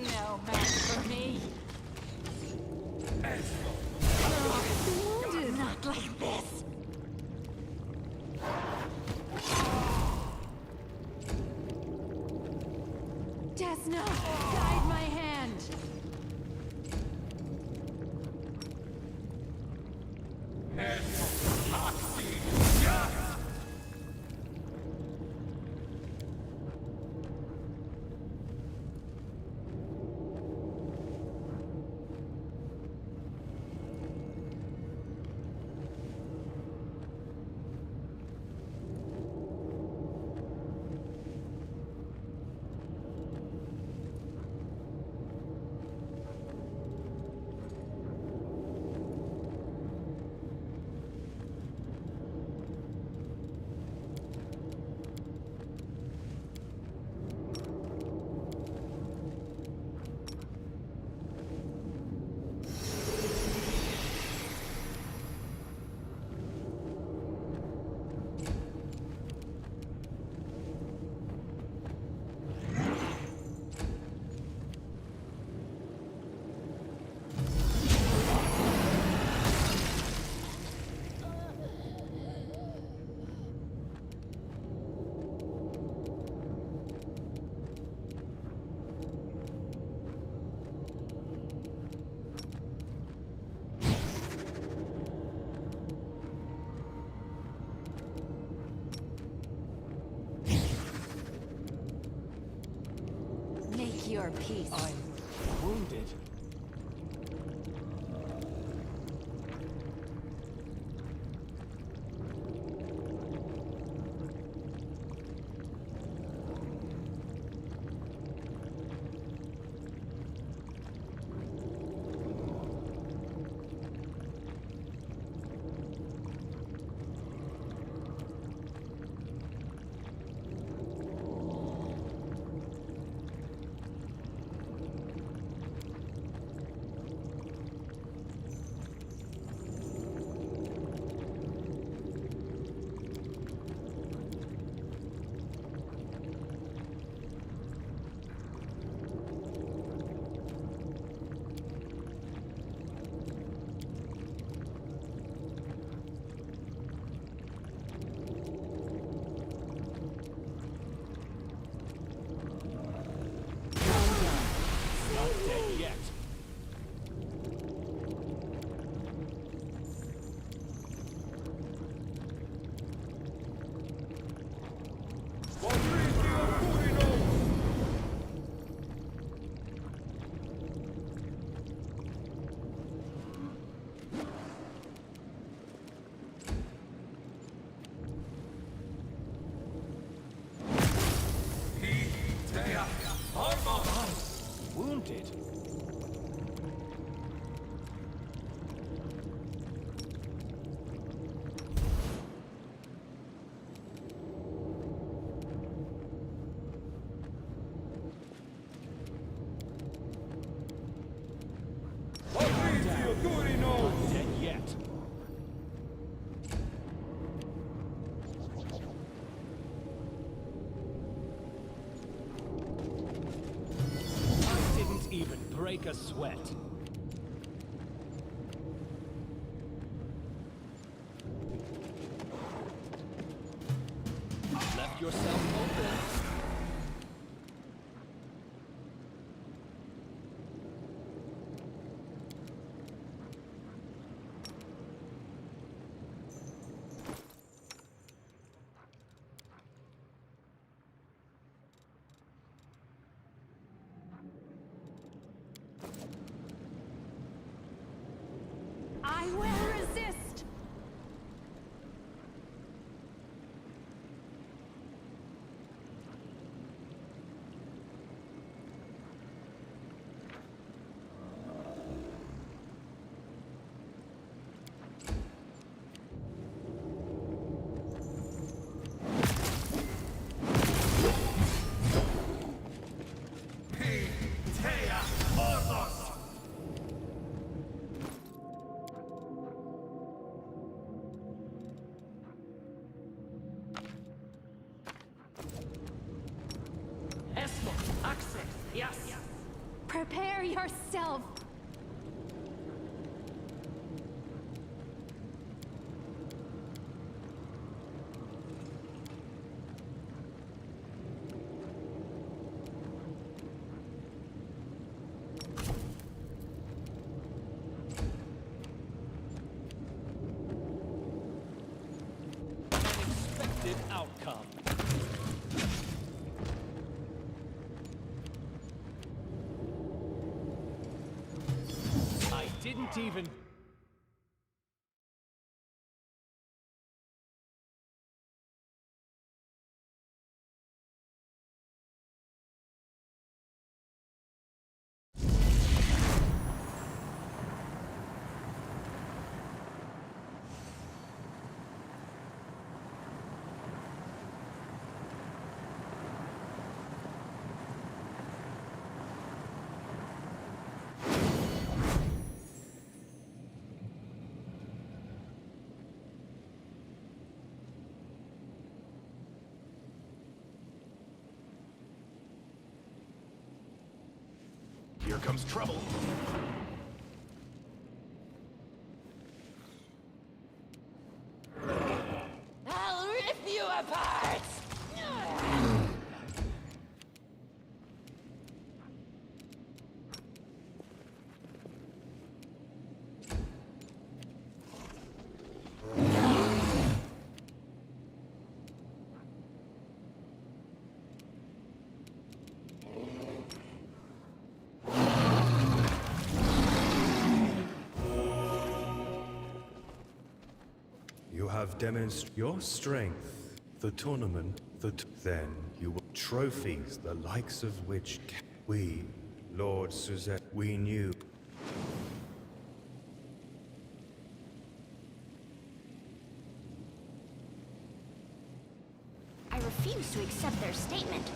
No match for me. Not like this! Desna, guide my hand! Make your peace. I'm wounded. Wounded. Not dead yet. I didn't even break a sweat. Left yourself open. I will resist! Yes! Prepare yourself! Unexpected outcome. I didn't even... Here comes trouble. I'll rip you apart! You have demonstrated your strength. The tournament, then you will trophies the likes of which we, Lord Suzette, we knew. I refuse to accept their statement.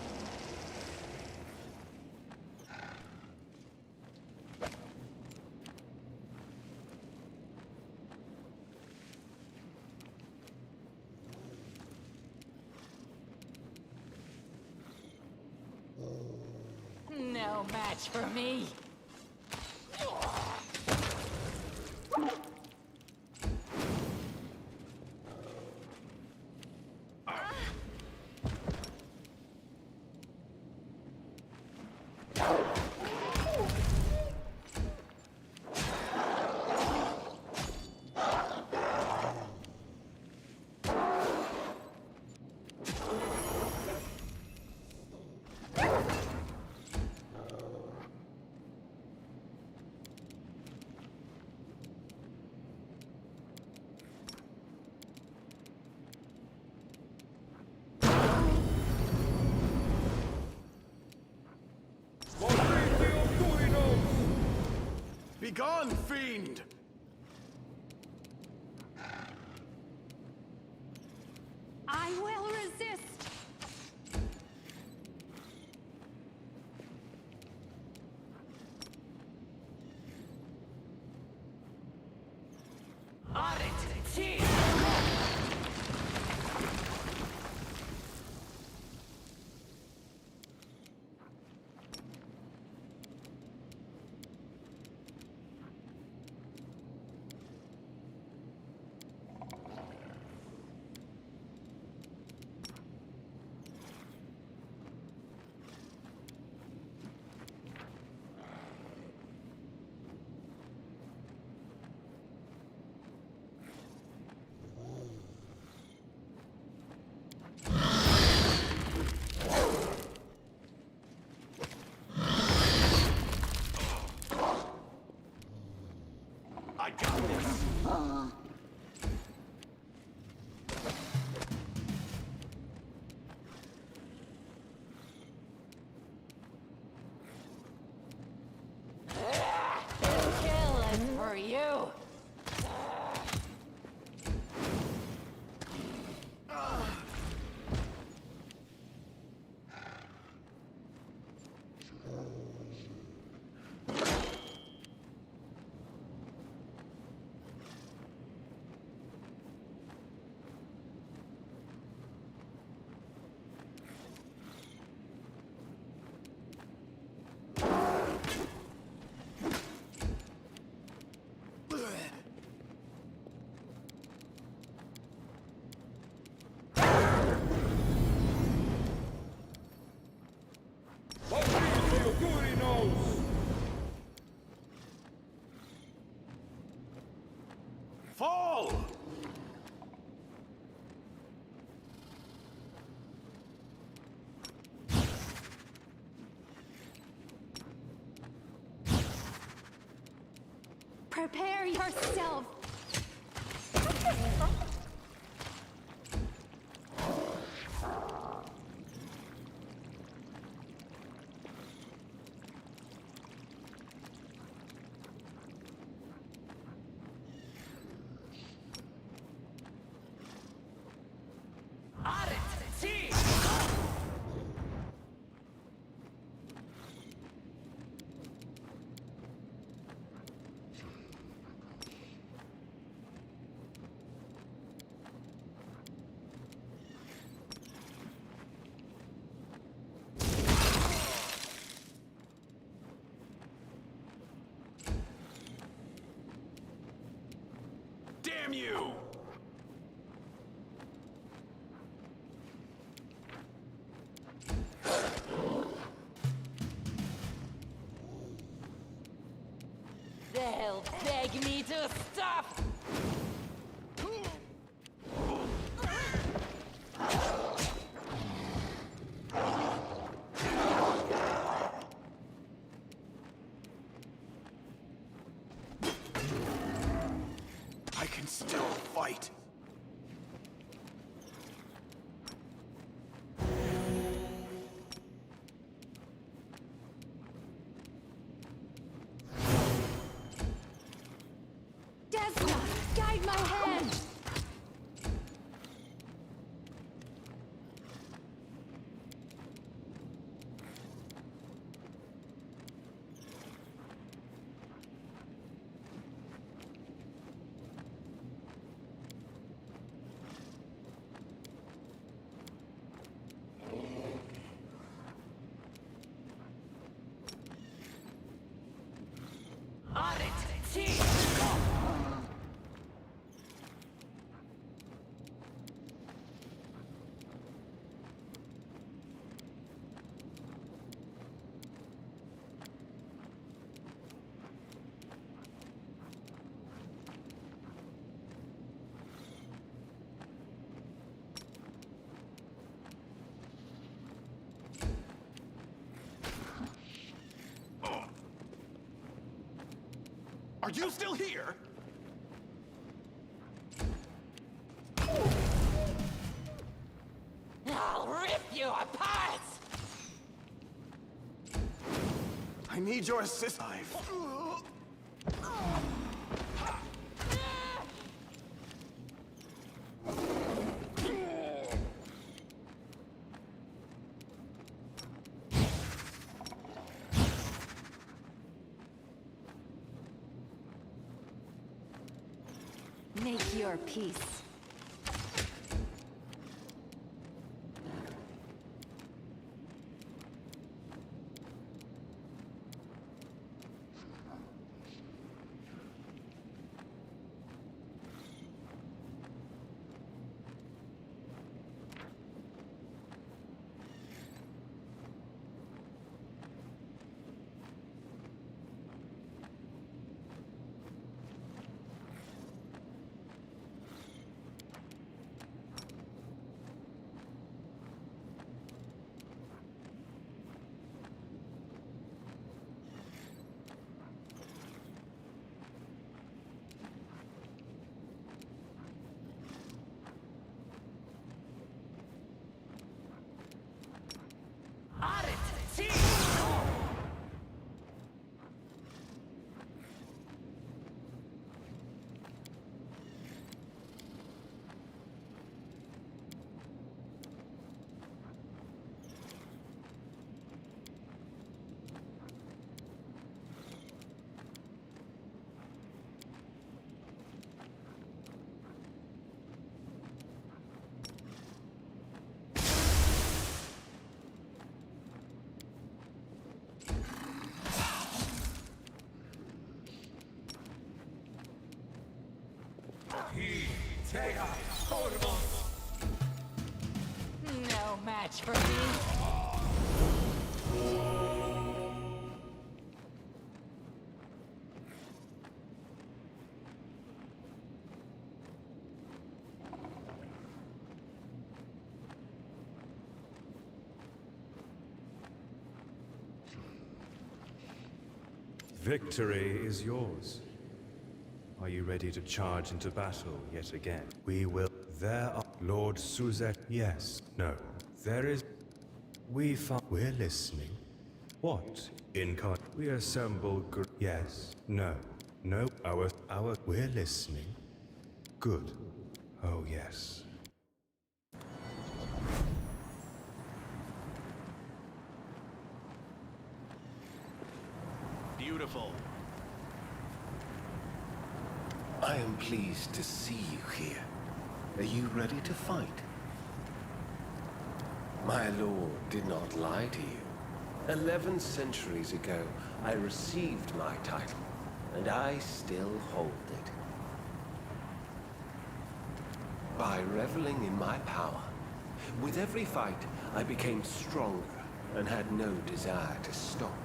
No match for me! Begone, fiend! I will resist! I got this! This kill is for you! Fall! Prepare yourself! Damn you! They'll beg me to stop! I can still fight. Desna, guide my hand! Are you still here? I'll rip you apart! I need your assist. Make your peace. No match for me. Victory is yours. Are you ready to charge into battle yet again? We will. There are... Lord Suzette. Yes. No. There is... We're listening. What? We assemble... Yes. No. No. We're listening. Good. Oh, yes. Beautiful. I am pleased to see you here. Are you ready to fight? My lord did not lie to you. 11 centuries ago, I received my title, and I still hold it. By reveling in my power, with every fight, I became stronger and had no desire to stop.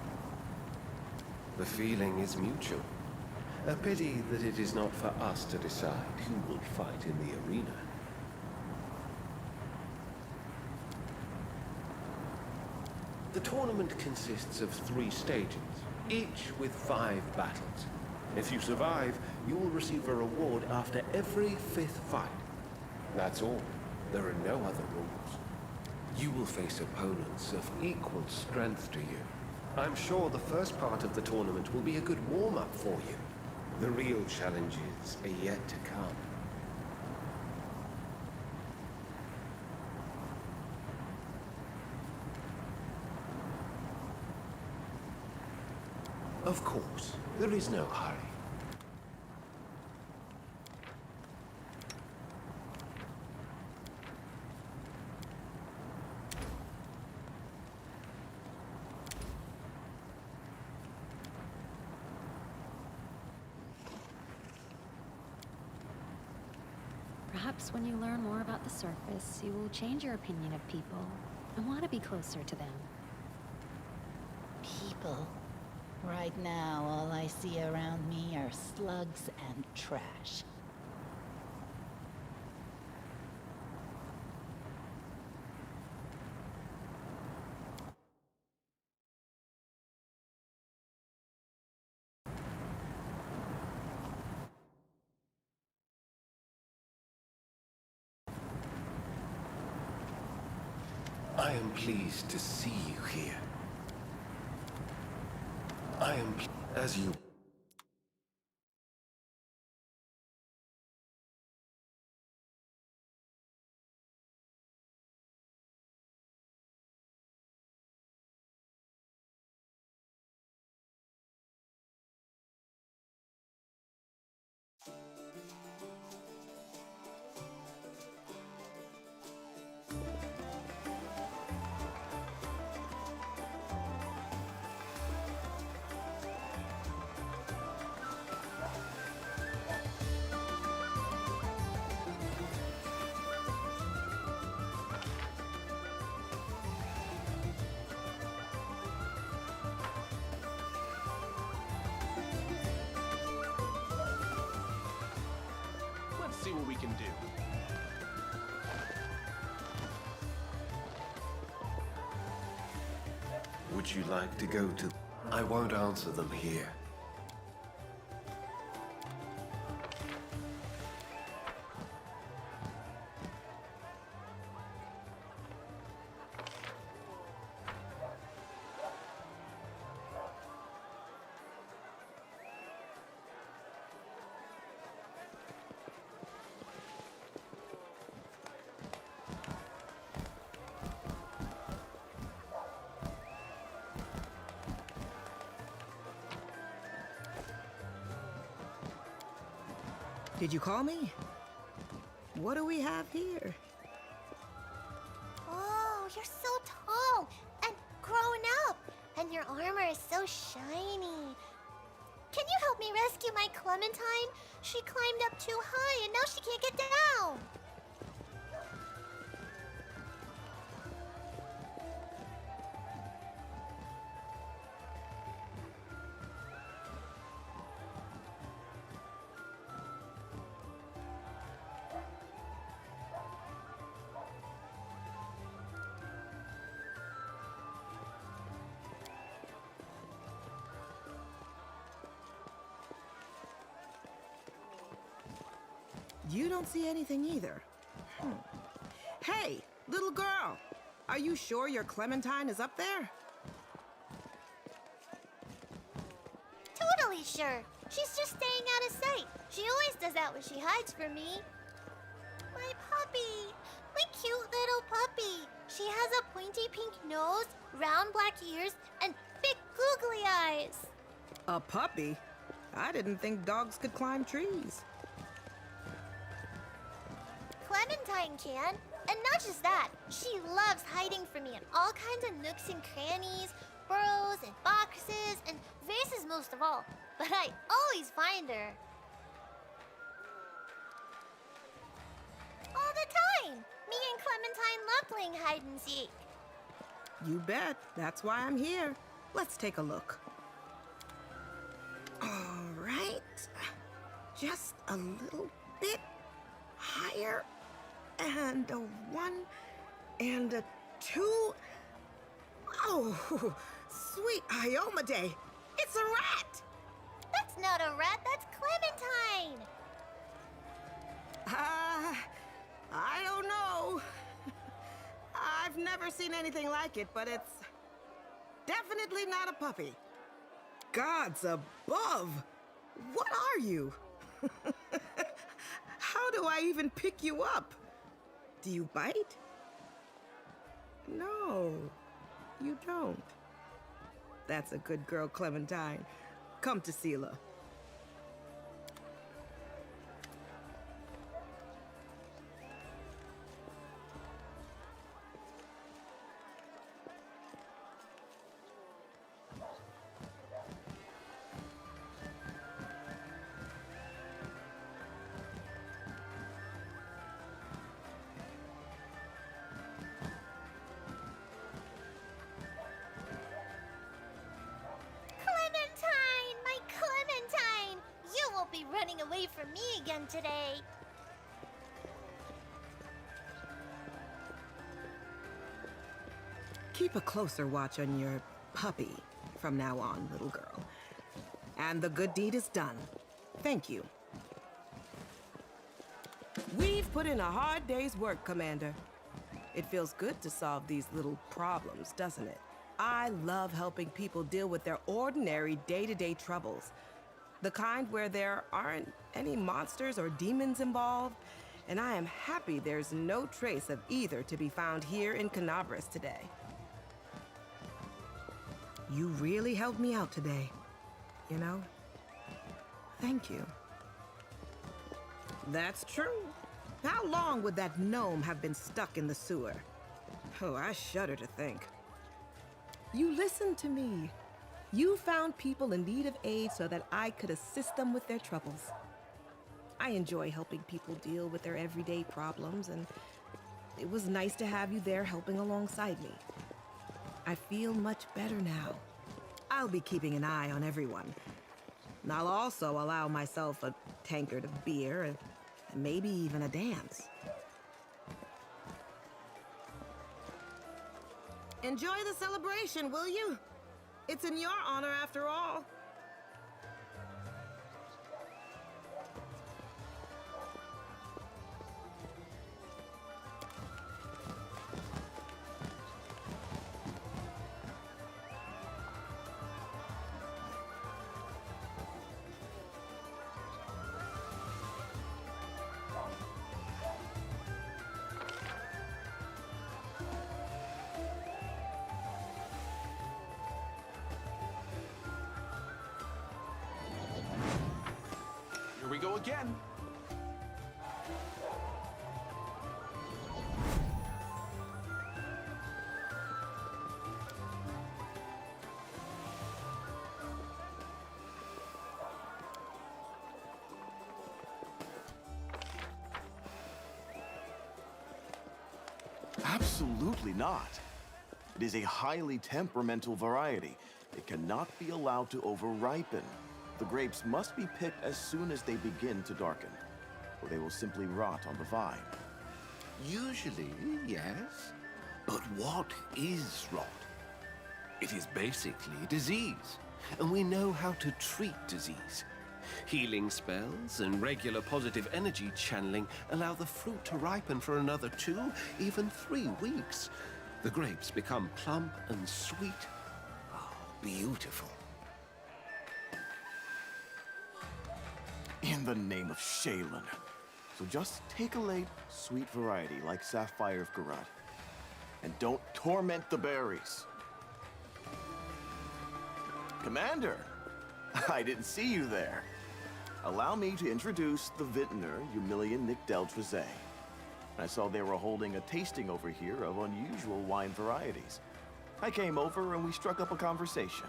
The feeling is mutual. A pity that it is not for us to decide who will fight in the arena. The tournament consists of 3 stages, each with 5 battles. If you survive, you will receive a reward after every 5th fight. That's all. There are no other rules. You will face opponents of equal strength to you. I'm sure the first part of the tournament will be a good warm-up for you. The real challenges are yet to come. Of course, there is no hurry. Perhaps when you learn more about the surface, you will change your opinion of people and want to be closer to them. People. Right now, all I see around me are slugs and trash. I am pleased to see you here. I am as you... see what we can do. Would you like to go to... I won't answer them here. Did you call me? What do we have here? Oh, you're so tall and grown up, and your armor is so shiny. Can you help me rescue my Clementine? She climbed up too high and now she can't get down. You don't see anything either. Hey, little girl! Are you sure your Clementine is up there? Totally sure. She's just staying out of sight. She always does that when she hides from me. My puppy. My cute little puppy. She has a pointy pink nose, round black ears, and big googly eyes. A puppy? I didn't think dogs could climb trees. Clementine can. And not just that, she loves hiding from me in all kinds of nooks and crannies, burrows and boxes, and vases most of all. But I always find her. All the time! Me and Clementine love playing hide and seek. You bet. That's why I'm here. Let's take a look. All right. Just a little bit higher. And a 1 and a 2. Oh, sweet Iomade. It's a rat. That's not a rat, that's Clementine. I don't know. I've never seen anything like it, but it's definitely not a puppy. Gods above! What are you? How do I even pick you up? Do you bite? No, you don't. That's a good girl, Clementine. Come to Sela. Running away from me again today. Keep a closer watch on your puppy from now on, little girl. And the good deed is done. Thank you. We've put in a hard day's work, Commander. It feels good to solve these little problems, doesn't it? I love helping people deal with their ordinary day-to-day troubles. The kind where there aren't any monsters or demons involved, and I am happy there's no trace of either to be found here in Canabras today. You really helped me out today, you know? Thank you. That's true. How long would that gnome have been stuck in the sewer? Oh, I shudder to think. You listened to me. You found people in need of aid so that I could assist them with their troubles. I enjoy helping people deal with their everyday problems, and it was nice to have you there helping alongside me. I feel much better now. I'll be keeping an eye on everyone. And I'll also allow myself a tankard of beer maybe even a dance. Enjoy the celebration, will you? It's in your honor after all. Here we go again. Absolutely not. It is a highly temperamental variety. It cannot be allowed to over-ripen. The grapes must be picked as soon as they begin to darken, or they will simply rot on the vine. Usually, yes. But what is rot? It is basically disease, and we know how to treat disease. Healing spells and regular positive energy channeling allow the fruit to ripen for another 2, even 3 weeks. The grapes become plump and sweet. Oh, beautiful. In the name of Shaylin. So just take a late, sweet variety like Sapphire of Garut. And don't torment the berries. Commander! I didn't see you there. Allow me to introduce the vintner, Humilian Nick Deltrezay. I saw they were holding a tasting over here of unusual wine varieties. I came over and we struck up a conversation.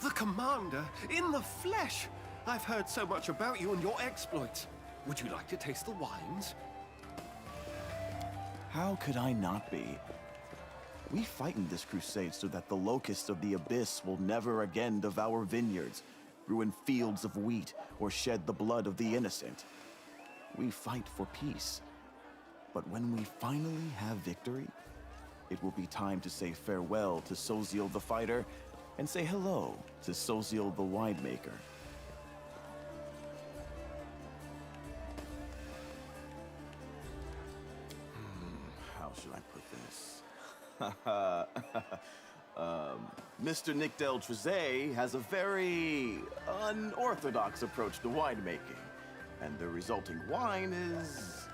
The Commander, in the flesh! I've heard so much about you and your exploits. Would you like to taste the wines? How could I not be? We fight in this crusade so that the locusts of the abyss will never again devour vineyards, ruin fields of wheat, or shed the blood of the innocent. We fight for peace. But when we finally have victory, it will be time to say farewell to Soziel the fighter and say hello to Soziel the winemaker. How should I put this? Mr. Nick Deltrezay has a very unorthodox approach to winemaking, and the resulting wine is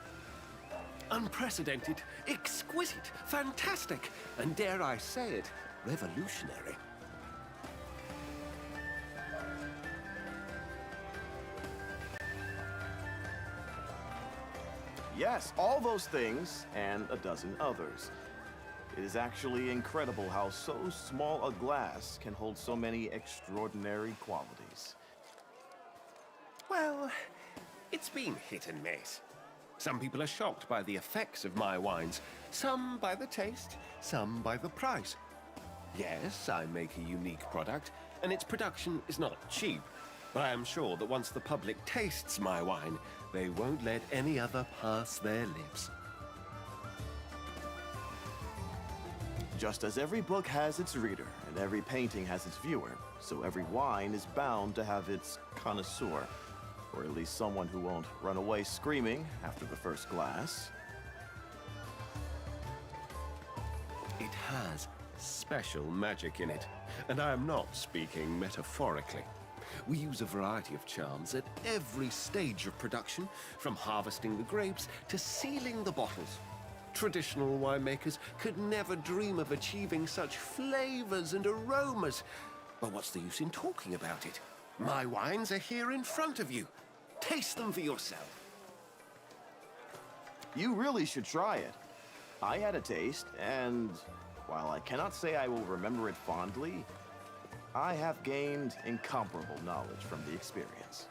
Unprecedented, exquisite, fantastic, and dare I say it, revolutionary. Yes, all those things, and a dozen others. It is actually incredible how so small a glass can hold so many extraordinary qualities. Well, it's been hit and miss. Some people are shocked by the effects of my wines, some by the taste, some by the price. Yes, I make a unique product, and its production is not cheap, but I am sure that once the public tastes my wine, they won't let any other pass their lips. Just as every book has its reader, and every painting has its viewer, so every wine is bound to have its connoisseur, or at least someone who won't run away screaming after the first glass. It has special magic in it, and I am not speaking metaphorically. We use a variety of charms at every stage of production, from harvesting the grapes to sealing the bottles. Traditional winemakers could never dream of achieving such flavors and aromas. But what's the use in talking about it? My wines are here in front of you. Taste them for yourself. You really should try it. I had a taste, and while I cannot say I will remember it fondly, I have gained incomparable knowledge from the experience.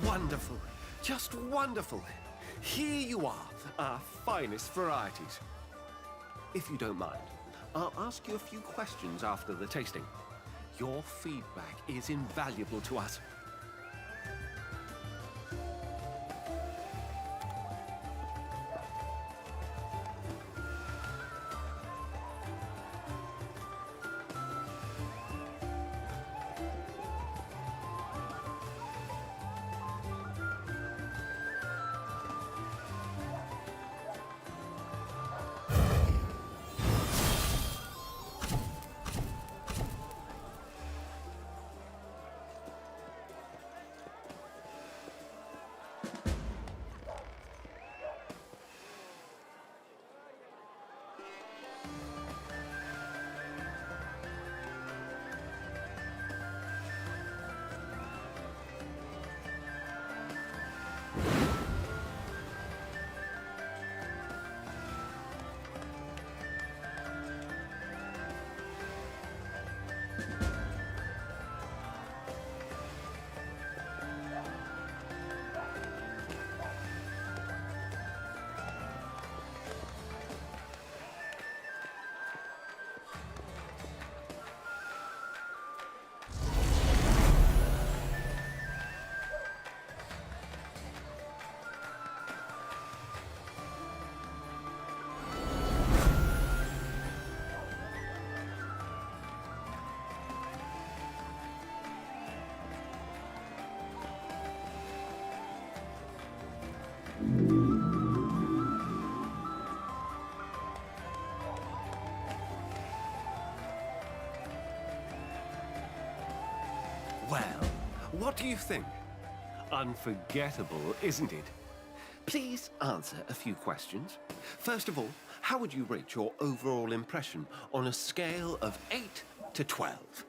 Wonderful. Just wonderful. Here you are, our finest varieties. If you don't mind, I'll ask you a few questions after the tasting. Your feedback is invaluable to us. Well, what do you think? Unforgettable, isn't it? Please answer a few questions. First of all, how would you rate your overall impression on a scale of 8 to 12?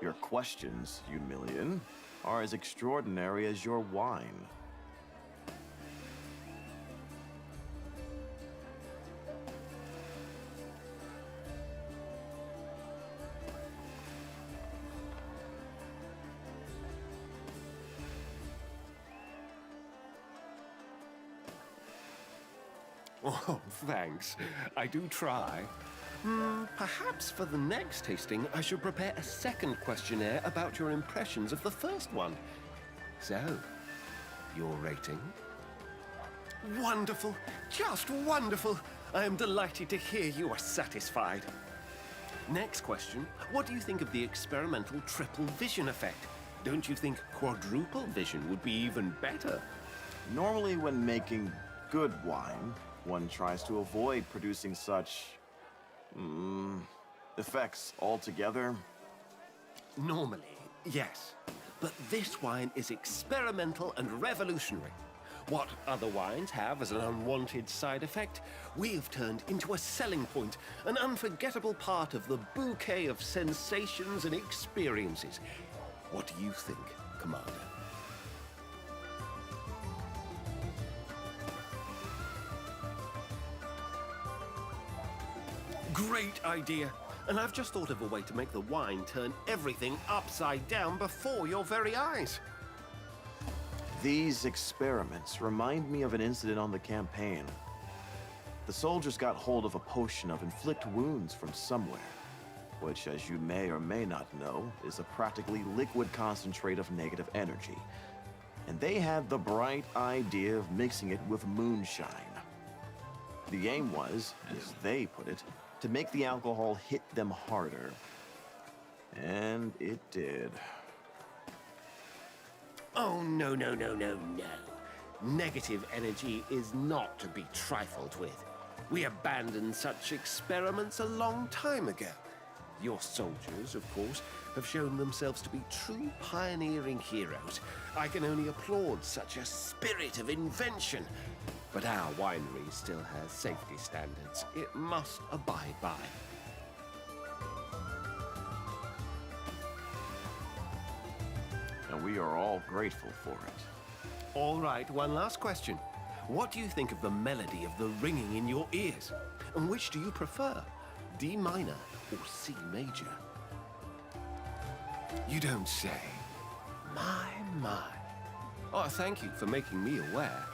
Your questions, Humilian, are as extraordinary as your wine. Oh, thanks. I do try. Perhaps for the next tasting, I should prepare a second questionnaire about your impressions of the first one. So, your rating? Wonderful! Just wonderful! I am delighted to hear you are satisfied. Next question, what do you think of the experimental triple vision effect? Don't you think quadruple vision would be even better? Normally when making good wine, one tries to avoid producing such effects altogether. Normally, yes. But this wine is experimental and revolutionary. What other wines have as an unwanted side effect, we've turned into a selling point, an unforgettable part of the bouquet of sensations and experiences. What do you think, Commander? Great idea. And I've just thought of a way to make the wine turn everything upside down before your very eyes. These experiments remind me of an incident on the campaign. The soldiers got hold of a potion of inflict wounds from somewhere, which, as you may or may not know, is a practically liquid concentrate of negative energy. And they had the bright idea of mixing it with moonshine. The aim was, as they put it, to make the alcohol hit them harder. And it did. Oh, no, no, no, no, no. Negative energy is not to be trifled with. We abandoned such experiments a long time ago. Your soldiers, of course, have shown themselves to be true pioneering heroes. I can only applaud such a spirit of invention. But our winery still has safety standards it must abide by. And we are all grateful for it. All right, one last question. What do you think of the melody of the ringing in your ears? And which do you prefer, D minor or C major? You don't say. My. Oh, thank you for making me aware.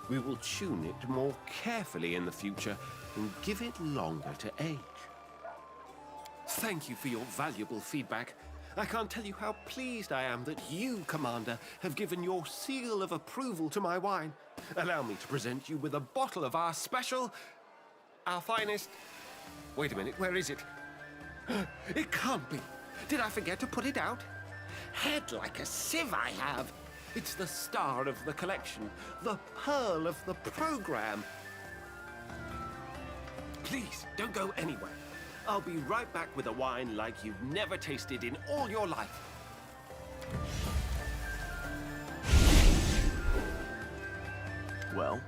We will tune it more carefully in the future and give it longer to age. Thank you for your valuable feedback. I can't tell you how pleased I am that you, Commander, have given your seal of approval to my wine. Allow me to present you with a bottle of our special... our finest... Wait a minute, where is it? It can't be. Did I forget to put it out? Head like a sieve I have. It's the star of the collection, the pearl of the program. Please, don't go anywhere. I'll be right back with a wine like you've never tasted in all your life. Well,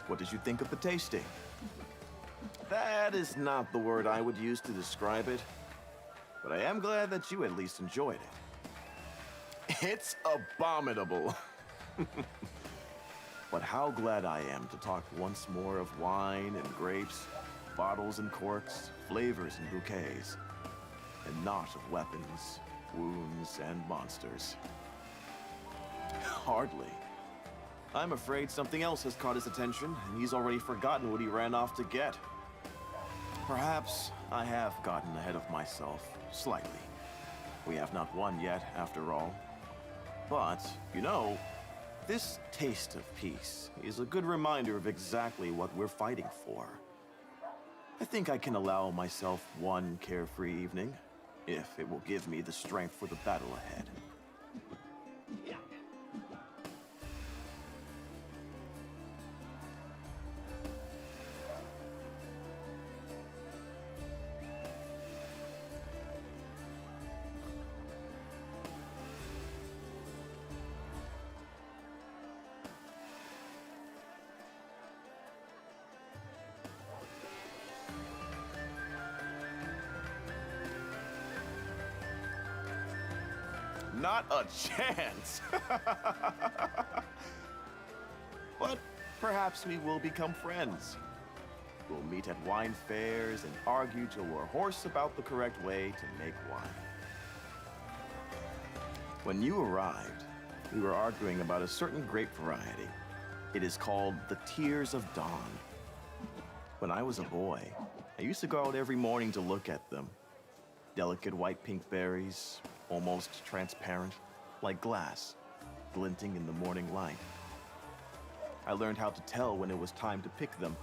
what did you think of the tasting? That is not the word I would use to describe it, but I am glad that you at least enjoyed it. It's abominable. But how glad I am to talk once more of wine and grapes, bottles and corks, flavors and bouquets, and not of weapons, wounds, and monsters. Hardly. I'm afraid something else has caught his attention, and he's already forgotten what he ran off to get. Perhaps I have gotten ahead of myself, slightly. We have not won yet, after all. But, you know, this taste of peace is a good reminder of exactly what we're fighting for. I think I can allow myself one carefree evening, if it will give me the strength for the battle ahead. Not a chance! But perhaps we will become friends. We'll meet at wine fairs and argue till we're hoarse about the correct way to make wine. When you arrived, we were arguing about a certain grape variety. It is called the Tears of Dawn. When I was a boy, I used to go out every morning to look at them. Delicate white-pink berries, almost transparent, like glass, glinting in the morning light. I learned how to tell when it was time to pick them,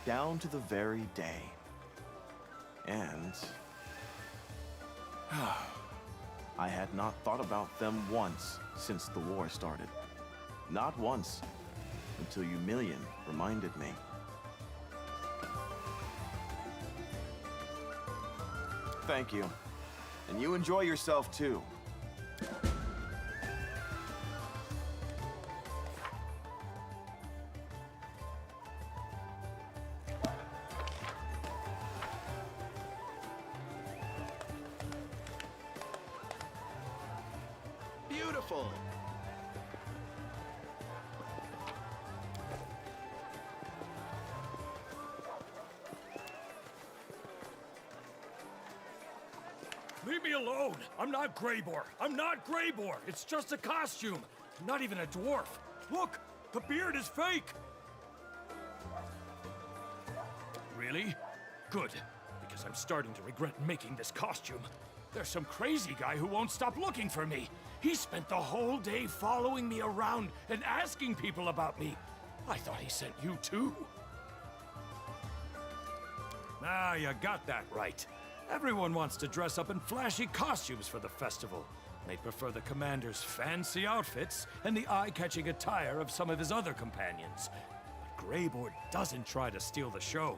down to the very day. And I had not thought about them once since the war started. Not once, until Eumillion reminded me. Thank you. And you enjoy yourself, too. Beautiful. Leave me alone! I'm not Greybor! I'm not Greybor! It's just a costume! I'm not even a dwarf! Look! The beard is fake! Really? Good. Because I'm starting to regret making this costume. There's some crazy guy who won't stop looking for me. He spent the whole day following me around and asking people about me. I thought he sent you too. Ah, you got that right. Everyone wants to dress up in flashy costumes for the festival. They prefer the commander's fancy outfits and the eye-catching attire of some of his other companions. But Greybor doesn't try to steal the show.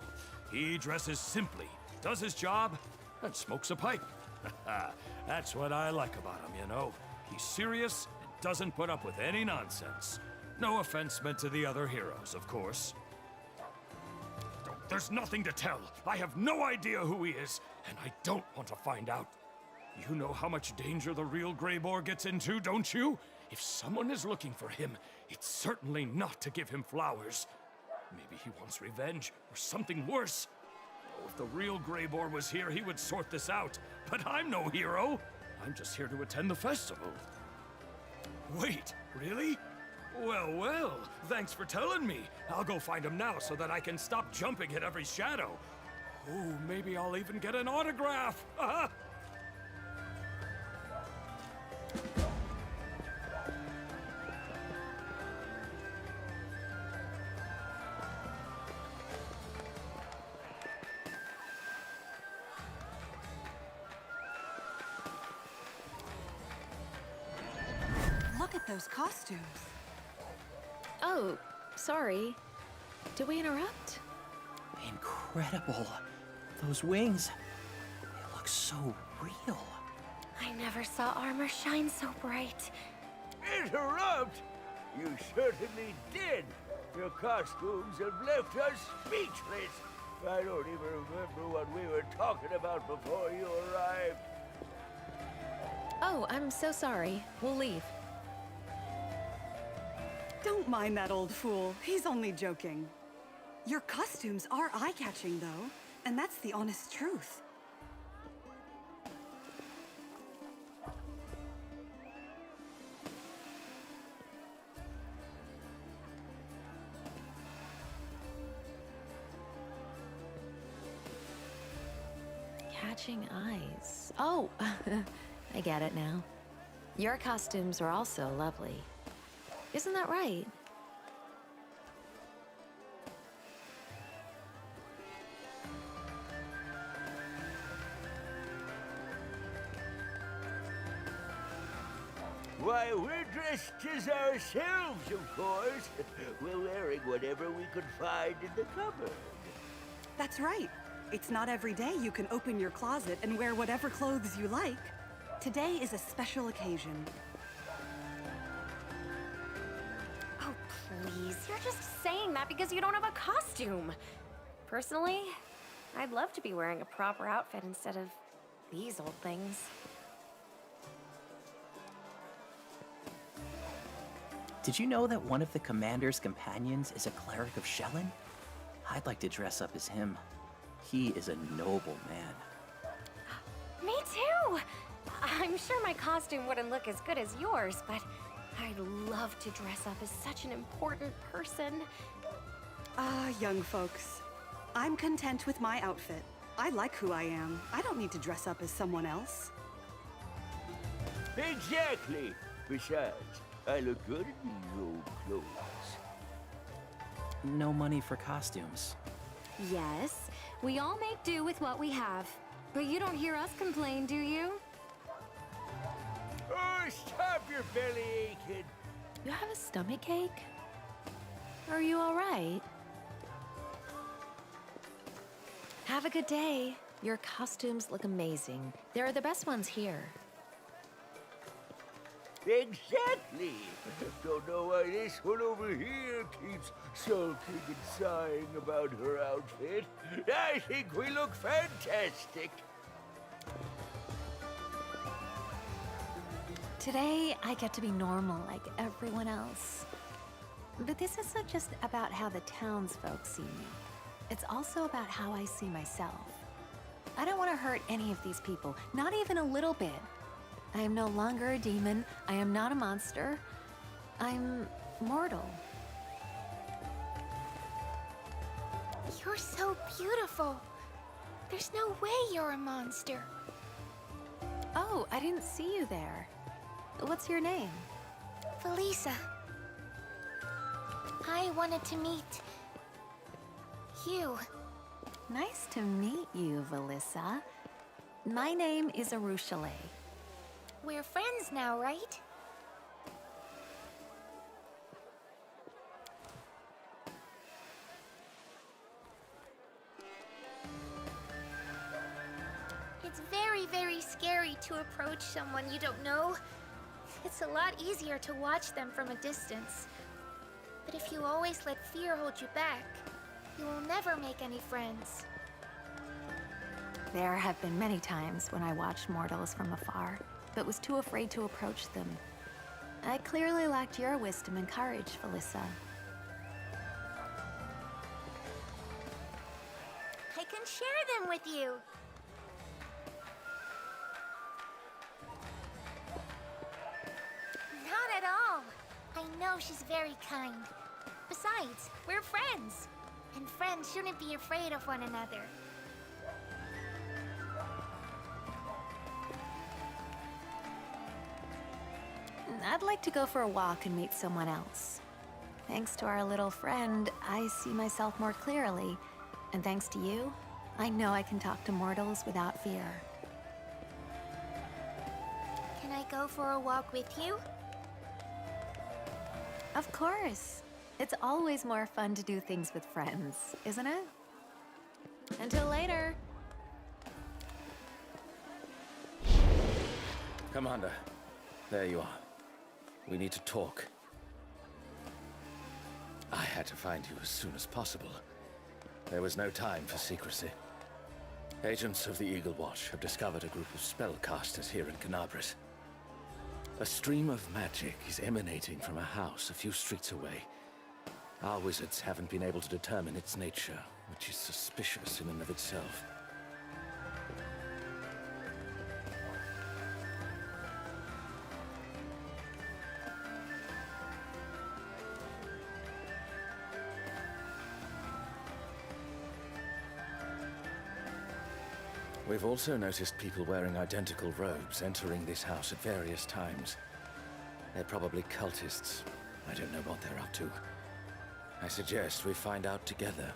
He dresses simply, does his job, and smokes a pipe. That's what I like about him, you know. He's serious and doesn't put up with any nonsense. No offense meant to the other heroes, of course. There's nothing to tell. I have no idea who he is, and I don't want to find out. You know how much danger the real Greybor gets into, don't you? If someone is looking for him, it's certainly not to give him flowers. Maybe he wants revenge, or something worse. Oh, if the real Greybor was here, he would sort this out. But I'm no hero. I'm just here to attend the festival. Wait, really? Well, well, thanks for telling me. I'll go find him now so that I can stop jumping at every shadow. Oh, maybe I'll even get an autograph. those costumes. Oh, sorry. Did we interrupt? Incredible. Those wings, they look so real. I never saw armor shine so bright. Interrupt? You certainly did. Your costumes have left us speechless. I don't even remember what we were talking about before you arrived. Oh, I'm so sorry. We'll leave. Don't mind that old fool. He's only joking. Your costumes are eye-catching, though, and that's the honest truth. Catching eyes. Oh, I get it now. Your costumes are also lovely. Isn't that right? Why, we're dressed as ourselves, of course. We're wearing whatever we could find in the cupboard. That's right. It's not every day you can open your closet and wear whatever clothes you like. Today is a special occasion. Oh, please. You're just saying that because you don't have a costume. Personally, I'd love to be wearing a proper outfit instead of these old things. Did you know that one of the commander's companions is a cleric of Shellen? I'd like to dress up as him. He is a noble man. Me too! I'm sure my costume wouldn't look as good as yours, but I'd love to dress up as such an important person. Ah, young folks. I'm content with my outfit. I like who I am. I don't need to dress up as someone else. Exactly. Besides, I look good in these old clothes. No money for costumes. Yes, we all make do with what we have. But you don't hear us complain, do you? Oh, stop your belly aching. You have a stomach ache? Are you all right? Have a good day. Your costumes look amazing. They're the best ones here. Exactly. Don't know why this one over here keeps sulking and sighing about her outfit. I think we look fantastic. Today, I get to be normal like everyone else. But this isn't just about how the townsfolk see me. It's also about how I see myself. I don't want to hurt any of these people, not even a little bit. I am no longer a demon. I am not a monster. I'm mortal. You're so beautiful. There's no way you're a monster. Oh, I didn't see you there. What's your name? Felisa. I wanted to meet you. Nice to meet you, Felisa. My name is Arushale. We're friends now, right? It's very, very scary to approach someone you don't know. It's a lot easier to watch them from a distance. But if you always let fear hold you back, you will never make any friends. There have been many times when I watched mortals from afar, but was too afraid to approach them. I clearly lacked your wisdom and courage, Felisa. I can share them with you. Not at all. I know she's very kind. Besides, we're friends. And friends shouldn't be afraid of one another. I'd like to go for a walk and meet someone else. Thanks to our little friend, I see myself more clearly. And thanks to you, I know I can talk to mortals without fear. Can I go for a walk with you? Of course. It's always more fun to do things with friends, isn't it? Until later. Commander, there you are. We need to talk. I had to find you as soon as possible. There was no time for secrecy. Agents of the Eagle Watch have discovered a group of spellcasters here in Canabris. A stream of magic is emanating from a house a few streets away. Our wizards haven't been able to determine its nature, which is suspicious in and of itself. We've also noticed people wearing identical robes entering this house at various times. They're probably cultists. I don't know what they're up to. I suggest we find out together.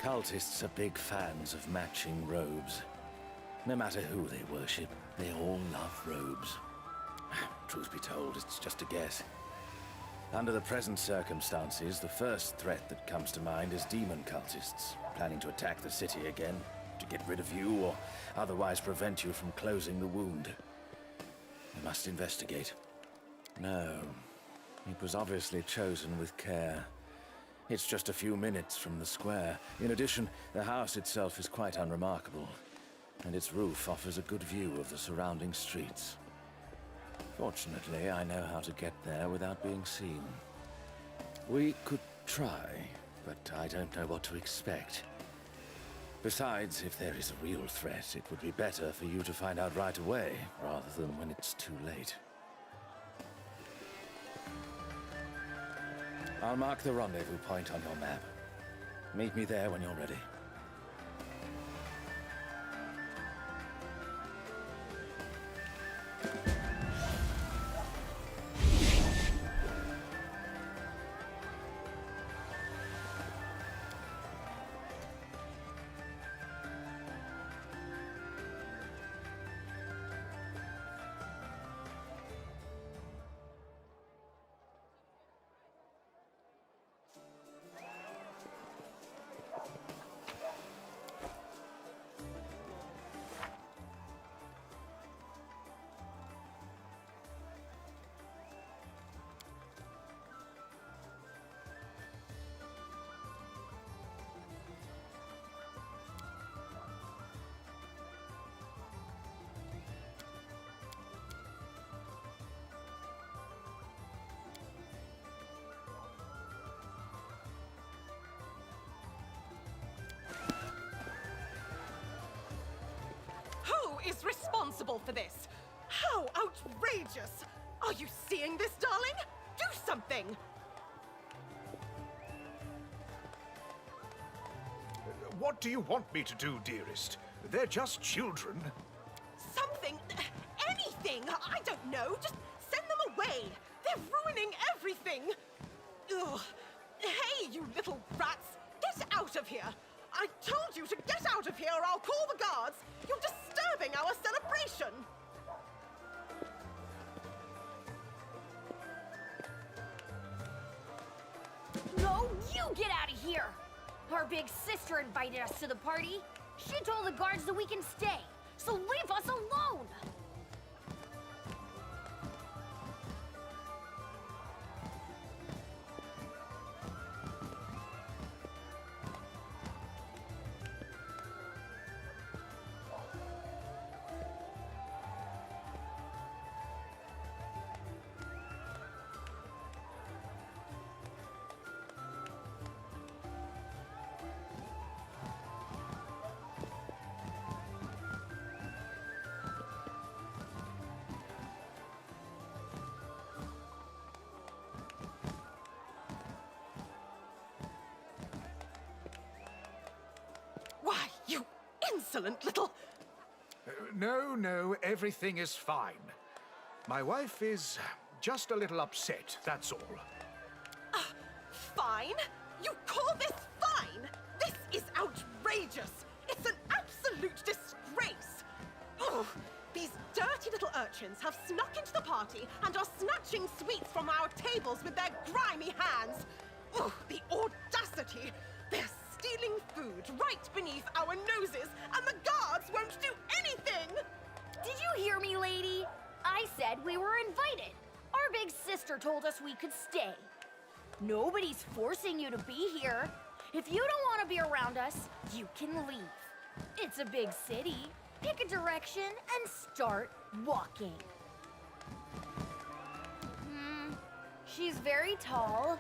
Cultists are big fans of matching robes. No matter who they worship, they all love robes. Truth be told, it's just a guess. Under the present circumstances, the first threat that comes to mind is demon cultists, planning to attack the city again, to get rid of you or otherwise prevent you from closing the wound. We must investigate. No, it was obviously chosen with care. It's just a few minutes from the square. In addition, the house itself is quite unremarkable, and its roof offers a good view of the surrounding streets. Fortunately, I know how to get there without being seen. We could try, but I don't know what to expect. Besides, if there is a real threat, it would be better for you to find out right away, rather than when it's too late. I'll mark the rendezvous point on your map. Meet me there when you're ready. Who is responsible for this? How outrageous! Are you seeing this, darling? Do something! What do you want me to do, dearest? They're just children. Something! Anything! I don't know! Just send them away! They're ruining everything! Ugh. Hey, you little rats! Get out of here! I told you to get out of here or I'll call the guards! You're disturbing our celebration! No, you get out of here! Our big sister invited us to the party. She told the guards that we can stay, so leave us alone! Why, you insolent little... No, everything is fine. My wife is just a little upset, that's all. Fine? You call this fine? This is outrageous! It's an absolute disgrace! Oh, these dirty little urchins have snuck into the party and are snatching sweets from our tables with their grimy hands! Oh, the audacity! They're stealing food right beneath our noses, and the guards won't do anything! Did you hear me, lady? I said we were invited. Our big sister told us we could stay. Nobody's forcing you to be here. If you don't want to be around us, you can leave. It's a big city. Pick a direction and start walking. She's very tall,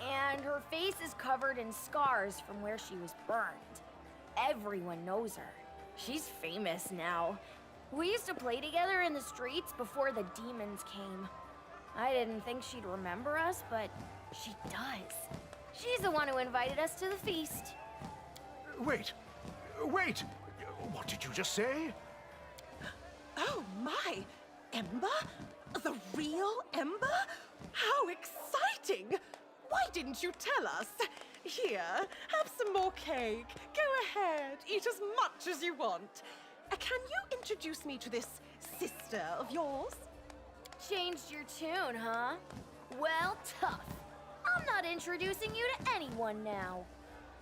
and her face is covered in scars from where she was burned. Everyone knows her. She's famous now. We used to play together in the streets before the demons came. I didn't think she'd remember us, but she does. She's the one who invited us to the feast. Wait! What did you just say? Oh my! Ember? The real Ember? How exciting! Why didn't you tell us? Here, have some more cake. Go ahead, eat as much as you want. Can you introduce me to this sister of yours? Changed your tune, huh? Well, tough. I'm not introducing you to anyone now.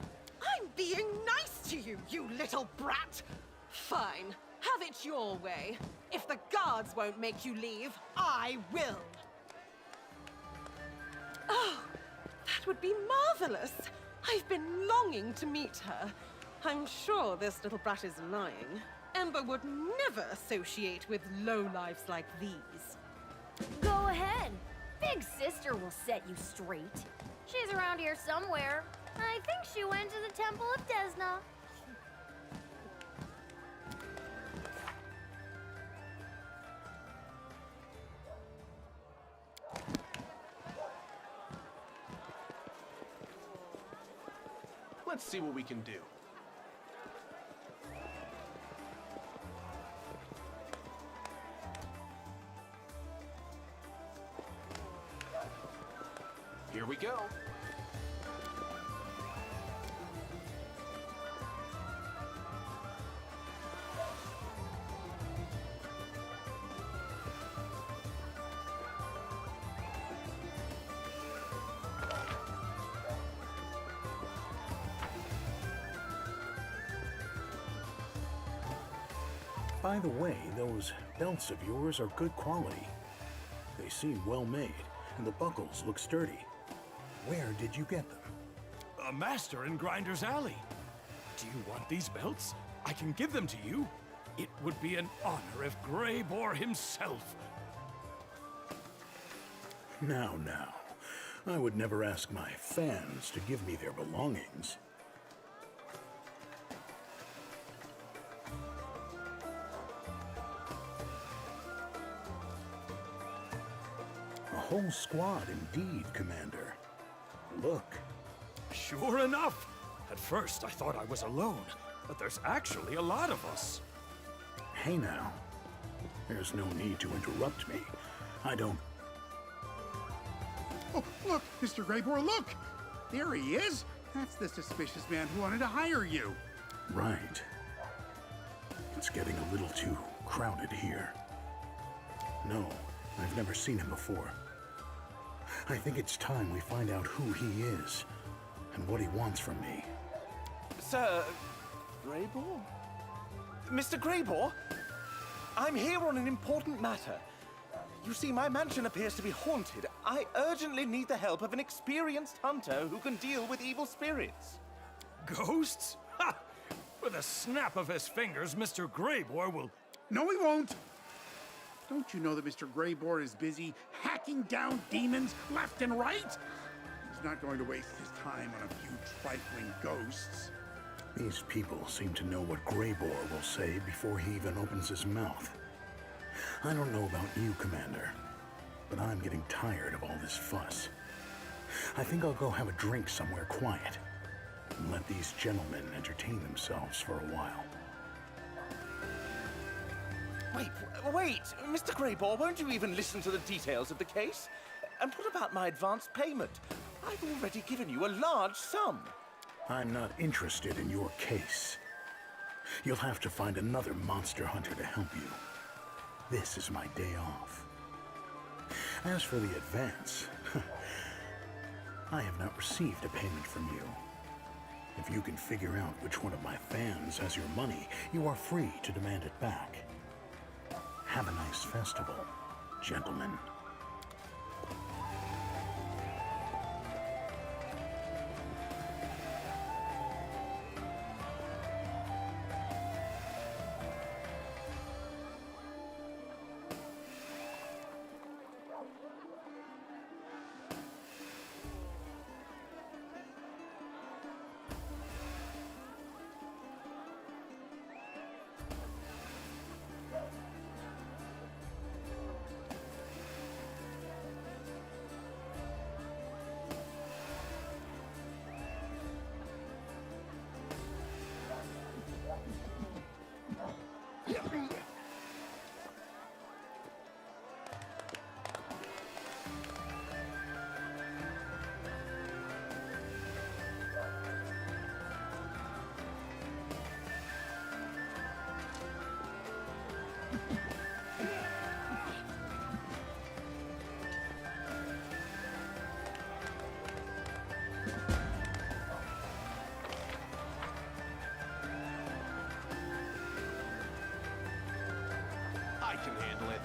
I'm being nice to you, you little brat. Fine, have it your way. If the guards won't make you leave, I will. Oh, that would be marvelous. I've been longing to meet her. I'm sure this little brat is lying. Ember would never associate with lowlifes like these. Go ahead. Big sister will set you straight. She's around here somewhere. I think she went to the Temple of Desna. Let's see what we can do. Here we go. By the way, those belts of yours are good quality. They seem well made, and the buckles look sturdy. Where did you get them? A master in Grinder's Alley. Do you want these belts? I can give them to you. It would be an honor if Greybor himself... Now, I would never ask my fans to give me their belongings. A whole squad indeed, Commander. Look. Sure enough. At first, I thought I was alone, but there's actually a lot of us. Hey now. There's no need to interrupt me. I don't... Oh, look, Mr. Greybor, look! There he is! That's the suspicious man who wanted to hire you. Right. It's getting a little too crowded here. No, I've never seen him before. I think it's time we find out who he is and what he wants from me. Sir... Greybor? Mr. Greybor? I'm here on an important matter. You see, my mansion appears to be haunted. I urgently need the help of an experienced hunter who can deal with evil spirits. Ghosts? Ha! With a snap of his fingers, Mr. Greybor will... No, he won't! Don't you know that Mr. Greybor is busy hacking down demons left and right? He's not going to waste his time on a few trifling ghosts. These people seem to know what Greybor will say before he even opens his mouth. I don't know about you, Commander, but I'm getting tired of all this fuss. I think I'll go have a drink somewhere quiet and let these gentlemen entertain themselves for a while. Wait! Mr. Greybor, won't you even listen to the details of the case? And what about my advance payment? I've already given you a large sum. I'm not interested in your case. You'll have to find another monster hunter to help you. This is my day off. As for the advance, I have not received a payment from you. If you can figure out which one of my fans has your money, you are free to demand it back. Have a nice festival, gentlemen. I can handle it.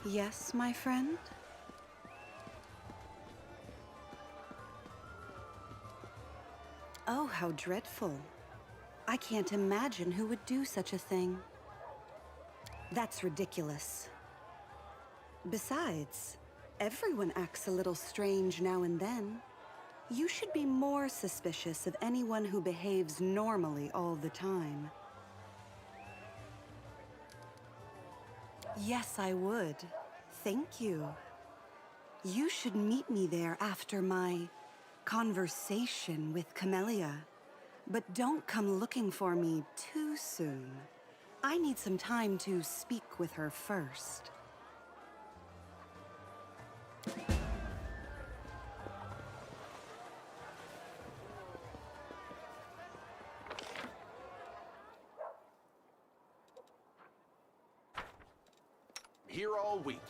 Yes, my friend? Oh, how dreadful. I can't imagine who would do such a thing. That's ridiculous. Besides, everyone acts a little strange now and then. You should be more suspicious of anyone who behaves normally all the time. Yes, I would. Thank you. You should meet me there after my conversation with Camellia. But don't come looking for me too soon. I need some time to speak with her first. Here all week.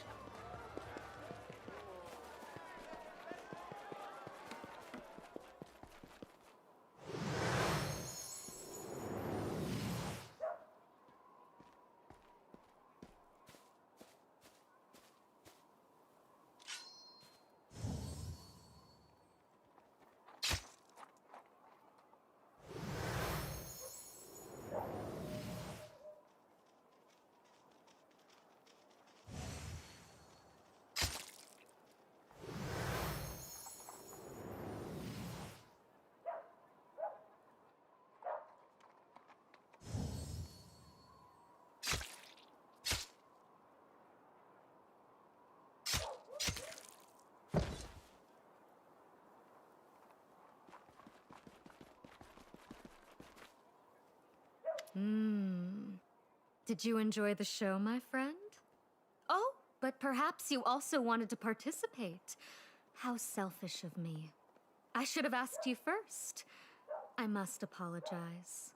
Did you enjoy the show, my friend? Oh, but perhaps you also wanted to participate. How selfish of me. I should have asked you first. I must apologize.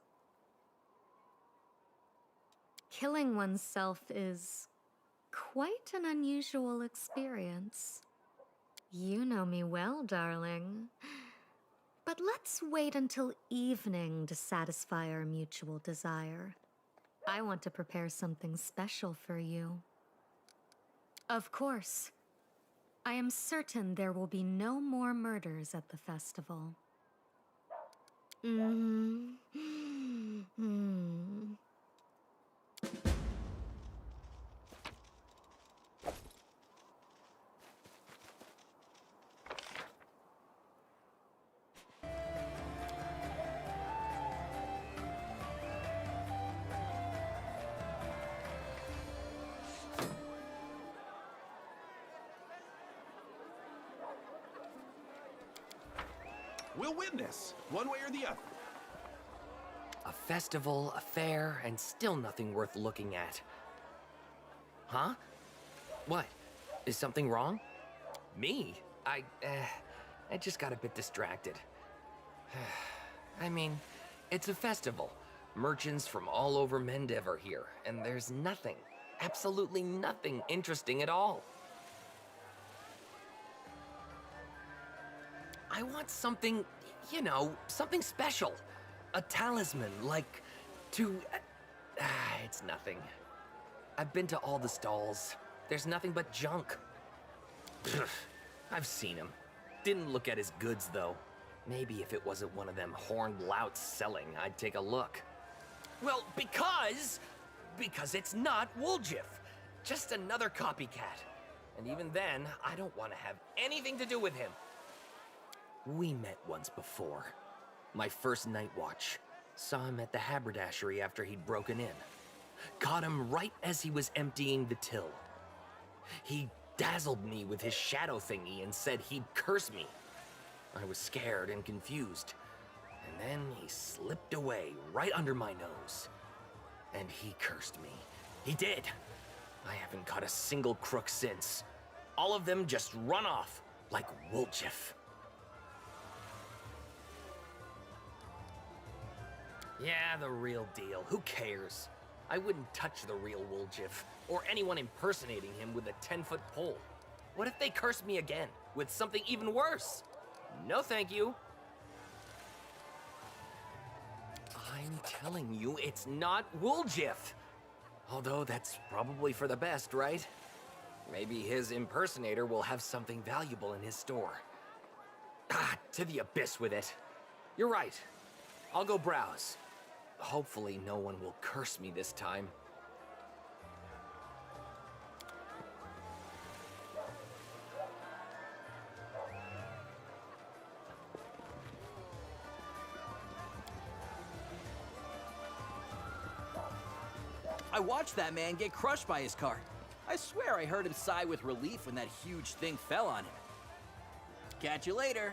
Killing oneself is quite an unusual experience. You know me well, darling. But let's wait until evening to satisfy our mutual desire. I want to prepare something special for you. Of course, I am certain there will be no more murders at the festival. We'll win this, one way or the other. A festival, a fair, and still nothing worth looking at. Huh? What? Is something wrong? Me? I just got a bit distracted. I mean, it's a festival. Merchants from all over Mendev are here, and there's nothing, absolutely nothing interesting at all. I want something, you know, something special. A talisman, like, it's nothing. I've been to all the stalls. There's nothing but junk. I've seen him. Didn't look at his goods, though. Maybe if it wasn't one of them horned louts selling, I'd take a look. Well, because it's not Woljif. Just another copycat. And even then, I don't want to have anything to do with him. We met once before. My first night watch. Saw him at the haberdashery after he'd broken in. Caught him right as he was emptying the till. He dazzled me with his shadow thingy and said he'd curse me. I was scared and confused. And then he slipped away right under my nose. And he cursed me. He did. I haven't caught a single crook since. All of them just run off like Woljif. Yeah, the real deal. Who cares? I wouldn't touch the real Woljif, or anyone impersonating him with a 10-foot pole. What if they curse me again, with something even worse? No thank you. I'm telling you, it's not Woljif. Although that's probably for the best, right? Maybe his impersonator will have something valuable in his store. To the abyss with it. You're right. I'll go browse. hopefully no one will curse me this time. I watched that man get crushed by his cart. I swear I heard him sigh with relief when that huge thing fell on him. Catch you later.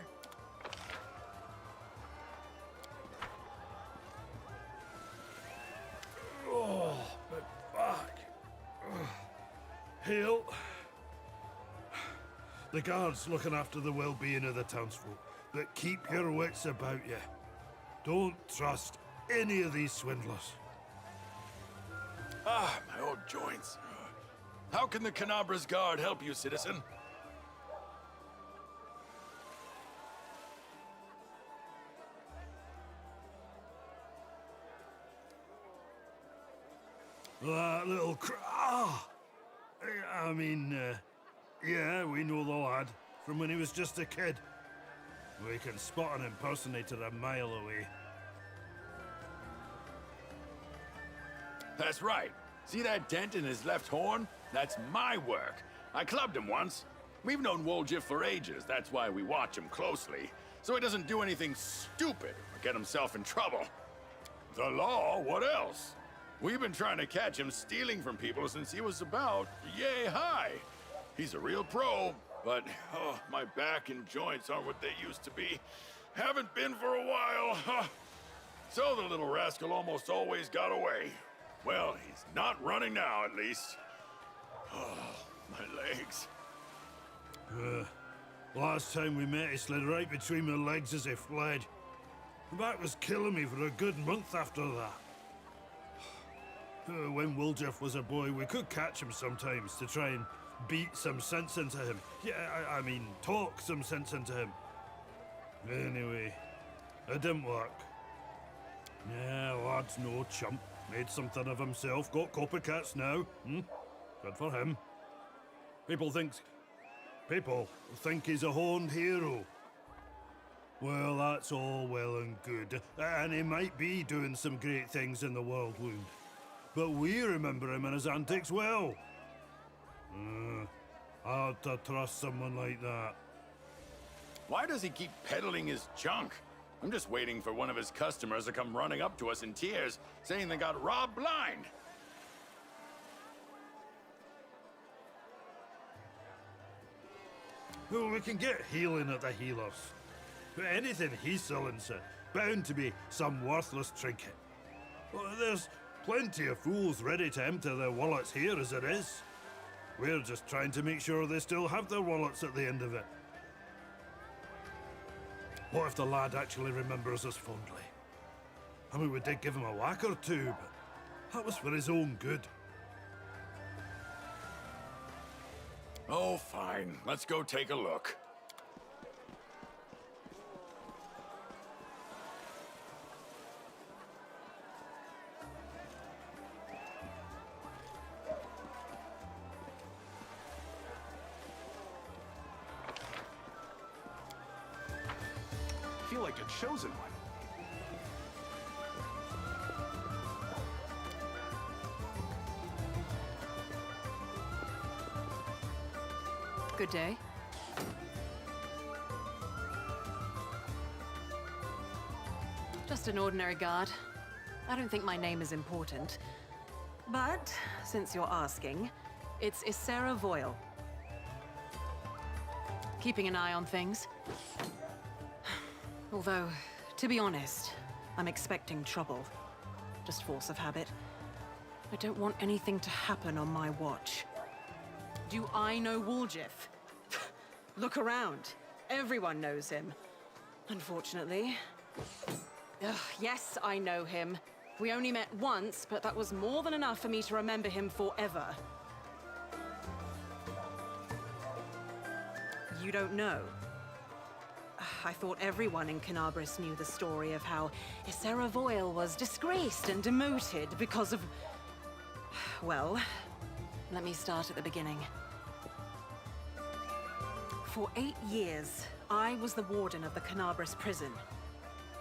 Oh, my back. Hail. The guard's looking after the well-being of the townsfolk, but keep your wits about you. Don't trust any of these swindlers. Ah, my old joints. How can the Canabra's guard help you, citizen? That little yeah, we know the lad from when he was just a kid. We can spot an impersonator a mile away. That's right. See that dent in his left horn? That's my work. I clubbed him once. We've known Woljif for ages. That's why we watch him closely. So he doesn't do anything stupid or get himself in trouble. The law? What else? We've been trying to catch him stealing from people since he was about yay high. He's a real pro, but my back and joints aren't what they used to be. Haven't been for a while. So the little rascal almost always got away. Well, he's not running now, at least. Oh, my legs. Last time we met, he slid right between my legs as he fled. My back was killing me for a good month after that. When Woljif was a boy, we could catch him sometimes to try and beat some sense into him. Yeah, I mean, talk some sense into him. Anyway, it didn't work. Yeah, lad's no chump. Made something of himself. Got copycats now. Good for him. People think he's a horned hero. Well, that's all well and good. And he might be doing some great things in the World Wound. But we remember him and his antics well. Hard to trust someone like that. Why does he keep peddling his junk? I'm just waiting for one of his customers to come running up to us in tears, saying they got robbed blind. Well, we can get healing at the healers. But anything he's selling's bound to be some worthless trinket. Well, there's plenty of fools ready to empty their wallets here as it is. We're just trying to make sure they still have their wallets at the end of it. What if the lad actually remembers us fondly? I mean, we did give him a whack or two, but that was for his own good. Oh, fine. Let's go take a look. I feel like a chosen one. Good day. Just an ordinary guard. I don't think my name is important. But, since you're asking, it's Issera Voyle. Keeping an eye on things. Although, to be honest, I'm expecting trouble. Just force of habit. I don't want anything to happen on my watch. Do I know Woljif? Look around. Everyone knows him. Unfortunately. Ugh, yes, I know him. We only met once, but that was more than enough for me to remember him forever. You don't know? I thought everyone in Canabris knew the story of how Issera Voyle was disgraced and demoted because of... Well, let me start at the beginning. For 8 years, I was the warden of the Canabris prison.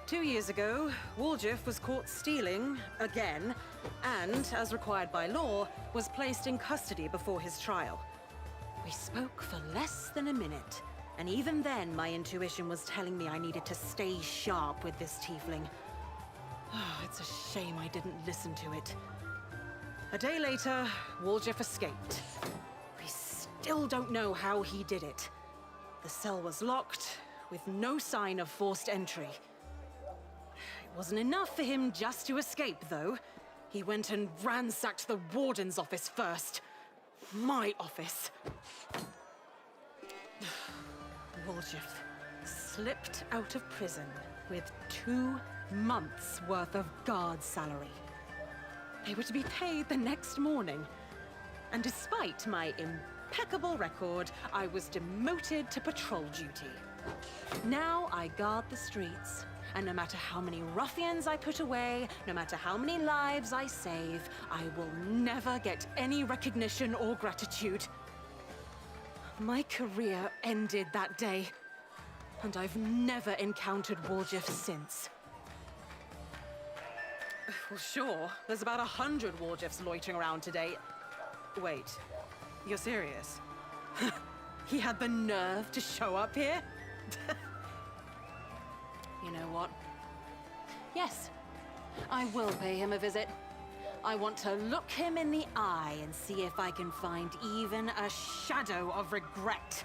2 years ago, Wooljiff was caught stealing again, and, as required by law, was placed in custody before his trial. We spoke for less than a minute, and even then my intuition was telling me I needed to stay sharp with this tiefling. It's a shame I didn't listen to it. A day later, Wooljiff escaped. We still don't know how he did it. The cell was locked, with no sign of forced entry. It wasn't enough for him just to escape, though. He went and ransacked the warden's office first. My office. Wooljiff slipped out of prison with 2 months' worth of guard salary. They were to be paid the next morning. And despite my impeccable record, I was demoted to patrol duty. Now I guard the streets, and no matter how many ruffians I put away, no matter how many lives I save, I will never get any recognition or gratitude. My career ended that day, and I've never encountered Wooljiff since. Well, sure, there's about 100 Wooljiffs loitering around today. Wait, you're serious? He had the nerve to show up here? You know what? Yes, I will pay him a visit. I want to look him in the eye and see if I can find even a shadow of regret.